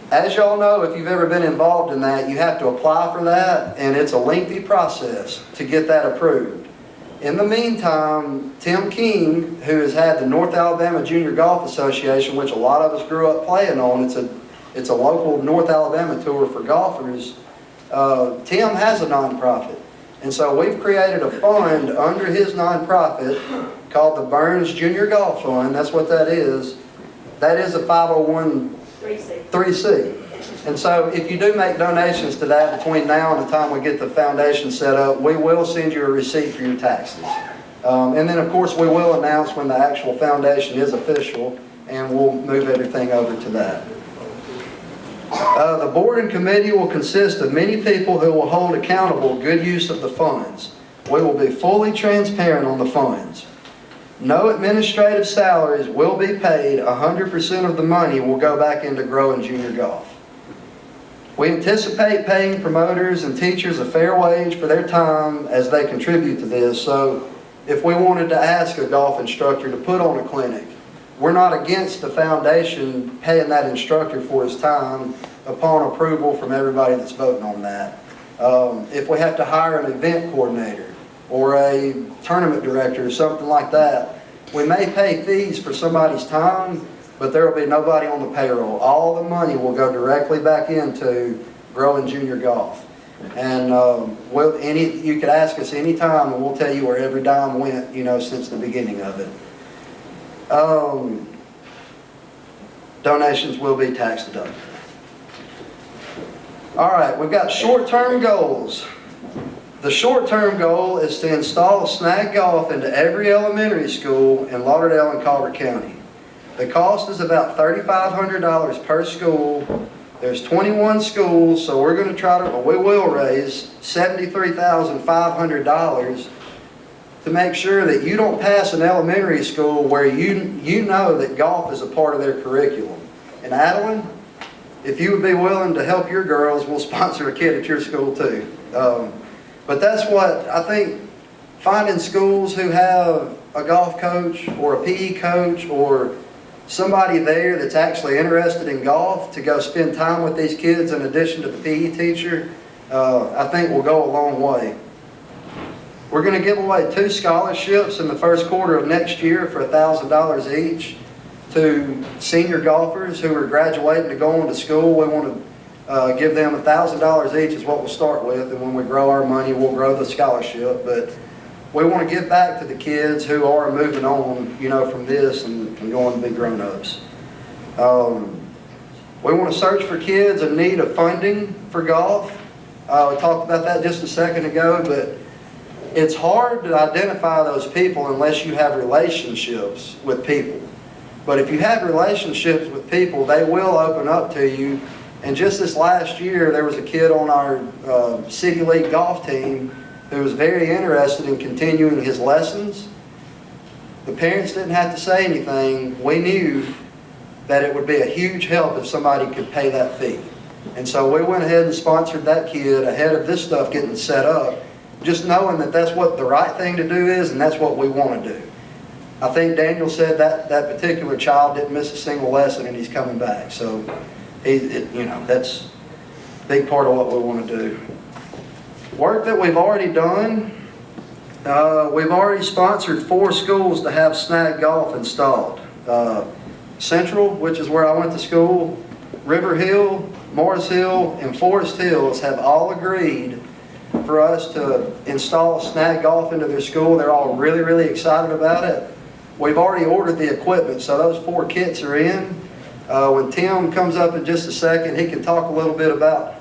As y'all know, if you've ever been involved in that, you have to apply for that, and it's a lengthy process to get that approved. In the meantime, Tim King, who has had the North Alabama Junior Golf Association, which a lot of us grew up playing on, it's a local North Alabama tour for golfers, Tim has a nonprofit. And so we've created a fund under his nonprofit called the Burns Junior Golf Fund. That's what that is. That is a 501(c)(3). And so if you do make donations to that between now and the time we get the foundation set up, we will send you a receipt for your taxes. And then of course we will announce when the actual foundation is official, and we'll move everything over to that. The board and committee will consist of many people who will hold accountable good use of the funds. We will be fully transparent on the funds. No administrative salaries will be paid. 100% of the money will go back into growing junior golf. We anticipate paying promoters and teachers a fair wage for their time as they contribute to this. So if we wanted to ask a golf instructor to put on a clinic, we're not against the foundation paying that instructor for his time upon approval from everybody that's voting on that. If we have to hire an event coordinator or a tournament director or something like that, we may pay fees for somebody's time, but there will be nobody on the payroll. All the money will go directly back into growing junior golf. And you could ask us any time and we'll tell you where every dime went, since the beginning of it. Donations will be tax deductible. All right, we've got short-term goals. The short-term goal is to install snag golf into every elementary school in Lauderdale and Colbert County. The cost is about $3,500 per school. There's 21 schools, so we will raise $73,500 to make sure that you don't pass an elementary school where you know that golf is a part of their curriculum. And Adeline, if you would be willing to help your girls, we'll sponsor a kid at your school too. But that's what I think, finding schools who have a golf coach or a PE coach or somebody there that's actually interested in golf to go spend time with these kids in addition to the PE teacher, I think will go a long way. We're going to give away 2 scholarships in the first quarter of next year for $1,000 each to senior golfers who are graduating to go on to school. We want to give them $1,000 each is what we'll start with, and when we grow our money, we'll grow the scholarship. But we want to give back to the kids who are moving on, you know, from this and going to be grown-ups. We want to search for kids in need of funding for golf. We talked about that just a second ago, but it's hard to identify those people unless you have relationships with people. But if you have relationships with people, they will open up to you. And just this last year, there was a kid on our City League golf team who was very interested in continuing his lessons. The parents didn't have to say anything. We knew that it would be a huge help if somebody could pay that fee. And so we went ahead and sponsored that kid ahead of this stuff getting set up, just knowing that that's what the right thing to do is and that's what we want to do. I think Daniel said that that particular child didn't miss a single lesson and he's coming back. So, that's a big part of what we want to do. Work that we've already done, we've already sponsored 4 schools to have snag golf installed. Central, which is where I went to school, River Hill, Morris Hill, and Forest Hills have all agreed for us to install snag golf into their school. They're all really, really excited about it. We've already ordered the equipment, so those 4 kits are in. When Tim comes up in just a second, he can talk a little bit about,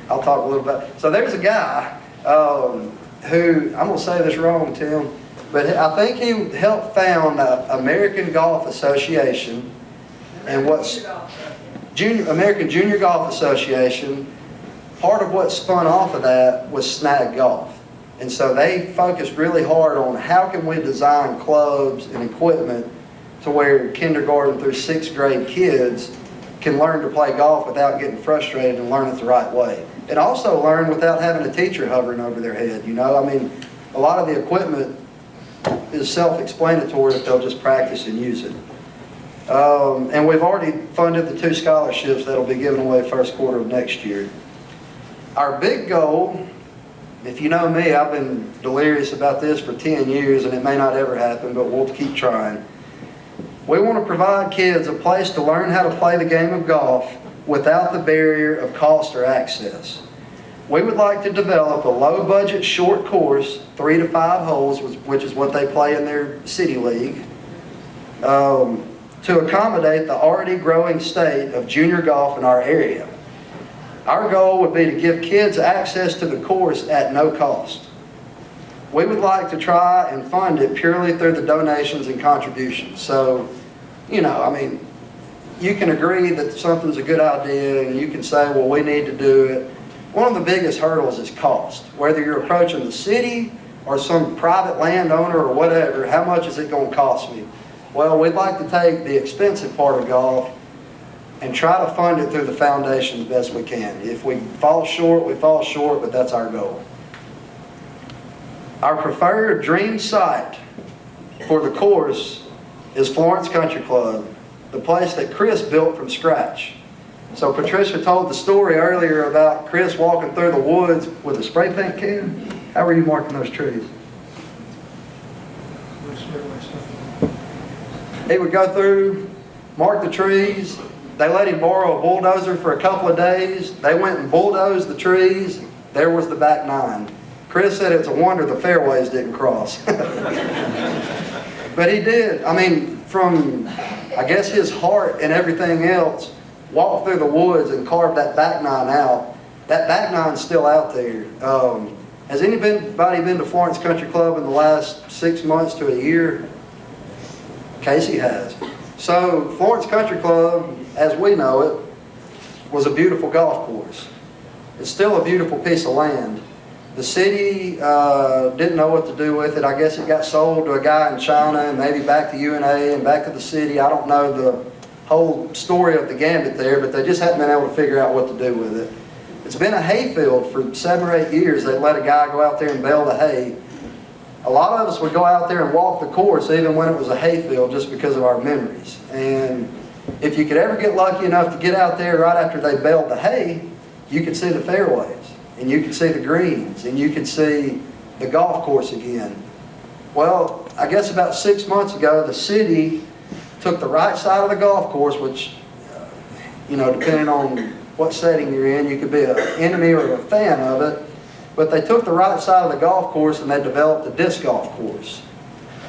I'll talk a little bit. So there's a guy who, I'm going to say this wrong, Tim, but I think he helped found the American Golf Association, and what's American Junior Golf Association. Part of what spun off of that was snag golf. And so they focused really hard on how can we design clubs and equipment to where kindergarten through 6th grade kids can learn to play golf without getting frustrated and learn it the right way. And also learn without having a teacher hovering over their head, you know. I mean, a lot of the equipment is self-explanatory if they'll just practice and use it. And we've already funded the 2 scholarships that'll be given away first quarter of next year. Our big goal, if you know me, I've been delirious about this for 10 years and it may not ever happen, but we'll keep trying. We want to provide kids a place to learn how to play the game of golf without the barrier of cost or access. We would like to develop a low-budget short course, 3 to 5 holes, which is what they play in their city league, to accommodate the already growing state of junior golf in our area. Our goal would be to give kids access to the course at no cost. We would like to try and fund it purely through the donations and contributions. So, you know, I mean, you can agree that something's a good idea and you can say, well, we need to do it. One of the biggest hurdles is cost. Whether you're approaching the city or some private landowner or whatever, how much is it going to cost me? Well, we'd like to take the expensive part of golf and try to fund it through the foundation the best we can. If we fall short, we fall short, but that's our goal. Our preferred dream site for the course is Florence Country Club, the place that Chris built from scratch. So Patricia told the story earlier about Chris walking through the woods with a spray paint can. How were you marking those trees? He would go through, mark the trees. They let him borrow a bulldozer for a couple of days. They went and bulldozed the trees. There was the back 9. Chris said it's a wonder the fairways didn't cross. But he did. I mean, from, I guess, his heart and everything else, walked through the woods and carved that back 9 out. That back 9's still out there. Has anybody been to Florence Country Club in the last 6 months to a year? Casey has. So Florence Country Club, as we know it, was a beautiful golf course. It's still a beautiful piece of land. The city didn't know what to do with it. I guess it got sold to a guy in China and maybe back to UNA and back to the city. I don't know the whole story of the gambit there, but they just haven't been able to figure out what to do with it. It's been a hayfield for 7 or 8 years. They let a guy go out there and bale the hay. A lot of us would go out there and walk the course even when it was a hayfield just because of our memories. And if you could ever get lucky enough to get out there right after they baled the hay, you could see the fairways and you could see the greens and you could see the golf course again. Well, I guess about 6 months ago, the city took the right side of the golf course, which, depending on what setting you're in, you could be an enemy or a fan of it. But they took the right side of the golf course and they developed a disc golf course.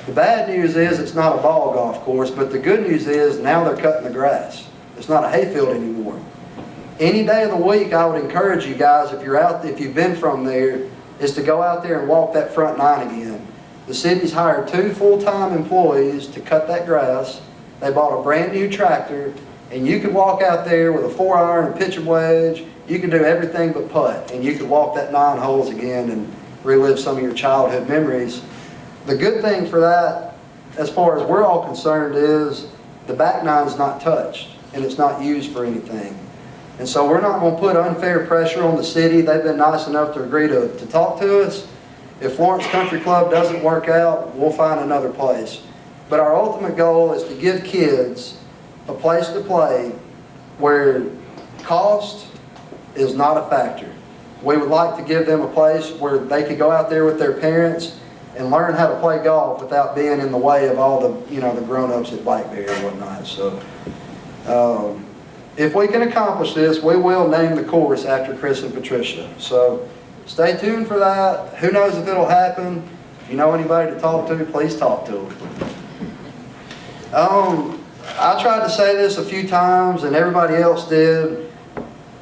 The bad news is it's not a ball golf course, but the good news is now they're cutting the grass. It's not a hayfield anymore. Any day of the week, I would encourage you guys, if you've been from there, is to go out there and walk that front nine again. The city's hired 2 full-time employees to cut that grass. They bought a brand new tractor, and you could walk out there with a 4-iron, a pitching wedge. You can do everything but putt, and you could walk that 9 holes again and relive some of your childhood memories. The good thing for that, as far as we're all concerned, is the back nine's not touched, and it's not used for anything. And so we're not going to put unfair pressure on the city. They've been nice enough to agree to talk to us. If Florence Country Club doesn't work out, we'll find another place. But our ultimate goal is to give kids a place to play where cost is not a factor. We would like to give them a place where they could go out there with their parents and learn how to play golf without being in the way of all the, the grown-ups at Blackberry and whatnot. So, if we can accomplish this, we will name the course after Chris and Patricia. So, stay tuned for that. Who knows if it'll happen? If you know anybody to talk to, please talk to them. I tried to say this a few times, and everybody else did.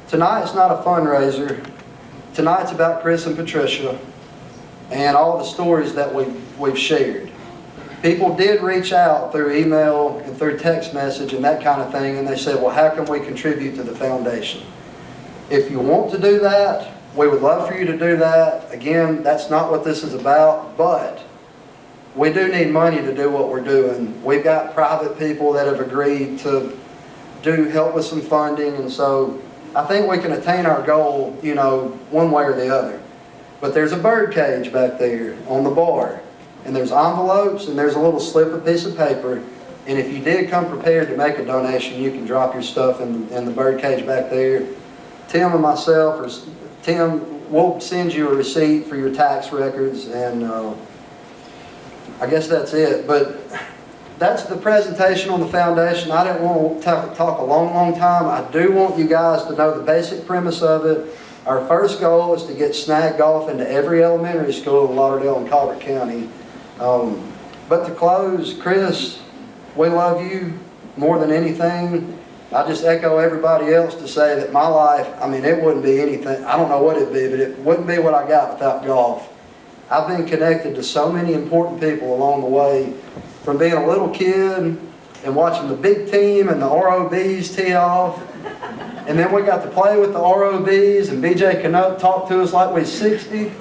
Tonight's not a fundraiser. Tonight's about Chris and Patricia and all the stories that we've shared. People did reach out through email and through text message and that kind of thing, and they said, well, how can we contribute to the foundation? If you want to do that, we would love for you to do that. Again, that's not what this is about, but we do need money to do what we're doing. We've got private people that have agreed to help with some funding, and so I think we can attain our goal, one way or the other. But there's a bird cage back there on the bar, and there's envelopes, and there's a little slip of piece of paper, and if you did come prepared to make a donation, you can drop your stuff in the bird cage back there. Tim and myself, or Tim, we'll send you a receipt for your tax records, and I guess that's it. But that's the presentation on the foundation. I didn't want to talk a long time. I do want you guys to know the basic premise of it. Our first goal is to get snag golf into every elementary school in Lauderdale and Colbert County. But to close, Chris, we love you more than anything. I just echo everybody else to say that my life, it wouldn't be anything. I don't know what it'd be, but it wouldn't be what I got without golf. I've been connected to so many important people along the way, from being a little kid and watching the big team and the ROBs tee off. And then we got to play with the ROBs, and BJ Canuck talked to us like we're 60.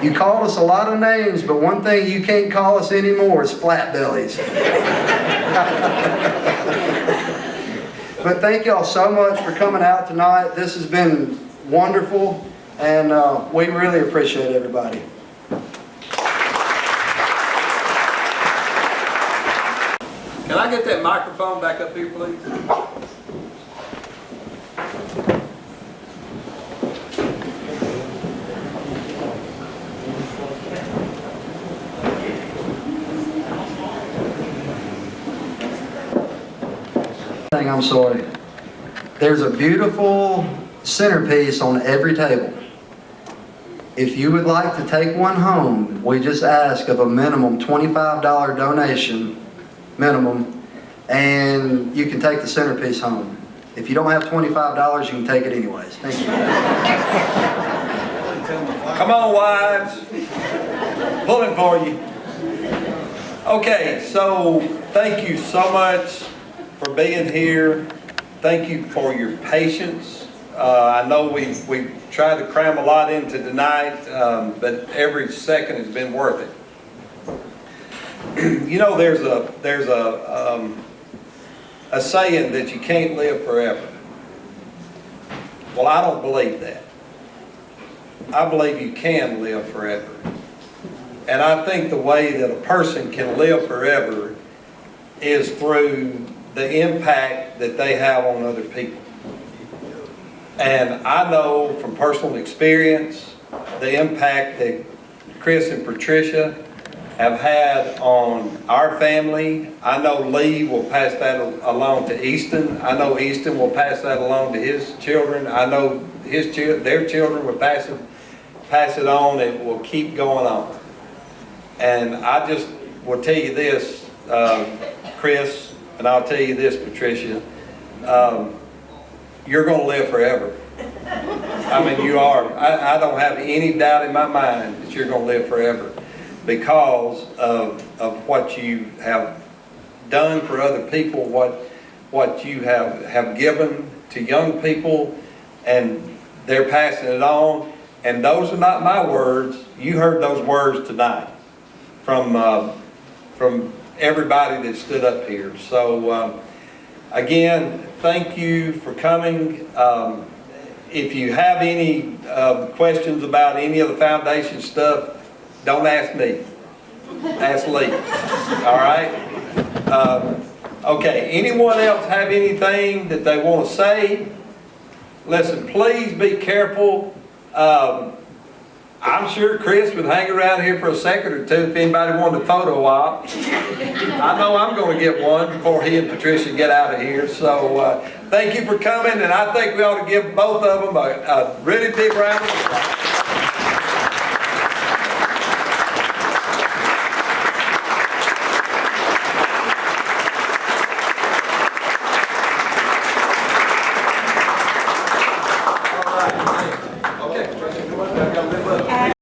You called us a lot of names, but one thing you can't call us anymore is flat bellies. But thank y'all so much for coming out tonight. This has been wonderful, and we really appreciate everybody.
Can I get that microphone back up here, please?
I'm sorry. There's a beautiful centerpiece on every table. If you would like to take one home, we just ask of a minimum $25 donation, minimum, and you can take the centerpiece home. If you don't have $25, you can take it anyways. Thank you.
Come on, wives. Pulling for you. Okay, so thank you so much for being here. Thank you for your patience. I know we tried to cram a lot into tonight, but every second has been worth it. There's a saying that you can't live forever. Well, I don't believe that. I believe you can live forever. And I think the way that a person can live forever is through the impact that they have on other people. And I know from personal experience the impact that Chris and Patricia have had on our family. I know Lee will pass that along to Easton. I know Easton will pass that along to his children. I know their children will pass it on, and will keep going on. And I just will tell you this, Chris, and I'll tell you this, Patricia, you're going to live forever. I mean, you are. I don't have any doubt in my mind that you're going to live forever because of what you have done for other people, what you have given to young people, and they're passing it on. And those are not my words. You heard those words tonight from everybody that stood up here. So again, thank you for coming. If you have any questions about any of the foundation stuff, don't ask me. Ask Lee. All right? Okay, anyone else have anything that they want to say? Listen, please be careful. I'm sure Chris would hang around here for a second or two if anybody wanted a photo op. I know I'm going to get one before he and Patricia get out of here. So thank you for coming, and I think we ought to give both of them a really big round of applause.